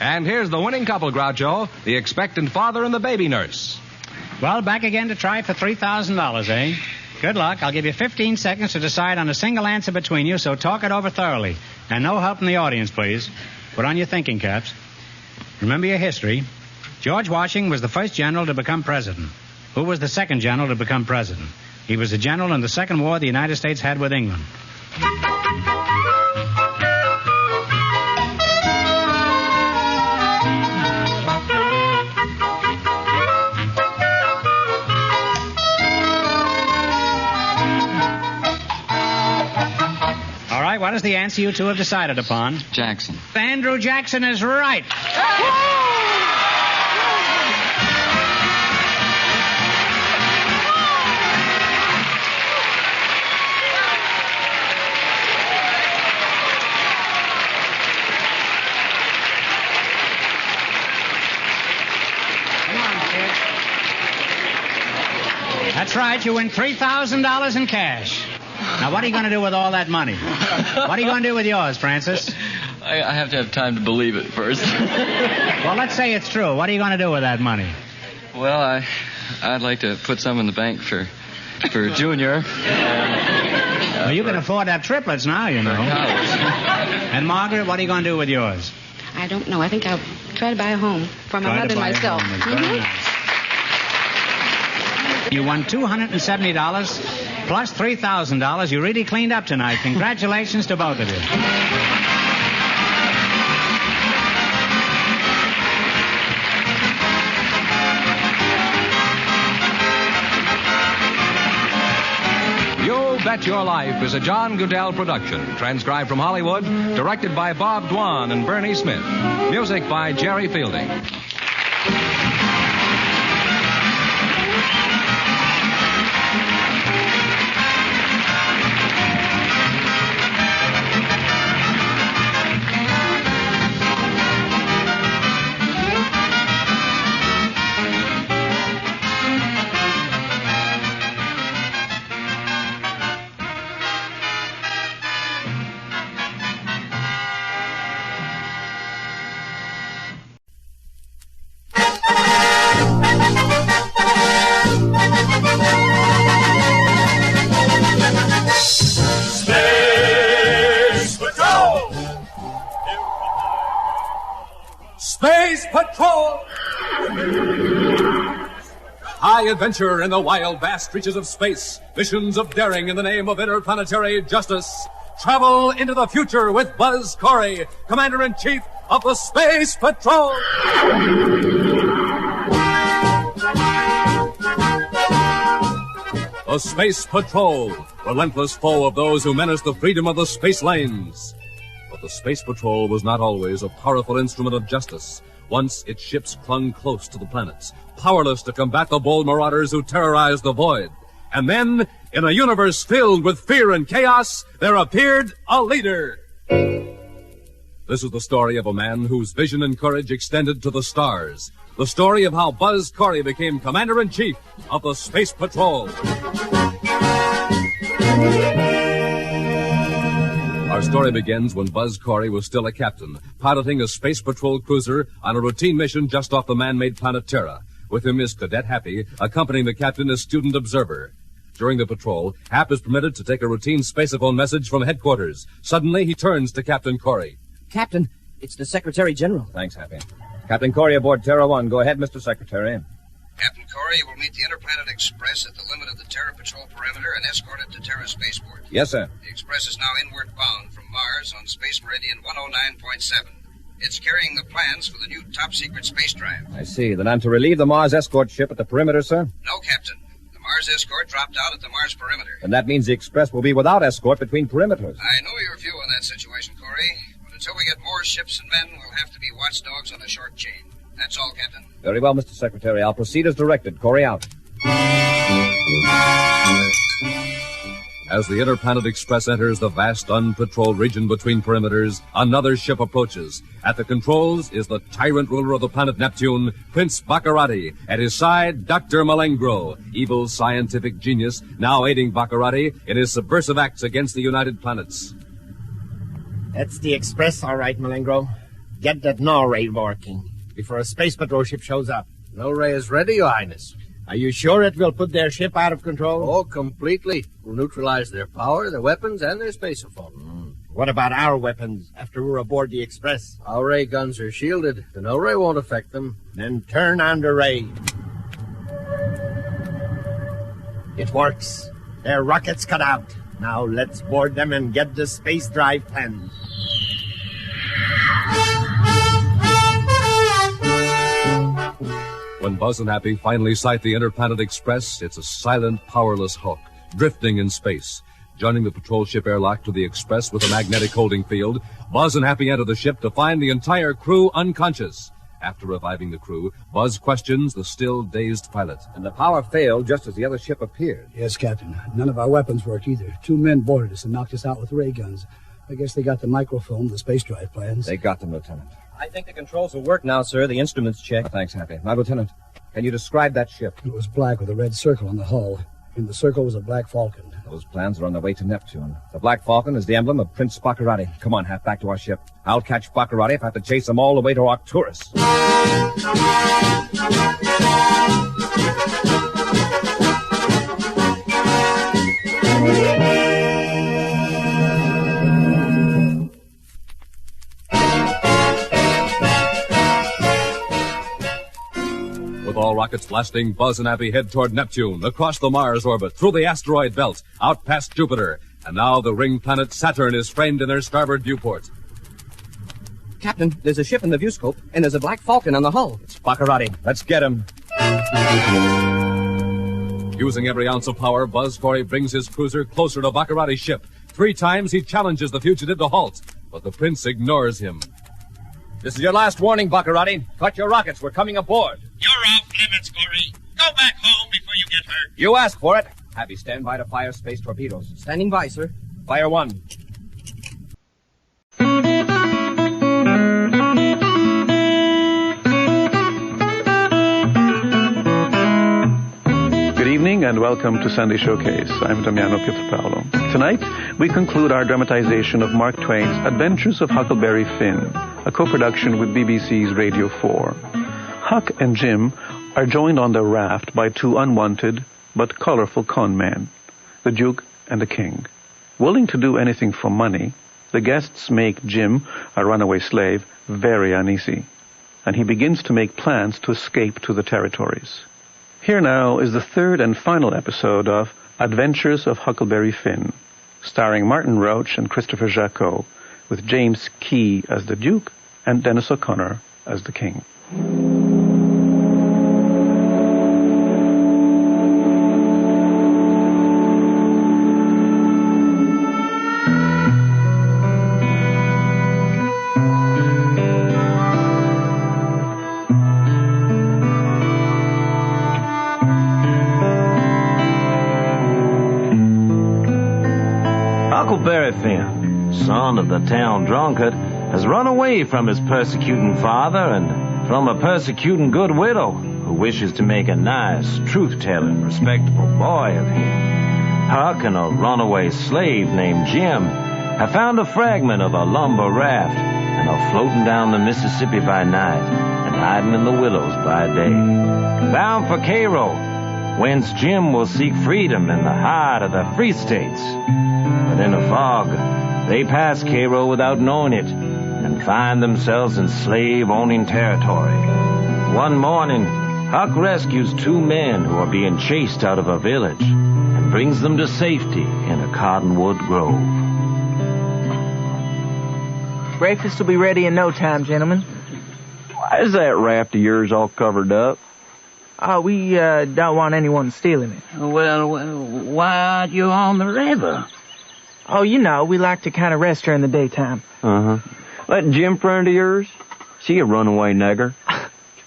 And here's the winning couple, Groucho, the expectant father and the baby nurse. Well, back again to try for $3,000, eh? Good luck. I'll give you 15 seconds to decide on a single answer between you, so talk it over thoroughly. And no help from the audience, please. Put on your thinking caps. Remember your history. George Washington was the first general to become president. Who was the second general to become president? He was a general in the Second War the United States had with England. What is the answer you two have decided upon? Jackson. Andrew Jackson is right. Come on, kid. That's right. You win $3,000 in cash. Now, what are you going to do with all that money? What are you going to do with yours, Francis? I have to have time to believe it first. Well, let's say it's true. What are you going to do with that money? Well, I'd like to put some in the bank for Junior. Well, you can afford to have triplets now, you know. And Margaret, what are you going to do with yours? I don't know. I think I'll try to buy a home for my mother and myself. You won $270 plus $3,000. You really cleaned up tonight. Congratulations to both of you. You Bet Your Life is a John Goodell production, transcribed from Hollywood, directed by Bob Dwan and Bernie Smith. Music by Jerry Fielding. Space Patrol! High adventure in the wild, vast reaches of space. Missions of daring in the name of interplanetary justice. Travel into the future with Buzz Corey, Commander-in-Chief of the Space Patrol. The Space Patrol, relentless foe of those who menace the freedom of the space lanes. But the Space Patrol was not always a powerful instrument of justice. Once its ships clung close to the planets, powerless to combat the bold marauders who terrorized the void. And then, in a universe filled with fear and chaos, there appeared a leader. This is the story of a man whose vision and courage extended to the stars. The story of how Buzz Corey became Commander-in-Chief of the Space Patrol. Our story begins when Buzz Corey was still a captain, piloting a Space Patrol cruiser on a routine mission just off the man-made planet Terra. With him is Cadet Happy, accompanying the captain as student observer. During the patrol, Hap is permitted to take a routine spaceophone message from headquarters. Suddenly, he turns to Captain Corey. Captain, it's the Secretary General. Thanks, Happy. Captain Corey aboard Terra 1. Go ahead, Mr. Secretary. Captain Corey, you will meet the Interplanet Express at the limit of the Terra Patrol perimeter and escort it to Terra Spaceport. Yes, sir. The Express is now inward bound from Mars on Space Meridian 109.7. It's carrying the plans for the new top-secret space drive. I see. Then I'm to relieve the Mars escort ship at the perimeter, sir? No, Captain. The Mars escort dropped out at the Mars perimeter. And that means the Express will be without escort between perimeters. I know your view on that situation, Corey. But until we get more ships and men, we'll have to be watchdogs on a short chain. That's all, Captain. Very well, Mr. Secretary. I'll proceed as directed. Corey out. As the Interplanet Express enters the vast, unpatrolled region between perimeters, another ship approaches. At the controls is the tyrant ruler of the planet Neptune, Prince Baccarati. At his side, Dr. Malengro, evil scientific genius, now aiding Baccarati in his subversive acts against the United Planets. That's the Express, all right, Malengro. Get that null ray working before a Space Patrol ship shows up. Null ray is ready, Your Highness. Are you sure it will put their ship out of control? Oh, completely. We'll neutralize their power, their weapons, and their spaceophone. What about our weapons after we're aboard the Express? Our ray guns are shielded. The null ray won't affect them. Then turn on the ray. It works. Their rockets cut out. Now let's board them and get the space drive planned. When Buzz and Happy finally sight the Interplanet Express, it's a silent, powerless hulk, drifting in space. Joining the patrol ship airlock to the Express with a magnetic holding field, Buzz and Happy enter the ship to find the entire crew unconscious. After reviving the crew, Buzz questions the still dazed pilot. And the power failed just as the other ship appeared. Yes, Captain. None of our weapons worked either. 2 men boarded us and knocked us out with ray guns. I guess they got the microfilm, the space drive plans. They got them, Lieutenant. I think the controls will work now, sir. The instruments checked. Thanks, Happy. Now, Lieutenant, can you describe that ship? It was black with a red circle on the hull. In the circle was a black falcon. Those plans are on their way to Neptune. The black falcon is the emblem of Prince Baccarati. Come on, Hap, back to our ship. I'll catch Baccarati if I have to chase him all the way to Arcturus. With all rockets blasting, Buzz and Abby head toward Neptune, across the Mars orbit, through the asteroid belt, out past Jupiter. And now the ring planet Saturn is framed in their starboard viewport. Captain, there's a ship in the viewscope, and there's a black falcon on the hull. It's Baccarati. Let's get him. Using every ounce of power, Buzz Corey brings his cruiser closer to Baccarati's ship. 3 times he challenges the fugitive to halt, but the prince ignores him. This is your last warning, Baccarati. Cut your rockets. We're coming aboard. You're off limits, Corey. Go back home before you get hurt. You asked for it. Abby, stand by to fire space torpedoes. Standing by, sir. Fire 1. Good evening and welcome to Sunday Showcase. I'm Damiano Pietropaolo. Tonight, we conclude our dramatization of Mark Twain's Adventures of Huckleberry Finn, a co-production with BBC's Radio 4. Huck and Jim are joined on their raft by 2 unwanted but colorful con men, the Duke and the King. Willing to do anything for money, the guests make Jim, a runaway slave, very uneasy, and he begins to make plans to escape to the territories. Here now is the 3rd and final episode of Adventures of Huckleberry Finn, starring Martin Roach and Christopher Jacot, with James Key as the Duke and Dennis O'Connor as the King. Huckleberry Finn, son of the town drunkard, has run away from his persecuting father and from a persecuting good widow who wishes to make a nice, truth-telling, respectable boy of him. Huck and a runaway slave named Jim have found a fragment of a lumber raft and are floating down the Mississippi by night and hiding in the willows by day. Bound for Cairo, whence Jim will seek freedom in the heart of the Free States. But in a fog, they pass Cairo without knowing it and find themselves in slave-owning territory. One morning, Huck rescues 2 men who are being chased out of a village and brings them to safety in a cottonwood grove. Breakfast will be ready in no time, gentlemen. Why is that raft of yours all covered up? We don't want anyone stealing it. Well, why aren't you on the river? Oh, you know, we like to kind of rest during the daytime. That Jim friend of yours? She a runaway nigger?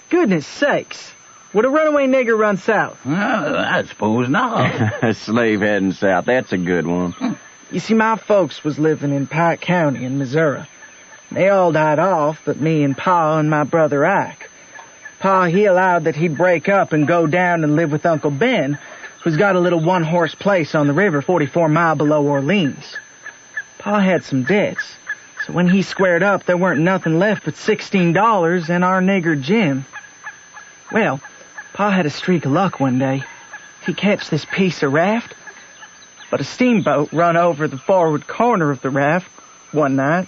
Goodness sakes. Would a runaway nigger run south? I suppose not. A slave heading south, that's a good one. You see, my folks was living in Pike County in Missouri. They all died off but me and Pa and my brother Ike. Pa, he allowed that he'd break up and go down and live with Uncle Ben, who's got a little 1-horse place on the river 44 miles below Orleans. Pa had some debts, so when he squared up, there weren't nothing left but $16 and our nigger Jim. Well, Pa had a streak of luck one day. He catched this piece of raft, but a steamboat run over the forward corner of the raft one night,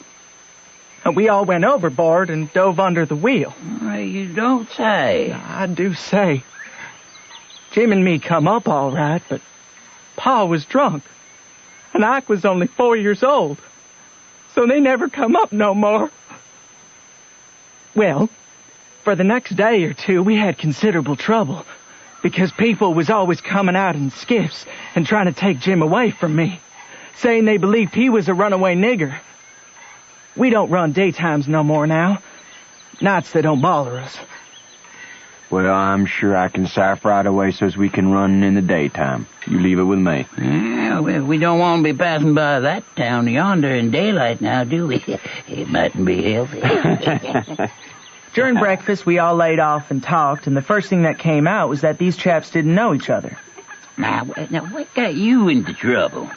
and we all went overboard and dove under the wheel. You don't say. I do say. Jim and me come up all right, but Pa was drunk, and Ike was only 4 years old, so they never come up no more. Well, for the next day or 2, we had considerable trouble, because people was always coming out in skiffs and trying to take Jim away from me, saying they believed he was a runaway nigger. We don't run daytimes no more now. Nights they don't bother us. Well, I'm sure I can cipher out a way so as we can run in the daytime. You leave it with me. Yeah, well, we don't want to be passing by that town yonder in daylight now, do we? It mightn't be healthy. During breakfast, we all laid off and talked, and the first thing that came out was that these chaps didn't know each other. Now, what got you into trouble?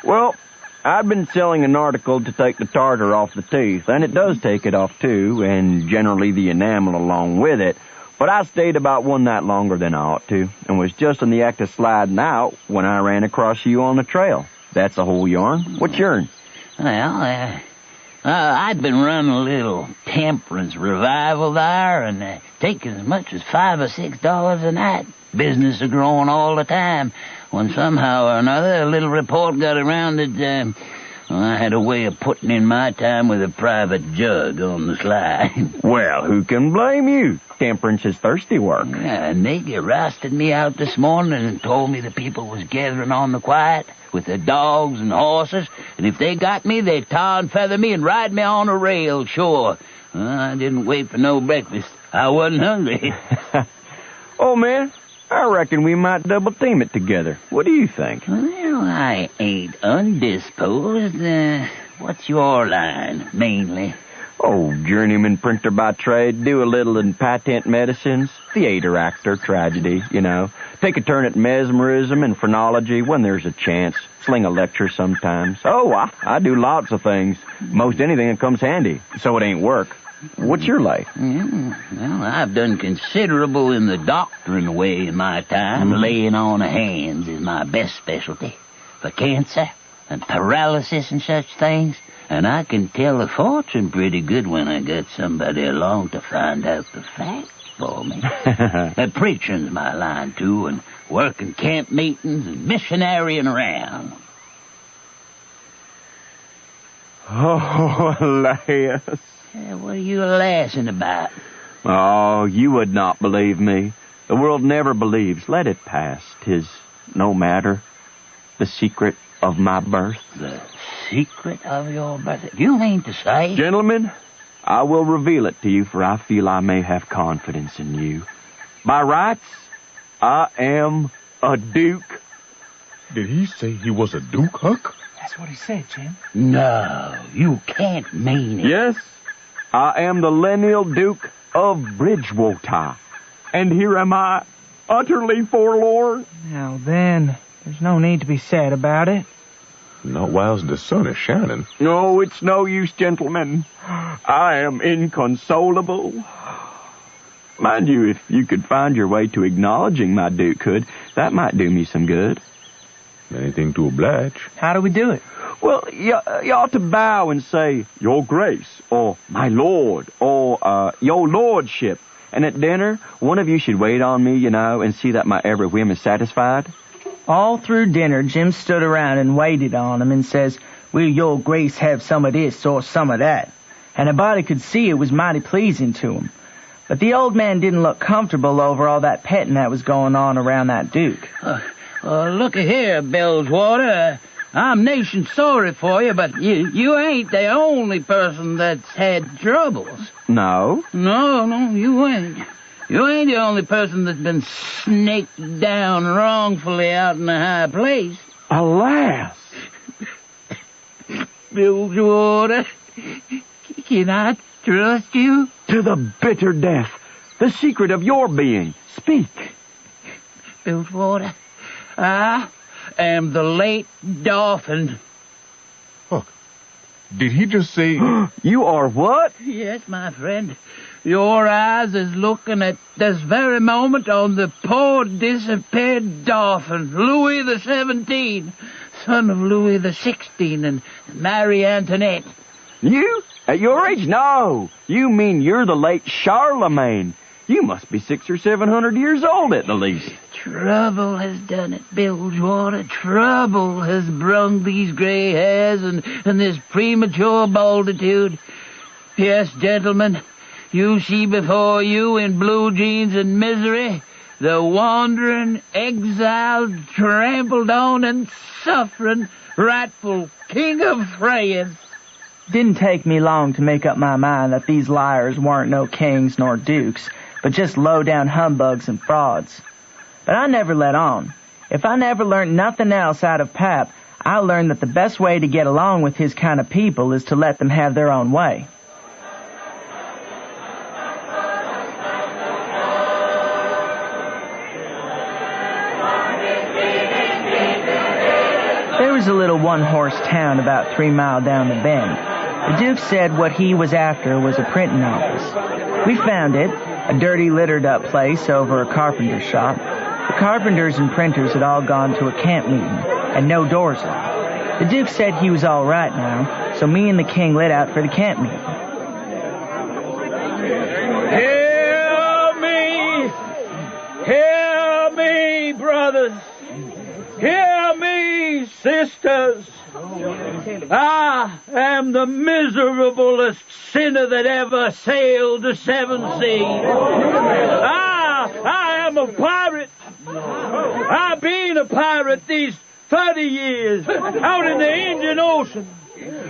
Well, I've been selling an article to take the tartar off the teeth, and it does take it off, too, and generally the enamel along with it. But I stayed about one night longer than I ought to, and was just in the act of sliding out when I ran across you on the trail. That's the whole yarn. What's yours? Well, I'd been running a little temperance revival there and taking as much as $5 or $6 a night. Business is growing all the time. When somehow or another a little report got around that I had a way of putting in my time with a private jug on the sly. Well, who can blame you? Temperance is thirsty work. Yeah, and they rousted me out this morning and told me the people was gathering on the quiet with their dogs and horses, and if they got me, they'd tar and feather me and ride me on a rail, sure. I didn't wait for no breakfast. I wasn't hungry. Oh, man, I reckon we might double team it together. What do you think? Well, I ain't undisposed. What's your line, mainly? Oh, journeyman printer by trade, do a little in patent medicines, theater actor, tragedy, you know. Take a turn at mesmerism and phrenology when there's a chance. Sling a lecture sometimes. Oh, I do lots of things. Most anything that comes handy, so it ain't work. What's your lay? Well, I've done considerable in the doctoring way in my time. Laying on of hands is my best specialty. For cancer and paralysis and such things. And I can tell a fortune pretty good when I got somebody along to find out the facts for me. Preaching's my line, too, and working camp meetings and missionarying around. Oh, alas. What are you laughing about? Oh, you would not believe me. The world never believes. Let it pass. 'Tis no matter. The secret of my birth. The secret of your birth? You mean to say? Gentlemen, I will reveal it to you, for I feel I may have confidence in you. By rights, I am a duke. Did he say he was a duke, Huck? That's what he said, Jim. No, you can't mean it. Yes, I am the lineal Duke of Bridgewater. And here am I, utterly forlorn. Now then, there's no need to be sad about it. Not whilst the sun is shining. No, it's no use, gentlemen. I am inconsolable. Mind you, if you could find your way to acknowledging my dukehood, that might do me some good. Anything to oblige. How do we do it? Well, you ought to bow and say, Your Grace, or My Lord, or Your Lordship. And at dinner, one of you should wait on me, you know, and see that my every whim is satisfied. All through dinner, Jim stood around and waited on him and says, Will your grace have some of this or some of that? And a body could see it was mighty pleasing to him. But the old man didn't look comfortable over all that petting that was going on around that duke. Look here, Bilgewater. I'm nation sorry for you, but you ain't the only person that's had troubles. No? No, you ain't. You ain't the only person that's been snaked down wrongfully out in a high place. Alas! Bilgewater, can I trust you? To the bitter death. The secret of your being. Speak. Bilgewater, I am the late Dolphin. Huck, did he just say... You are what? Yes, my friend. Your eyes is looking at this very moment on the poor disappeared Dolphin, Louis the 17th, son of Louis the 16th and Marie Antoinette. You? At your age? No. You mean you're the late Charlemagne. You must be 600 or 700 years old at the least. Trouble has done it, Bilgewater. Trouble has brung these gray hairs and this premature balditude. Yes, gentlemen, you see before you in blue jeans and misery the wandering, exiled, trampled on and suffering rightful king of France. Didn't take me long to make up my mind that these liars weren't no kings nor dukes, but just low-down humbugs and frauds. But I never let on. If I never learned nothing else out of Pap, I learned that the best way to get along with his kind of people is to let them have their own way. There was a little one-horse town about 3 miles down the bend. The Duke said what he was after was a printing office. We found it, a dirty, littered-up place over a carpenter's shop. The carpenters and printers had all gone to a camp meeting, and no doors locked. The Duke said he was all right now, So me and the king lit out for the camp meeting. Hear me, brothers. Hear me, sisters. I am the miserablest sinner that ever sailed the seven seas. I am a pirate. I've been a pirate these 30 years out in the Indian Ocean.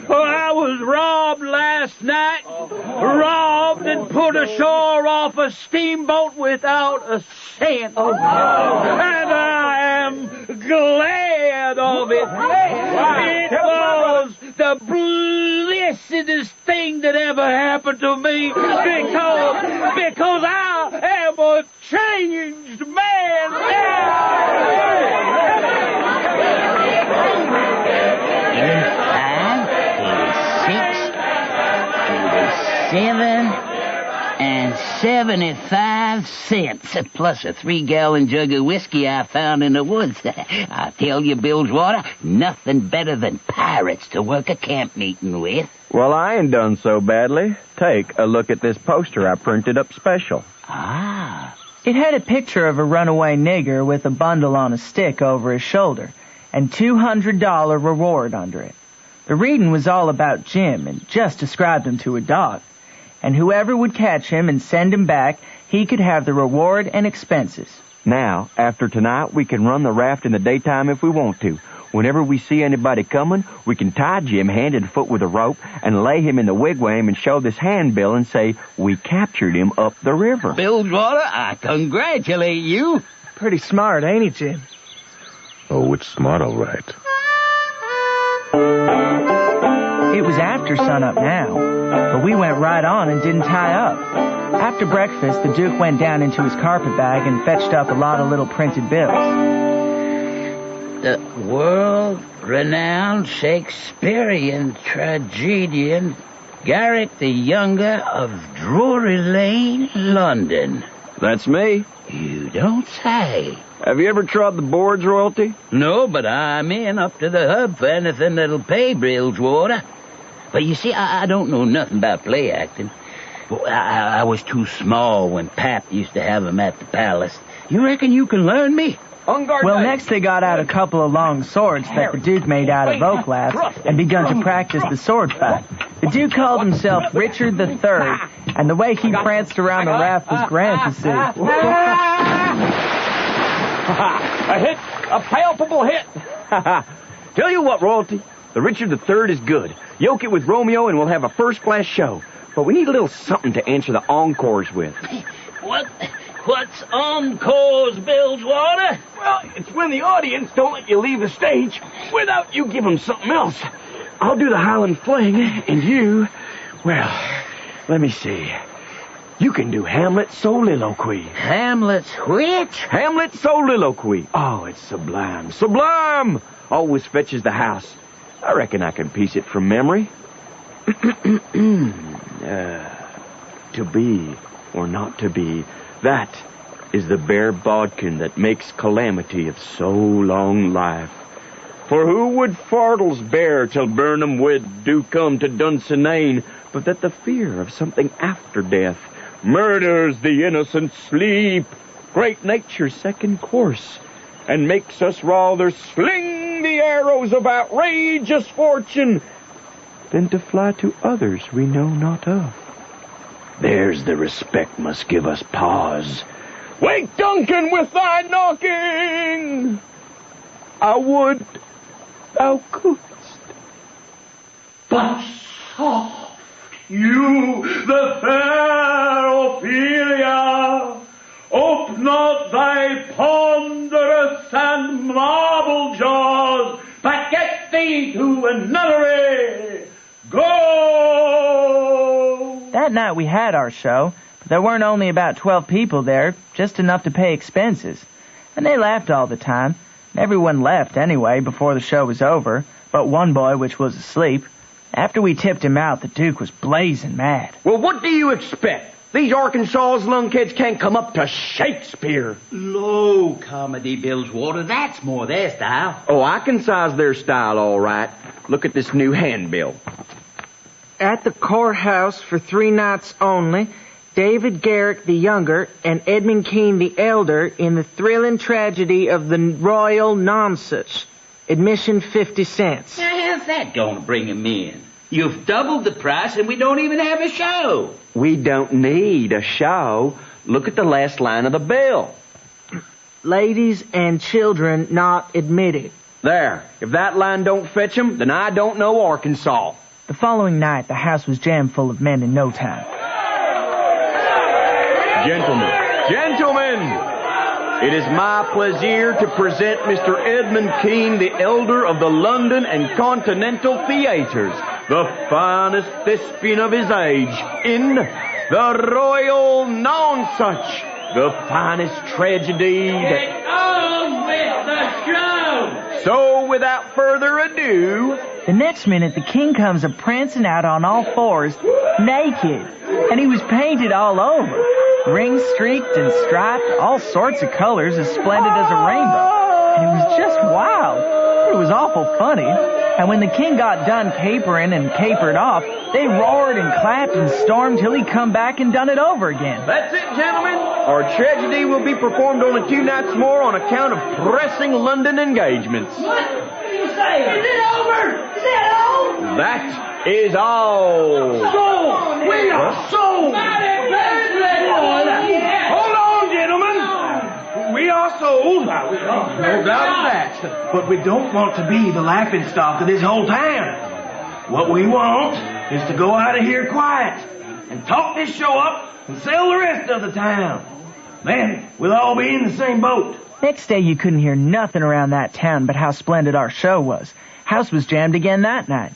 Oh, I was robbed last night, robbed and put ashore off a steamboat without a cent. And I am glad of it. It was the blessedest thing that ever happened to me because I am a changed man. $7.75 plus a 3-gallon jug of whiskey I found in the woods. I tell you, Bilgewater, nothing better than pirates to work a camp meeting with. Well, I ain't done so badly. Take a look at this poster I printed up special. Ah. It had a picture of a runaway nigger with a bundle on a stick over his shoulder and $200 reward under it. The reading was all about Jim and just described him to a dog. And whoever would catch him and send him back, he could have the reward and expenses. Now, after tonight, we can run the raft in the daytime if we want to. Whenever we see anybody coming, we can tie Jim hand and foot with a rope and lay him in the wigwam and show this handbill and say, we captured him up the river. Bilgewater, I congratulate you. Pretty smart, ain't he, Jim? Oh, it's smart, all right. It was after sunup now, but we went right on and didn't tie up. After breakfast, the Duke went down into his carpet bag and fetched up a lot of little printed bills. The world-renowned Shakespearean tragedian Garrick the Younger of Drury Lane, London. That's me. You don't say. Have you ever trod the boards, Royalty? No, but I'm in up to the hub for anything that'll pay Bilgewater. But you see, I don't know nothing about play acting. Well, I was too small when Pap used to have 'em at the palace. You reckon you can learn me? Well, next they got out a couple of long swords that the Duke made out of oak laths and begun to practice the sword fight. The Duke called himself Richard III, and the way he pranced around the raft was grand to see. A hit! A palpable hit! Tell you what, Royalty, the Richard III is good. Yoke it with Romeo and we'll have a first-class show. But we need a little something to answer the encores with. What's encores, Bilgewater? Well, it's when the audience don't let you leave the stage without you give them something else. I'll do the Highland Fling, and you, well, let me see. You can do Hamlet's soliloquy. Hamlet's which? Hamlet's soliloquy. Oh, it's sublime. Sublime! Always fetches the house. I reckon I can piece it from memory. To be or not to be, that is the bare bodkin that makes calamity of so long life. For who would fardels bear till Burnham Wood do come to Dunsinane, but that the fear of something after death murders the innocent sleep, great nature's second course, and makes us rather sling the arrows of outrageous fortune than to fly to others we know not of. There's the respect must give us pause. Wake, Duncan, with thy knocking! I would thou couldst. But soft, you, the fair Ophelia, ope not thy ponderous and marble jaws, but get thee to a nunnery. Go! That night we had our show, but there weren't only about 12 people there, just enough to pay expenses. And they laughed all the time. Everyone left anyway before the show was over, but one boy which was asleep. After we tipped him out, the Duke was blazing mad. Well, what do you expect? These Arkansas lunkheads can't come up to Shakespeare. Low comedy, Bilgewater. That's more their style. Oh, I can size their style all right. Look at this new handbill. At the courthouse for 3 nights only, David Garrick the Younger and Edmund Keene the Elder in the thrilling tragedy of the Royal Nonsuch. Admission 50 cents. Now, how's that going to bring 'em in? You've doubled the price and we don't even have a show. We don't need a show. Look at the last line of the bill. Ladies and children not admitted. There. If that line don't fetch 'em, then I don't know Arkansas. The following night, the house was jammed full of men in no time. Gentlemen, it is my pleasure to present Mr. Edmund Keene, the Elder of the London and Continental Theaters, the finest thespian of his age, in the Royal Nonsuch, the finest tragedy that... Get on with the show! So, without further ado... The next minute, the king comes a-prancing out on all fours, naked, and he was painted all over. Rings streaked and striped, all sorts of colors, as splendid as a rainbow. And it was just wild. It was awful funny. And when the king got done capering and capered off, they roared and clapped and stormed till he come back and done it over again. That's it, gentlemen. Our tragedy will be performed only 2 nights more on account of pressing London engagements. What are you saying? Is it over? Is that all? That is all. Sold! We are sold! Hold on, gentlemen. We are sold. No doubt of that. But we don't want to be the laughing stock of this whole town. What we want is to go out of here quiet and talk this show up and sell the rest of the town. Then we'll all be in the same boat. Next day, you couldn't hear nothing around that town but how splendid our show was. House was jammed again that night.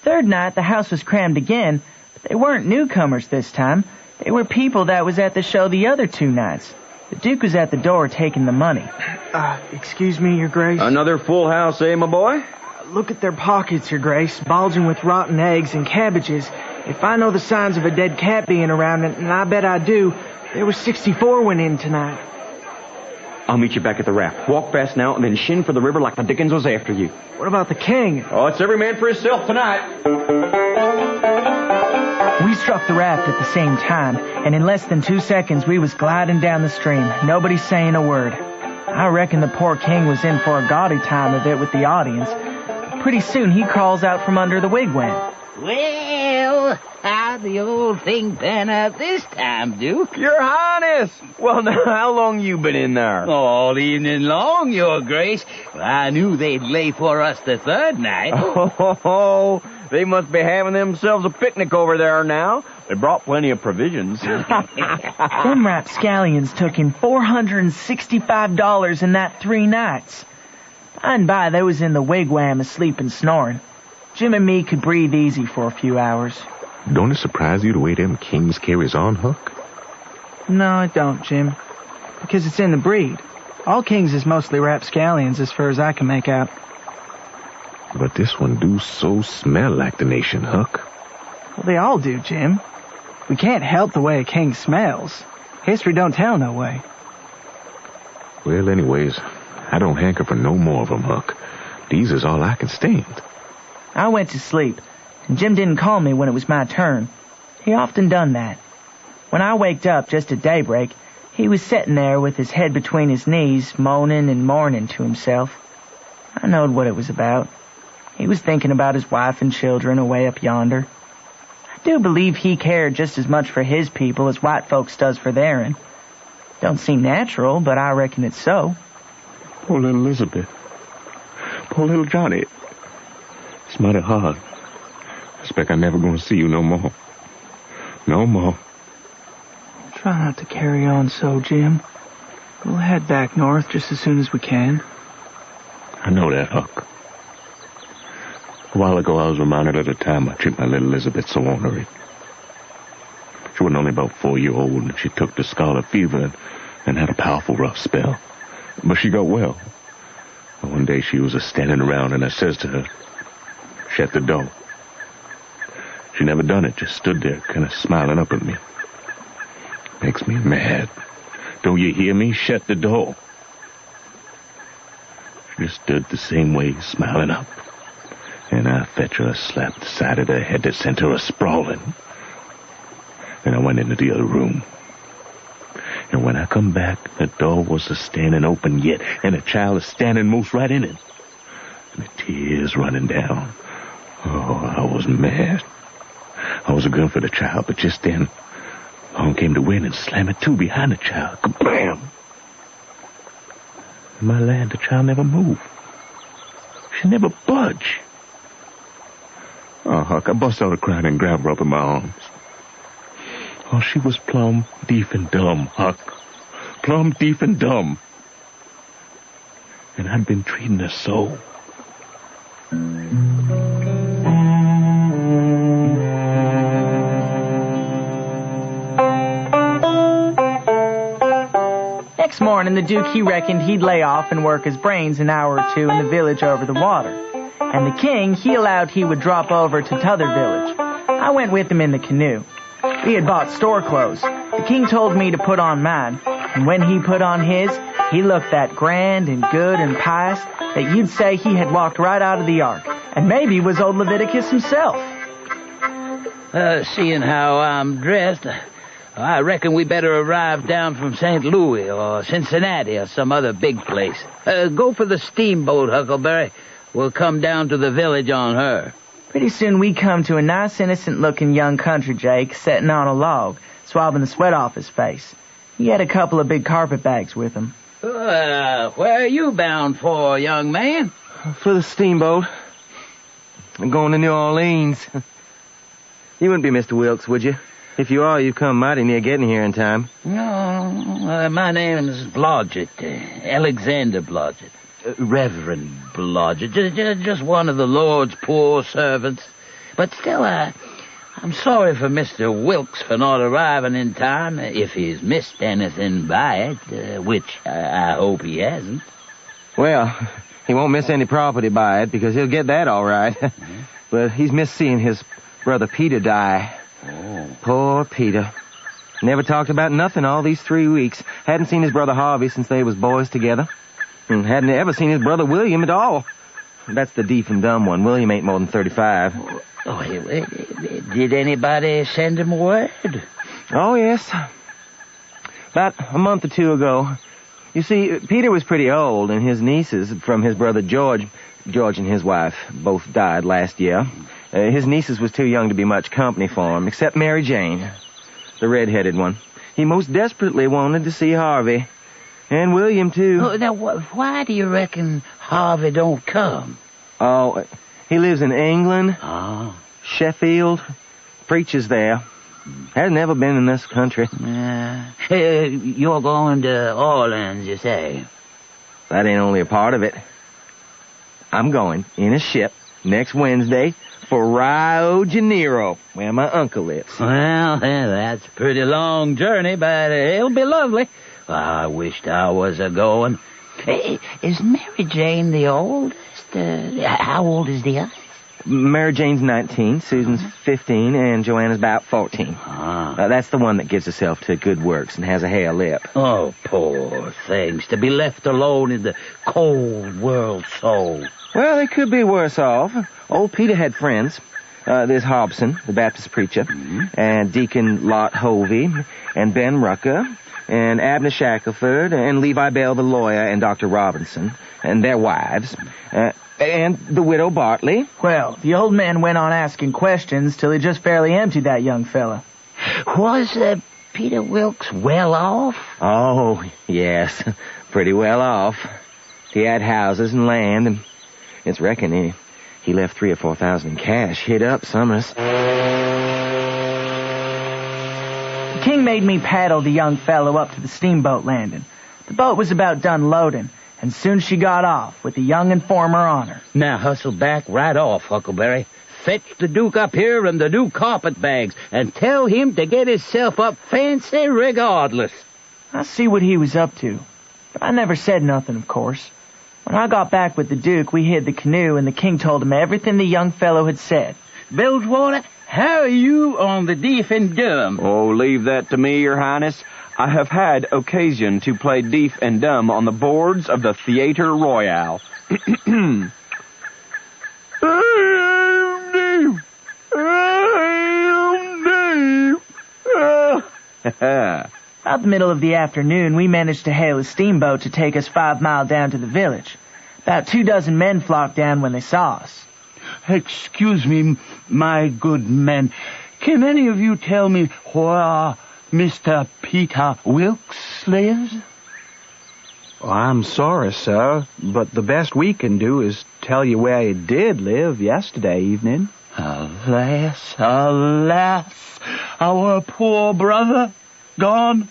Third night, the house was crammed again, but they weren't newcomers this time. They were people that was at the show the other 2 nights. The Duke was at the door taking the money. Excuse me, Your Grace. Another full house, eh, my boy? Look at their pockets, Your Grace, bulging with rotten eggs and cabbages. If I know the signs of a dead cat being around, and I bet I do, there were 64 went in tonight. I'll meet you back at the raft. Walk fast now and then shin for the river like the Dickens was after you. What about the king? Oh, it's every man for himself tonight. We struck the raft at the same time, and in less than 2 seconds we was gliding down the stream, nobody saying a word. I reckon the poor king was in for a gaudy time of it with the audience. Pretty soon he crawls out from under the wigwam. Well, how'd the old thing pan out this time, Duke? Your Highness! Well, now, how long you been in there? All evening long, Your Grace. I knew they'd lay for us the third night. Oh, they must be having themselves a picnic over there now. They brought plenty of provisions. Them rapscallions took in $465 in that 3 nights. By and by, they was in the wigwam asleep and snoring. Jim and me could breathe easy for a few hours. Don't it surprise you the way them kings carries on, Huck? No, it don't, Jim. Because it's in the breed. All kings is mostly rapscallions as far as I can make out. But this one do so smell like the nation, Huck. Well, they all do, Jim. We can't help the way a king smells. History don't tell no way. Well, anyways, I don't hanker for no more of 'em, Huck. These is all I can stand. I went to sleep, and Jim didn't call me when it was my turn. He often done that. When I waked up just at daybreak, he was sitting there with his head between his knees, moaning and mourning to himself. I knowed what it was about. He was thinking about his wife and children away up yonder. I do believe he cared just as much for his people as white folks does for their'n. Don't seem natural, but I reckon it's so. Poor little Elizabeth. Poor little Johnny. It's mighty hard. I expect I'm never gonna see you no more. No more. Try not to carry on so, Jim. We'll head back north just as soon as we can. I know that, Huck. A while ago, I was reminded of the time I treated my little Elizabeth so ornery. She wasn't only about 4 years old, and she took the scarlet fever and had a powerful rough spell. But she got well. And one day she was a-standing around, and I says to her, "Shut the door." She never done it, just stood there, kind of smiling up at me. Makes me mad. Don't you hear me? Shut the door. She just stood the same way, smiling up. And I fetched her a slap the side of the head that sent her a-sprawling. And I went into the other room. And when I come back, the door was a-standing open yet, and the child is standing most right in it. And the tears running down. Oh, I was mad. I was going for the child, but just then, along came the wind and slammed it to behind the child. Kablam! My lad, the child never moved. She never budged. Oh, Huck, I bust out a crying and grabbed her up in my arms. Oh, she was plumb deaf and dumb, Huck. Plumb deaf and dumb. And I'd been treating her so. Next morning, the Duke, he reckoned he'd lay off and work his brains an hour or two in the village over the water. And the king, he allowed he would drop over to t'other village. I went with him in the canoe. We had bought store clothes. The king told me to put on mine. And when he put on his, he looked that grand and good and pious that you'd say he had walked right out of the ark. And maybe was old Leviticus himself. Seeing how I'm dressed, I reckon we better arrive down from St. Louis or Cincinnati or some other big place. Go for the steamboat, Huckleberry. We'll come down to the village on her. Pretty soon we come to a nice, innocent-looking young country Jake sitting on a log, swabbing the sweat off his face. He had a couple of big carpet bags with him. Where are you bound for, young man? For the steamboat. I'm going to New Orleans. You wouldn't be Mr. Wilkes, would you? If you are, you've come mighty near getting here in time. No, my name is Blodgett, Alexander Blodgett. Reverend Blodgett, just one of the Lord's poor servants. But still, I'm sorry for Mr. Wilkes for not arriving in time, if he's missed anything by it, which I hope he hasn't. Well, he won't miss any property by it, because he'll get that all right. Mm-hmm. But he's missed seeing his brother Peter die. Oh. Poor Peter. Never talked about nothing all these 3 weeks. Hadn't seen his brother Harvey since they was boys together. And hadn't ever seen his brother William at all. That's the deaf and dumb one. William ain't more than 35. Oh, did anybody send him word? Oh, yes. About a month or two ago. You see, Peter was pretty old, and his nieces from his brother George and his wife both died last year. His nieces was too young to be much company for him, except Mary Jane, the red-headed one. He most desperately wanted to see Harvey. And William, too. Oh, now, why do you reckon Harvey don't come? Oh, he lives in England. Oh. Sheffield. Preaches there. Hasn't ever been in this country. You're going to Orleans, you say? That ain't only a part of it. I'm going in a ship next Wednesday for Rio de Janeiro, where my uncle lives. Well, that's a pretty long journey, but it'll be lovely. I wished I was a-going. Is Mary Jane the oldest? How old is the other? Mary Jane's 19, Susan's 15, and Joanna's about 14. That's the one that gives herself to good works and has a hare lip. Oh, poor things, to be left alone in the cold world so. Well, they could be worse off. Old Peter had friends. There's Hobson, the Baptist preacher, and Deacon Lot Hovey, and Ben Rucker, and Abner Shackelford, and Levi Bell, the lawyer, and Dr. Robinson, and their wives, and the widow Bartley. Well, the old man went on asking questions till he just fairly emptied that young fella. Was Peter Wilkes well off? Oh, yes, pretty well off. He had houses and land, and it's reckoned he left 3,000 or 4,000 in cash hid up summers. The king made me paddle the young fellow up to the steamboat landing. The boat was about done loading, and soon she got off with the young informer on her. Now hustle back right off, Huckleberry. Fetch the Duke up here in the new carpet bags, and tell him to get himself up fancy regardless. I see what he was up to, but I never said nothing, of course. When I got back with the Duke, we hid the canoe, and the king told him everything the young fellow had said. Bilgewater, how are you on the deaf and dumb? Oh, leave that to me, Your Highness. I have had occasion to play deaf and dumb on the boards of the Theatre Royal. About the middle of the afternoon, we managed to hail a steamboat to take us 5 miles down to the village. About 24 men flocked down when they saw us. Excuse me, my good men. Can any of you tell me where Mr. Peter Wilkes lives? Oh, I'm sorry, sir, but the best we can do is tell you where he did live yesterday evening. Alas, alas, our poor brother gone,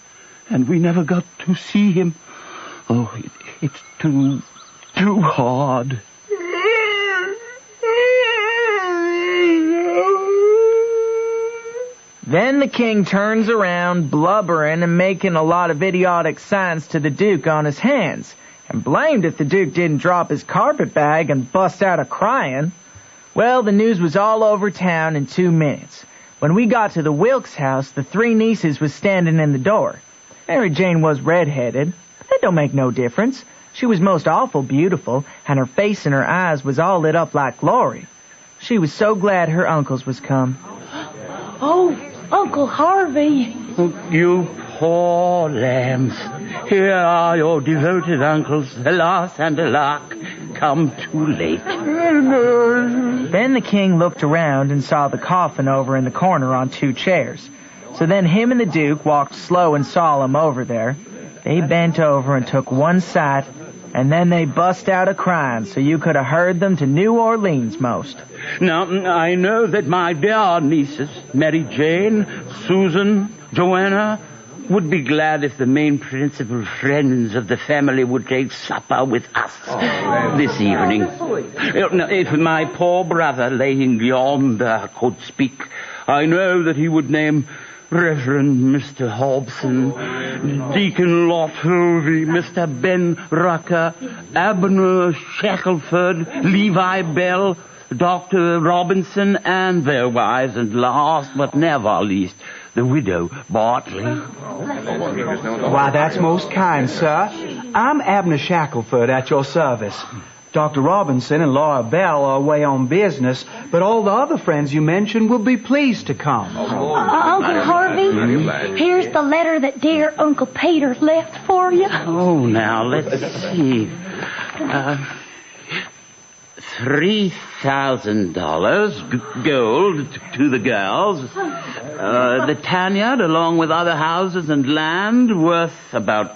and we never got to see him. Oh, it's too hard. Then the king turns around, blubbering and making a lot of idiotic signs to the Duke on his hands, and blamed if the Duke didn't drop his carpet bag and bust out a-crying. Well, the news was all over town in 2 minutes. When we got to the Wilkes house, the 3 nieces was standing in the door. Mary Jane was red-headed, but that don't make no difference. She was most awful beautiful, and her face and her eyes was all lit up like glory. She was so glad her uncles was come. Oh, Uncle Harvey. You poor lambs. Here are your devoted uncles, alas and alack, come too late. Then the king looked around and saw the coffin over in the corner on 2 chairs. So then him and the Duke walked slow and solemn over there. They bent over and took one sight, and then they bust out a-crying so you could have heard them to New Orleans most. Now, I know that my dear nieces, Mary Jane, Susan, Joanna, would be glad if the main principal friends of the family would take supper with us this evening. Now, if my poor brother laying yonder could speak, I know that he would name Reverend Mr. Hobson, Deacon Lothovey, Mr. Ben Rucker, Abner Shackelford, Levi Bell, Dr. Robinson, and their wives, and last but never least, the widow Bartley. Why, that's most kind, sir. I'm Abner Shackelford at your service. Dr. Robinson and Laura Bell are away on business, but all the other friends you mentioned will be pleased to come. Uncle Harvey, here's the letter that dear Uncle Peter left for you. Oh, now, let's see. $3,000 gold to the girls. The Tanyard, along with other houses and land, worth about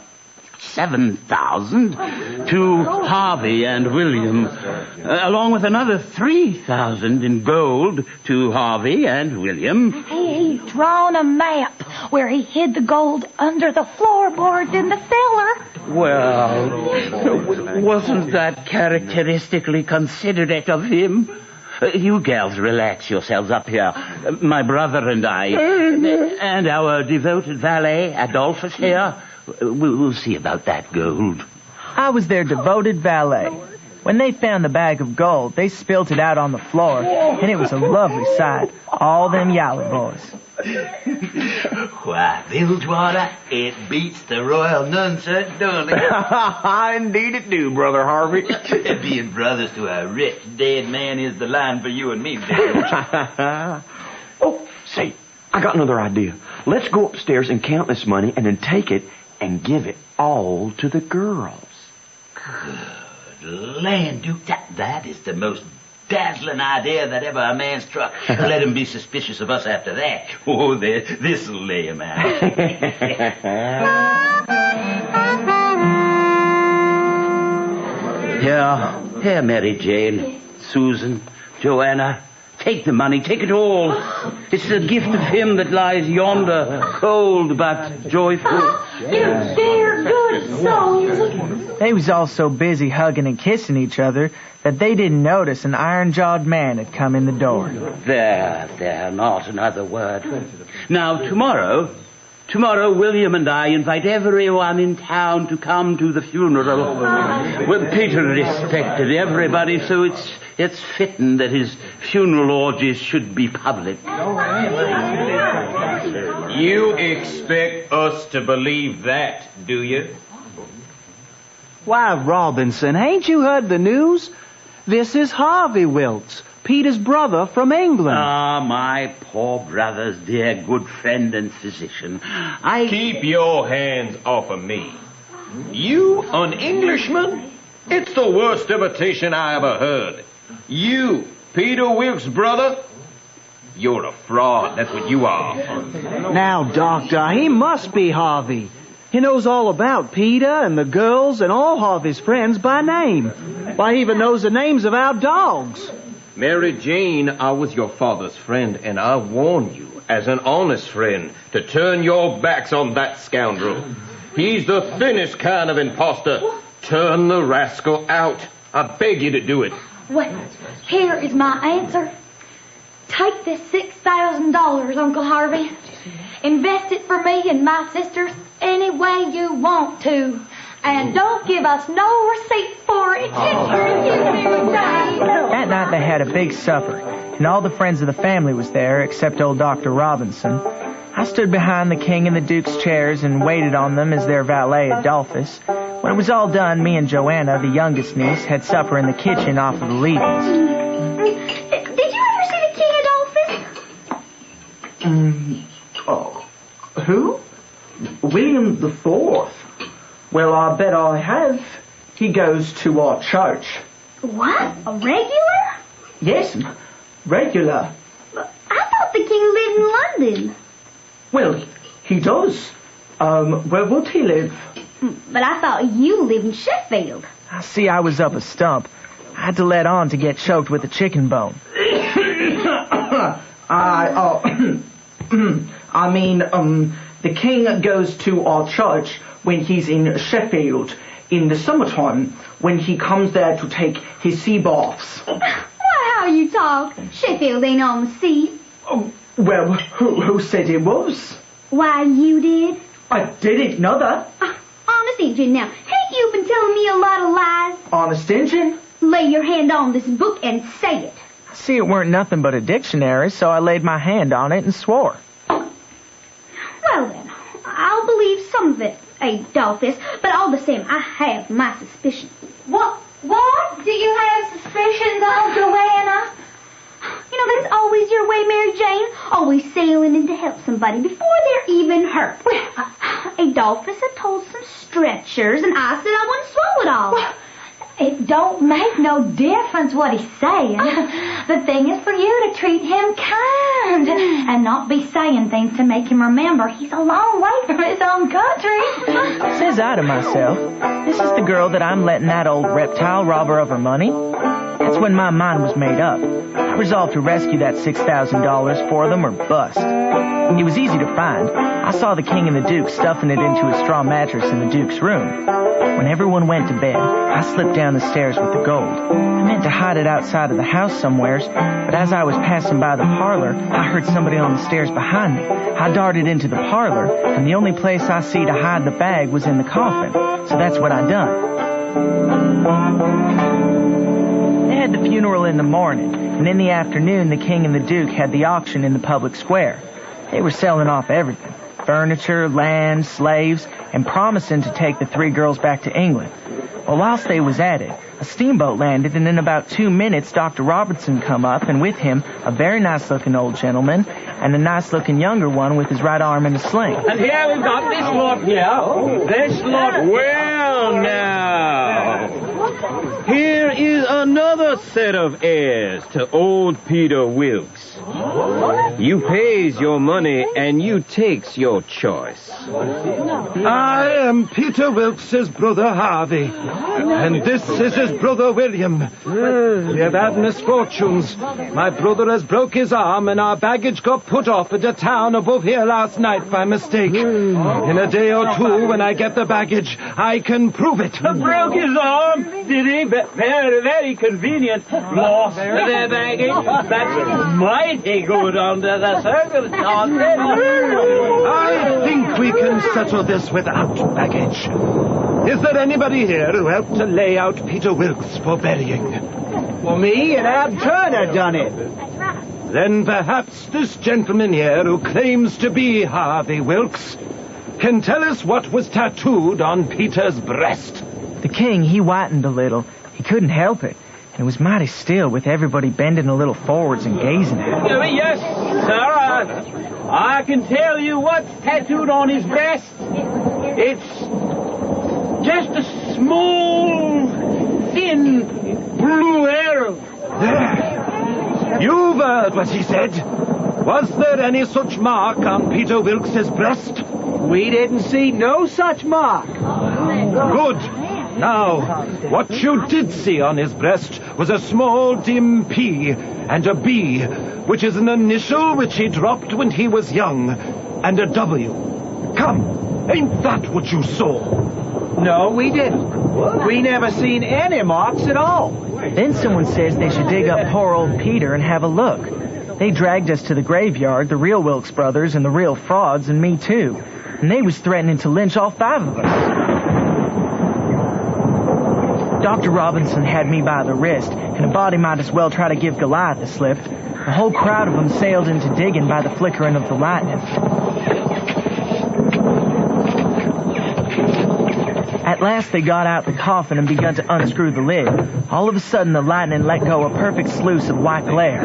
$7,000 to Harvey and William, along with another $3,000 in gold to Harvey and William. He'd drawn a map where he hid the gold under the floorboards in the cellar. Well, wasn't that characteristically considerate of him? You gals relax yourselves up here. My brother and I, and our devoted valet, Adolphus here, we'll see about that gold. I was their devoted valet. When they found the bag of gold, they spilt it out on the floor, and it was a lovely sight. All them yaller boys. Why, Bilgewater, it beats the royal nonsense, don't it? Indeed it do, Brother Harvey. Being brothers to a rich dead man is the line for you and me, Bilge. Oh, say, I got another idea. Let's go upstairs and count this money and then take it and give it all to the girls. Good land, Duke, that is the most dazzling idea that ever a man struck. Let him be suspicious of us after that. Oh, this'll lay him out. Here, Mary Jane, Susan, Joanna, take the money, take it all. It's the gift of him that lies yonder, cold but joyful. You dear good souls. They was all so busy hugging and kissing each other that they didn't notice an iron-jawed man had come in the door. There, not another word. Now, tomorrow, William and I invite everyone in town to come to the funeral. Well, Peter respected everybody, so it's fitting that his funeral orgies should be public. You expect us to believe that, do you? Why, Robinson, ain't you heard the news? This is Harvey Wilkes, Peter's brother from England. Ah, my poor brother's dear good friend and physician. Keep your hands off of me. You, an Englishman? It's the worst imitation I ever heard. You, Peter Wilkes' brother? You're a fraud, that's what you are. Now, Doctor, he must be Harvey. He knows all about Peter and the girls and all Harvey's friends by name. Why, he even knows the names of our dogs. Mary Jane, I was your father's friend, and I warn you, as an honest friend, to turn your backs on that scoundrel. He's the thinnest kind of imposter. Turn the rascal out. I beg you to do it. Well, here is my answer. Take this $6,000, Uncle Harvey. Invest it for me and my sisters any way you want to. And don't give us no receipt for it. That night they had a big supper, and all the friends of the family was there except old Dr. Robinson. I stood behind the king and the duke's chairs and waited on them as their valet, Adolphus. When it was all done, me and Joanna, the youngest niece, had supper in the kitchen off of the leavings. Did you ever see the King, Adolphus? Who? William the Fourth. Well, I bet I have. He goes to our church. What? A regular? Yes, regular. I thought the king lived in London. Well, he does. Where would he live? But I thought you lived in Sheffield. I see I was up a stump. I had to let on to get choked with a chicken bone. The king goes to our church when he's in Sheffield in the summertime, when he comes there to take his sea baths. Why, how you talk? Sheffield ain't on the sea. Oh, well, who said it was? Why, you did. I didn't know that. Honest Injun, now, ain't you been telling me a lot of lies? Honest Injun? Lay your hand on this book and say it. I see it weren't nothing but a dictionary, so I laid my hand on it and swore. Well then, I'll believe some of it, Adolphus, but all the same, I have my suspicions. What? Do you have suspicions of, Joanna? You know, that's always your way, Mary Jane. Always sailing in to help somebody before they're even hurt. Adolphus had told some stretchers, and I said I wouldn't swallow it all. It don't make no difference what he's saying. The thing is for you to treat him kind and not be saying things to make him remember he's a long way from his own country. Says I to myself, this is the girl that I'm letting that old reptile rob her of her money? That's when my mind was made up. I resolved to rescue that $6,000 for them or bust. It was easy to find. I saw the king and the duke stuffing it into a straw mattress in the duke's room. When everyone went to bed, I slipped down the stairs with the gold. I meant to hide it outside of the house somewheres, but as I was passing by the parlor, I heard somebody on the stairs behind me. I darted into the parlor, and the only place I see to hide the bag was in the coffin. So that's what I done. They had the funeral in the morning, and in the afternoon the king and the duke had the auction in the public square. They were selling off everything. Furniture, land, slaves, and promising to take the three girls back to England. Well, whilst they was at it, a steamboat landed, and in about 2 minutes, Dr. Robinson come up, and with him, a very nice-looking old gentleman, and a nice-looking younger one with his right arm in a sling. And here we've got this lot here. This lot. Well, now. Here is another set of heirs to old Peter Wilkes. You pays your money and you takes your choice. I am Peter Wilkes' brother Harvey, and this is his brother William. We have had misfortunes. My brother has broke his arm, and our baggage got put off at a town above here last night by mistake. In a day or two, when I get the baggage, I can prove it. Broke his arm, did he? Very, very convenient. Lost their baggage. That's mighty good under the circumstances. I think we can settle this without baggage. Is there anybody here who helped to lay out Peter Wilkes for burying? Well, me and Ab Turner done it. Then perhaps this gentleman here who claims to be Harvey Wilkes can tell us what was tattooed on Peter's breast. The king, he whitened a little. He couldn't help it. It was mighty still, with everybody bending a little forwards and gazing at it. Yes, sir. I can tell you what's tattooed on his breast. It's just a small, thin, blue arrow. You've heard what he said. Was there any such mark on Peter Wilkes's breast? We didn't see no such mark. Good. Now, what you did see on his breast was a small dim P and a B, which is an initial which he dropped when he was young, and a W. Come, ain't that what you saw? No, we didn't. We never seen any marks at all. Then someone says they should dig up poor old Peter and have a look. They dragged us to the graveyard, the real Wilkes brothers and the real frauds, and me too. And they was threatening to lynch all 5 of us. Dr. Robinson had me by the wrist, and a body might as well try to give Goliath a slip. A whole crowd of them sailed into digging by the flickering of the lightning. At last they got out the coffin and begun to unscrew the lid. All of a sudden the lightning let go a perfect sluice of white glare.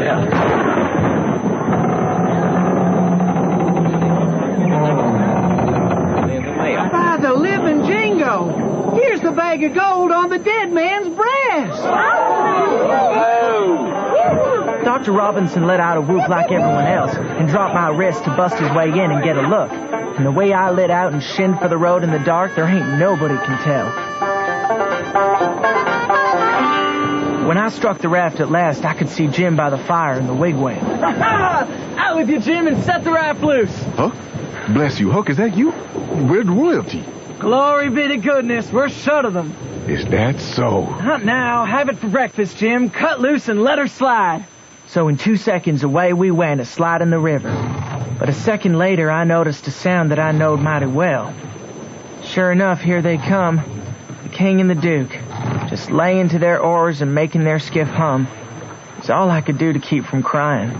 By the living jingo! Here's the bag of gold on the dead man's breast! Dr. Robinson let out a whoop like everyone else and dropped my wrist to bust his way in and get a look. And the way I lit out and shinned for the road in the dark, there ain't nobody can tell. When I struck the raft at last, I could see Jim by the fire in the wigwam. Out with you, Jim, and set the raft loose. Huck? Bless you, Huck, is that you? Where's royalty? Glory be to goodness, we're shut of them. Is that so? Not now. Have it for breakfast, Jim. Cut loose and let her slide. So in 2 seconds, away we went, a slide in the river. But a second later, I noticed a sound that I knowed mighty well. Sure enough, here they come. The king and the duke, just laying to their oars and making their skiff hum. It's all I could do to keep from crying.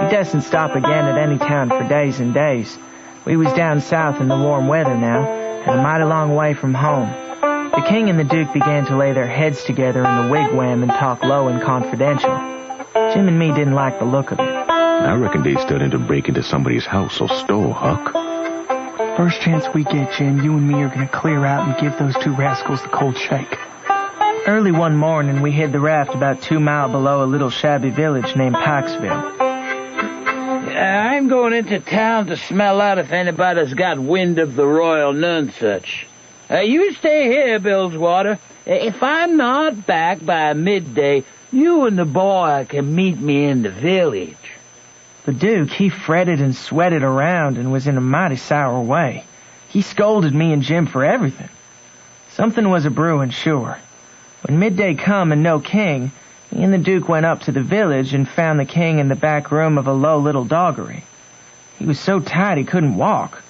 We dasn't stop again at any town for days and days. We was down south in the warm weather now, and a mighty long way from home. The king and the duke began to lay their heads together in the wigwam and talk low and confidential. Jim and me didn't like the look of it. I reckon they started to break into somebody's house or store, Huck. First chance we get, Jim, you and me are going to clear out and give those 2 rascals the cold shake. Early one morning, we hid the raft about 2 miles below a little shabby village named Pikesville. I'm going into town to smell out if anybody's got wind of the royal nonsuch. You stay here, Billswater. If I'm not back by midday, you and the boy can meet me in the village. The Duke, he fretted and sweated around and was in a mighty sour way. He scolded me and Jim for everything. Something was a-brewing, sure. When midday come and no king, me and the Duke went up to the village and found the king in the back room of a low little doggery. He was so tired he couldn't walk.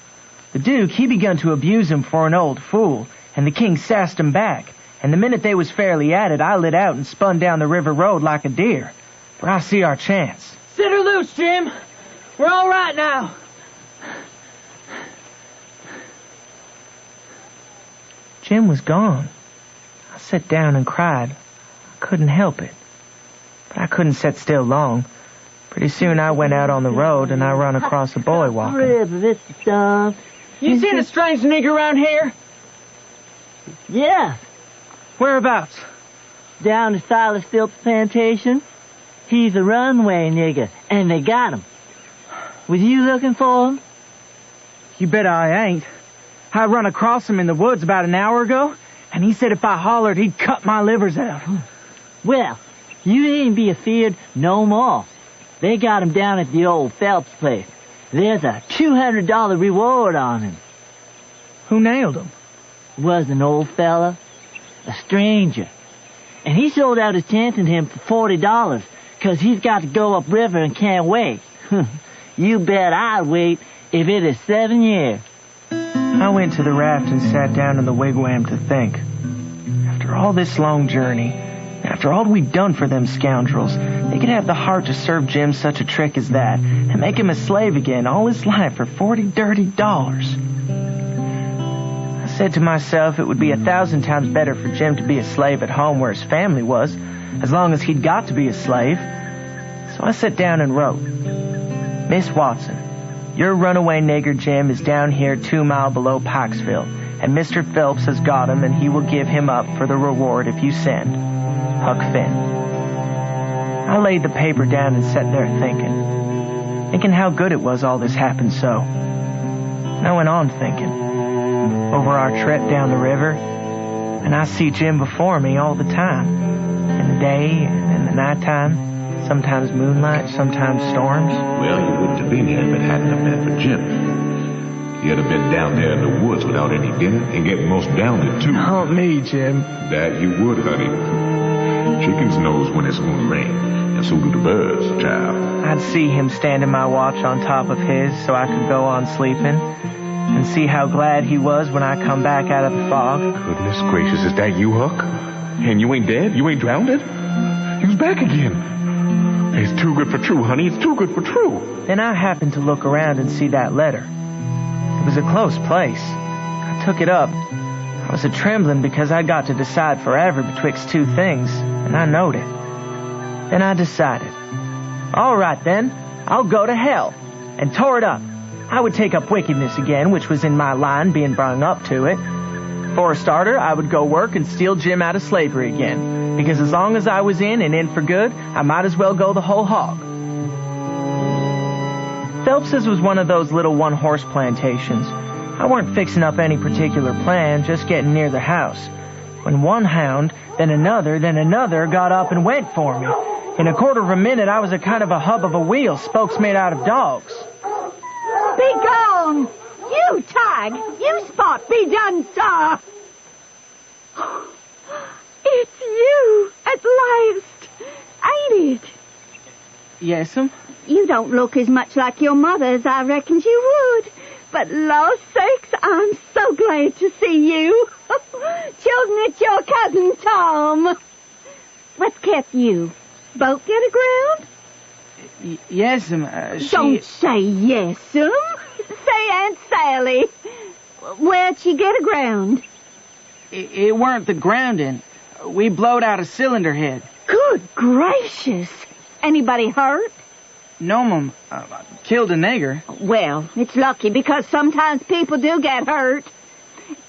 The Duke, he begun to abuse him for an old fool, and the king sassed him back, and the minute they was fairly at it, I lit out and spun down the river road like a deer, for I see our chance. Set her loose, Jim. We're all right now. Jim was gone. I sat down and cried. I couldn't help it. But I couldn't sit still long. Pretty soon I went out on the road and I run across a boy walking. You seen a strange nigger around here? Yeah. Whereabouts? Down at Silas Phillips' plantation. He's a runway nigger, and they got him. Was you looking for him? You bet I ain't. I run across him in the woods about an hour ago, and he said if I hollered, he'd cut my livers out. Well, you needn't be afeard no more. They got him down at the old Phelps place. There's a $200 reward on him. Who nailed him? Was an old fella, a stranger. And he sold out his chance in him for $40, 'cause he's got to go upriver and can't wait. You bet I'd wait if it is 7 years. I went to the raft and sat down in the wigwam to think. After all this long journey, after all we'd done for them scoundrels, they They could have the heart to serve Jim such a trick as that and make him a slave again all his life for $40 dirty. I said to myself it would be 1,000 times better for Jim to be a slave at home where his family was, as long as he'd got to be a slave. So I sat down and wrote, Miss Watson, your runaway nigger Jim is down here 2 miles below Pikesville, and Mr. Phelps has got him, and he will give him up for the reward if you send. Huck Finn. I laid the paper down and sat there thinking how good it was all this happened so. And I went on thinking. Over our trip down the river, and I see Jim before me all the time. In the day and the nighttime, sometimes moonlight, sometimes storms. Well, you wouldn't have been here if it hadn't have been for Jim. You'd have been down there in the woods without any dinner and getting most downed too. Not me, Jim. That you would, honey. Chickens knows when it's gonna rain, and so do the birds, child. I'd see him standing my watch on top of his so I could go on sleeping, and see how glad he was when I come back out of the fog. Goodness gracious, is that you, Huck? And you ain't dead? You ain't drowned? You's back again. It's too good for true, honey. It's too good for true. Then I happened to look around and see that letter. It was a close place. I took it up. I was a-trembling because I got to decide forever betwixt two things, and I knowed it. Then I decided. All right, then. I'll go to hell. And tore it up. I would take up wickedness again, which was in my line, being brung up to it. For a starter, I would go work and steal Jim out of slavery again, because as long as I was in and in for good, I might as well go the whole hog. Phelps's was one of those little one-horse plantations. I weren't fixing up any particular plan, just getting near the house, when one hound, then another got up and went for me. In a quarter of a minute, I was a kind of a hub of a wheel, spokes made out of dogs. Be gone! You tag! You spot! Be done, sir! It's you, at last, ain't it? Yes'm. You don't look as much like your mother as I reckoned you would. But, Lord's sakes, I'm so glad to see you. Children, it's your cousin Tom. What's kept you? Boat get aground? Yes'm, she... Don't say yes'm. Say Aunt Sally. Where'd she get aground? It weren't the grounding. We blowed out a cylinder head. Good gracious. Anybody hurt? No, Mum. Killed a nigger. Well, it's lucky because sometimes people do get hurt.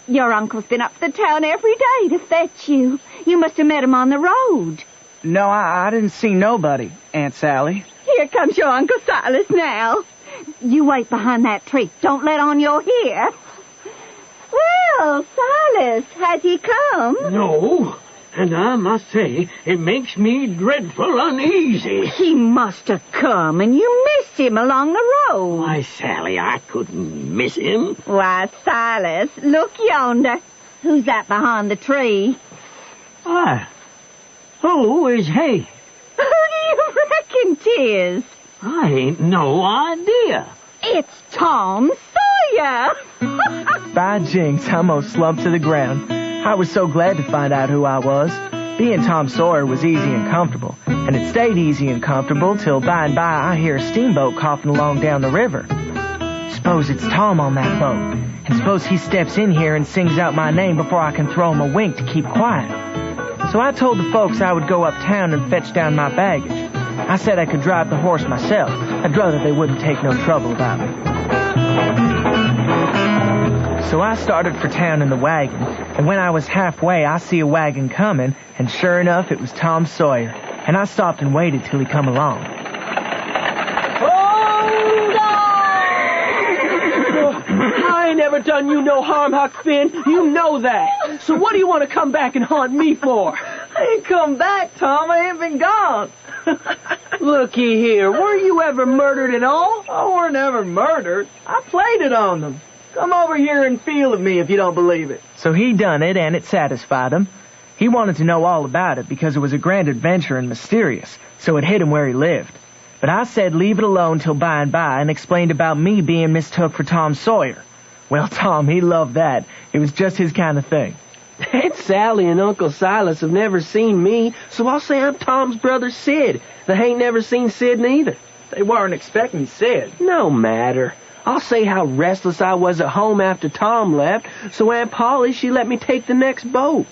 Your uncle's been up to the town every day to fetch you. You must have met him on the road. No, I didn't see nobody, Aunt Sally. Here comes your Uncle Silas now. You wait behind that tree. Don't let on you're here. Well, Silas, has he come? No, and I must say, it makes me dreadful uneasy. He must have come, and you missed him along the road. Why, Sally, I couldn't miss him. Why, Silas, look yonder. Who's that behind the tree? Why, who is he? Who do you reckon 'tis? I ain't no idea. It's Tom Sawyer. By jinks, I almost slumped to the ground. I was so glad to find out who I was. Being Tom Sawyer was easy and comfortable, and it stayed easy and comfortable till by and by I hear a steamboat coughing along down the river. Suppose it's Tom on that boat, and suppose he steps in here and sings out my name before I can throw him a wink to keep quiet. So I told the folks I would go uptown and fetch down my baggage. I said I could drive the horse myself. I'd rather they wouldn't take no trouble about me. So I started for town in the wagon, and when I was halfway, I see a wagon coming, and sure enough, it was Tom Sawyer. And I stopped and waited till he come along. I ain't never done you no harm, Huck Finn. You know that. So what do you want to come back and haunt me for? I ain't come back, Tom. I ain't been gone. Looky here. Were you ever murdered at all? I weren't ever murdered. I played it on them. Come over here and feel of me if you don't believe it. So he done it, and it satisfied him. He wanted to know all about it because it was a grand adventure and mysterious, so it hit him where he lived. But I said leave it alone till by and by and explained about me being mistook for Tom Sawyer. Well, Tom, he loved that. It was just his kind of thing. Aunt Sally and Uncle Silas have never seen me, so I'll say I'm Tom's brother Sid. They ain't never seen Sid neither. They weren't expecting Sid. No matter. I'll say how restless I was at home after Tom left, so Aunt Polly, she let me take the next boat.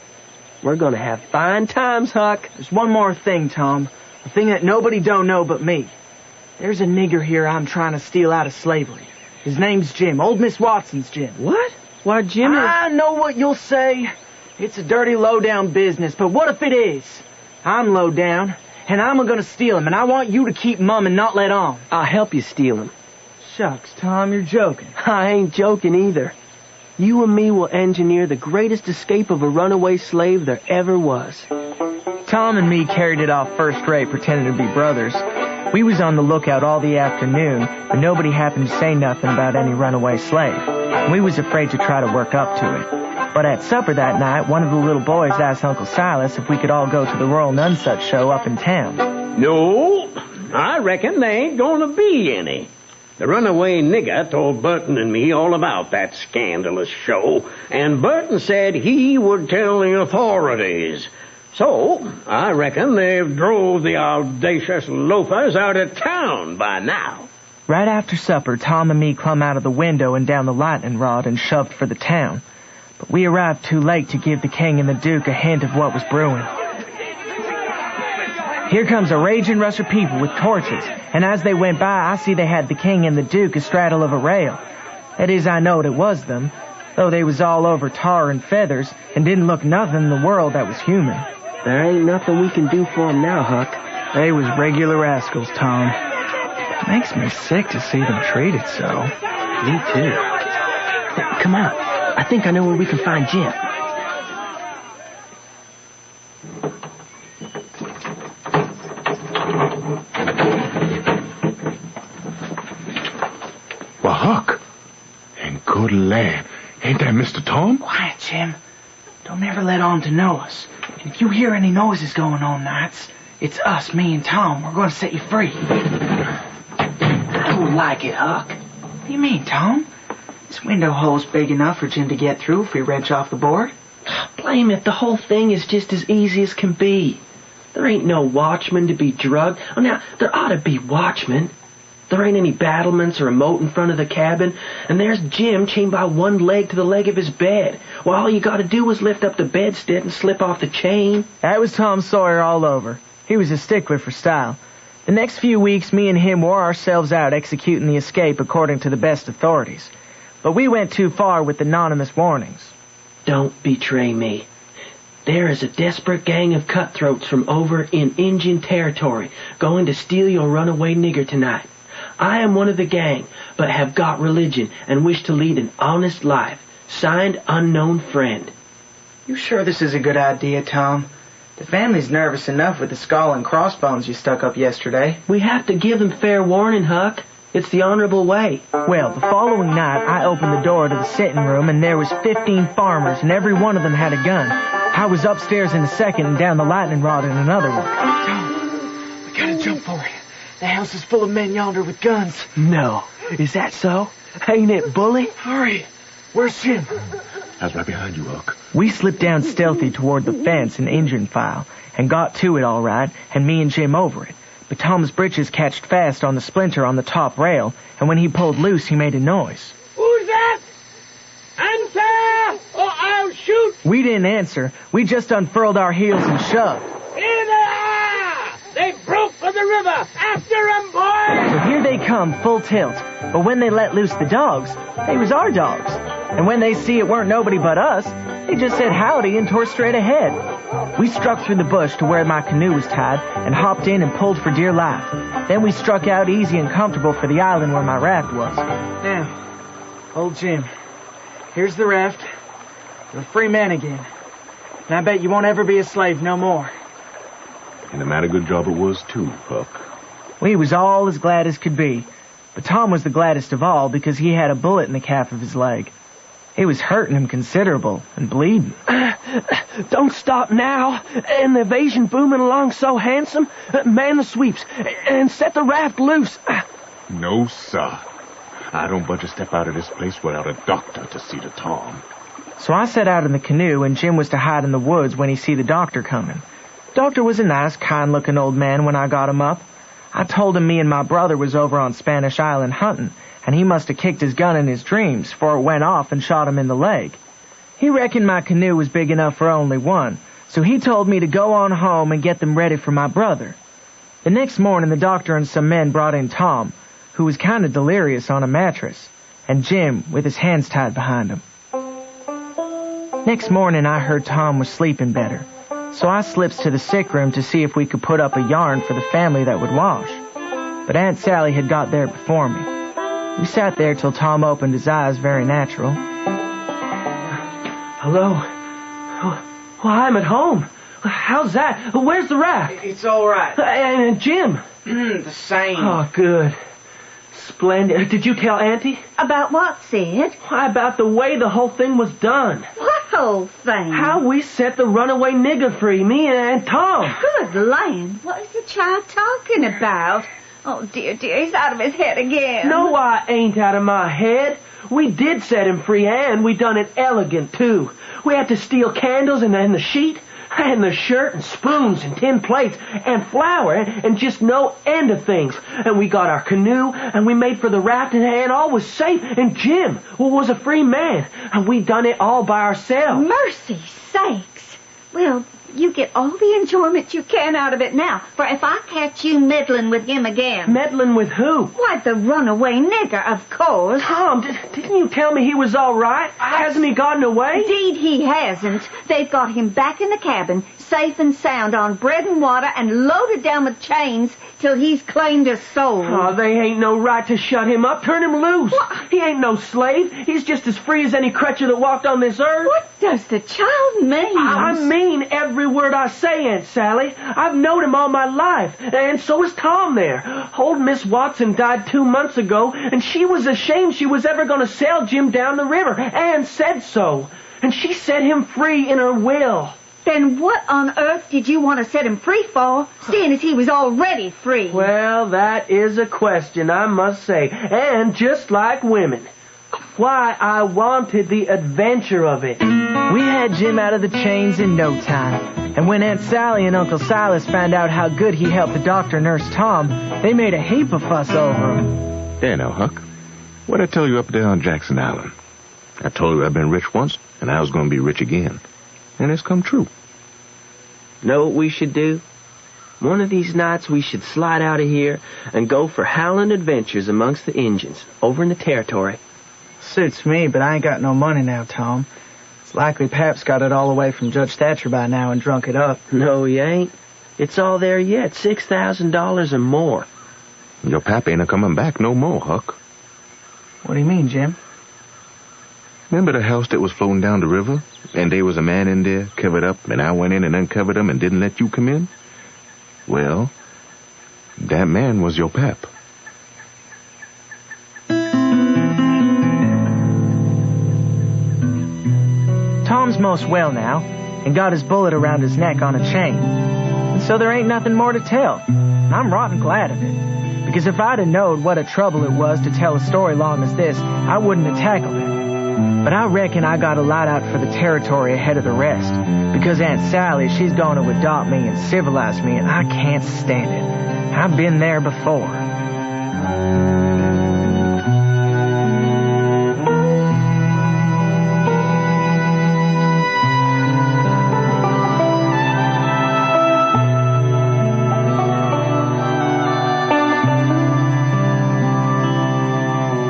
We're gonna have fine times, Huck. There's one more thing, Tom. A thing that nobody don't know but me. There's a nigger here I'm trying to steal out of slavery. His name's Jim. Old Miss Watson's Jim. What? Why, Jim is... I know what you'll say. It's a dirty, low-down business, but what if it is? I'm low down, and I'm gonna steal him, and I want you to keep mum and not let on. I'll help you steal him. Shucks, Tom, you're joking. I ain't joking either. You and me will engineer the greatest escape of a runaway slave there ever was. Tom and me carried it off first rate, pretending to be brothers. We was on the lookout all the afternoon, but nobody happened to say nothing about any runaway slave. We was afraid to try to work up to it. But at supper that night, one of the little boys asked Uncle Silas if we could all go to the Royal Nunsuch show up in town. No, I reckon there ain't gonna be any. The runaway nigger told Burton and me all about that scandalous show, and Burton said he would tell the authorities. So, I reckon they've drove the audacious loafers out of town by now. Right after supper, Tom and me clumb out of the window and down the lightning rod and shoved for the town. But we arrived too late to give the king and the duke a hint of what was brewing. Here comes a raging rush of people with torches, and as they went by, I see they had the king and the duke astraddle of a rail. That is, I knowed it was them, though they was all over tar and feathers and didn't look nothing in the world that was human. There ain't nothing we can do for 'em now, Huck. They was regular rascals, Tom. It makes me sick to see them treated so. Me too. Come on. I think I know where we can find Jim. Well, Huck. And good land. Ain't that Mr. Tom? Quiet, Jim. Don't ever let on to know us. And if you hear any noises going on nights, it's us, me and Tom. We're going to set you free. I don't like it, Huck. What do you mean, Tom? This window hole's big enough for Jim to get through if we wrench off the board. Blame it. The whole thing is just as easy as can be. There ain't no watchman to be drugged. Oh, now, there ought to be watchmen. There ain't any battlements or a moat in front of the cabin, and there's Jim chained by one leg to the leg of his bed. Well, all you gotta do is lift up the bedstead and slip off the chain. That was Tom Sawyer all over. He was a stickler for style. The next few weeks, me and him wore ourselves out executing the escape according to the best authorities. But we went too far with anonymous warnings. Don't betray me. There is a desperate gang of cutthroats from over in Indian territory going to steal your runaway nigger tonight. I am one of the gang, but have got religion and wish to lead an honest life. Signed, Unknown Friend. You sure this is a good idea, Tom? The family's nervous enough with the skull and crossbones you stuck up yesterday. We have to give them fair warning, Huck. It's the honorable way. Well, the following night, I opened the door to the sitting room, and there was 15 farmers, and every one of them had a gun. I was upstairs in a second and down the lightning rod in another one. Tom, we gotta jump for it. The house is full of men yonder with guns. No. Is that so? Ain't it bully? Hurry. Where's Jim? I was right behind you, Huck. We slipped down stealthy toward the fence in engine file and got to it all right, and me and Jim over it. But Tom's britches catched fast on the splinter on the top rail, and when he pulled loose, he made a noise. Who's that? Answer, or I'll shoot! We didn't answer. We just unfurled our heels and shoved. Here they are! They broke for the river! After 'em, boys! So here they come, full tilt. But when they let loose the dogs, they was our dogs. And when they see it weren't nobody but us, they just said howdy and tore straight ahead. We struck through the bush to where my canoe was tied and hopped in and pulled for dear life. Then we struck out easy and comfortable for the island where my raft was. Now, old Jim, here's the raft. You're a free man again. And I bet you won't ever be a slave no more. And a mighty good job it was, too, Huck. We was all as glad as could be. But Tom was the gladdest of all because he had a bullet in the calf of his leg. It was hurting him considerable and bleeding. Don't stop now. And the evasion booming along so handsome. Man the sweeps and set the raft loose. No, sir. I don't budge a step out of this place without a doctor to see to Tom. So I set out in the canoe, and Jim was to hide in the woods when he see the doctor coming. Doctor was a nice, kind-looking old man when I got him up. I told him me and my brother was over on Spanish Island hunting, and he must have kicked his gun in his dreams, for it went off and shot him in the leg. He reckoned my canoe was big enough for only one, so he told me to go on home and get them ready for my brother. The next morning, the doctor and some men brought in Tom, who was kind of delirious on a mattress, and Jim with his hands tied behind him. Next morning, I heard Tom was sleeping better, so I slips to the sick room to see if we could put up a yarn for the family that would wash. But Aunt Sally had got there before me. We sat there till Tom opened his eyes very natural. Hello? Well, I'm at home. How's that? Where's the raft? It's all right. And Jim? The same. Oh, good. Splendid. Did you tell Auntie? About what, Sid? Why, about the way the whole thing was done. What whole thing? How we set the runaway nigger free, me and Tom. Good land. What is the child talking about? Oh, dear, he's out of his head again. No, I ain't out of my head. We did set him free, and we done it elegant, too. We had to steal candles and the sheet, and the shirt, and spoons, and tin plates, and flour, and just no end of things. And we got our canoe, and we made for the raft, and all was safe. And Jim was a free man, and we done it all by ourselves. Mercy sakes. Well, you get all the enjoyment you can out of it now, for if I catch you meddling with him again... Meddling with who? Why, the runaway nigger, of course. Tom, didn't you tell me he was all right? Hasn't he gotten away? Indeed he hasn't. They've got him back in the cabin, safe and sound on bread and water, and loaded down with chains till he's claimed his soul. Oh, they ain't no right to shut him up. Turn him loose. What? He ain't no slave. He's just as free as any creature that walked on this earth. What does the child mean? I mean every word I say, Aunt Sally. I've known him all my life, and so is Tom there. Old Miss Watson died 2 months ago, and she was ashamed she was ever going to sell Jim down the river, and said so. And she set him free in her will. Then what on earth did you want to set him free for, seeing as he was already free? Well, that is a question, I must say, and just like women. Why, I wanted the adventure of it. We had Jim out of the chains in no time, and when Aunt Sally and Uncle Silas found out how good he helped the doctor nurse Tom, they made a heap of fuss over him. There now, Huck. What'd I tell you up there on Jackson Island? I told you I'd been rich once, and I was going to be rich again. And it's come true. Know what we should do? One of these nights we should slide out of here and go for howling adventures amongst the Injuns over in the territory. Suits me, but I ain't got no money now, Tom. It's likely Pap's got it all away from Judge Thatcher by now and drunk it up. No, he ain't. It's all there yet, $6,000 or more. Your pap ain't a-coming back no more, Huck. What do you mean, Jim? Remember the house that was floating down the river? And there was a man in there, covered up, and I went in and uncovered him and didn't let you come in? Well, that man was your pap. Tom's most well now, and got his bullet around his neck on a chain. And so there ain't nothing more to tell. And I'm rotten glad of it. Because if I'd have knowed what a trouble it was to tell a story long as this, I wouldn't have tackled it. But I reckon I got a lot out for the territory ahead of the rest. Because Aunt Sally, she's going to adopt me and civilize me, and I can't stand it. I've been there before.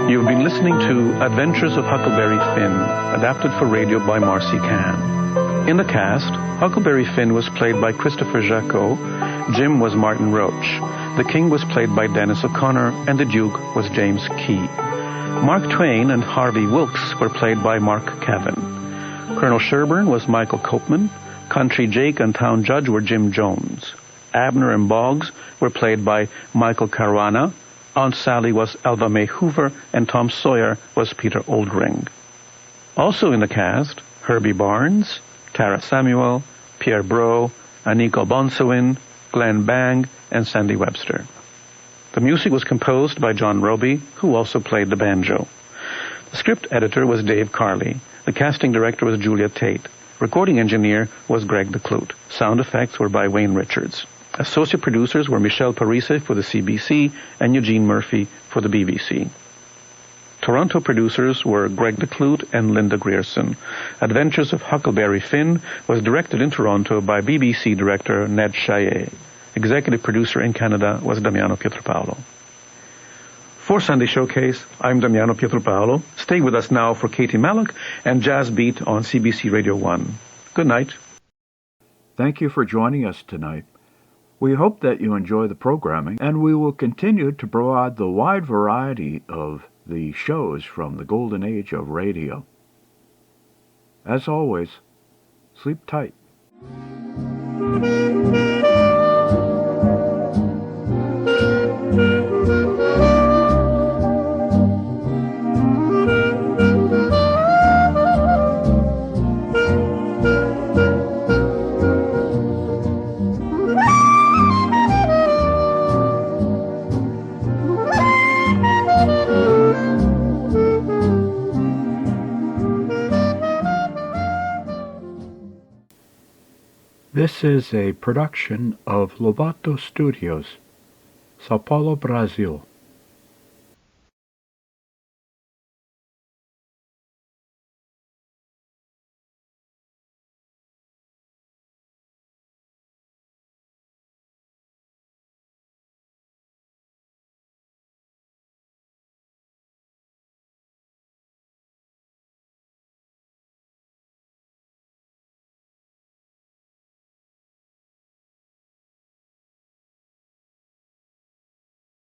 You've been listening to Adventures of Huckleberry Finn, adapted for radio by Marcy Cann. In the cast, Huckleberry Finn was played by Christopher Jacot, Jim was Martin Roach, the King was played by Dennis O'Connor, and the Duke was James Key. Mark Twain and Harvey Wilkes were played by Mark Cavan. Colonel Sherburne was Michael Copeman, Country Jake and Town Judge were Jim Jones. Abner and Boggs were played by Michael Caruana, Aunt Sally was Elva Mae Hoover, and Tom Sawyer was Peter Oldring. Also in the cast, Herbie Barnes, Tara Samuel, Pierre Bro, Aniko Bonsawin, Glenn Bang, and Sandy Webster. The music was composed by John Roby, who also played the banjo. The script editor was Dave Carley, The casting director was Julia Tate. Recording engineer was Greg DeClute. Sound effects were by Wayne Richards. Associate producers were Michelle Parise for the CBC and Eugene Murphy for the BBC. Toronto producers were Greg DeClute and Linda Grierson. Adventures of Huckleberry Finn was directed in Toronto by BBC director Ned Chaillet. Executive producer in Canada was Damiano Pietropaolo. For Sunday Showcase, I'm Damiano Pietropaolo. Stay with us now for Katie Malloch and Jazz Beat on CBC Radio 1. Good night. Thank you for joining us tonight. We hope that you enjoy the programming, and we will continue to provide the wide variety of the shows from the golden age of radio. As always, sleep tight. This is a production of Lovato Studios, Sao Paulo, Brazil.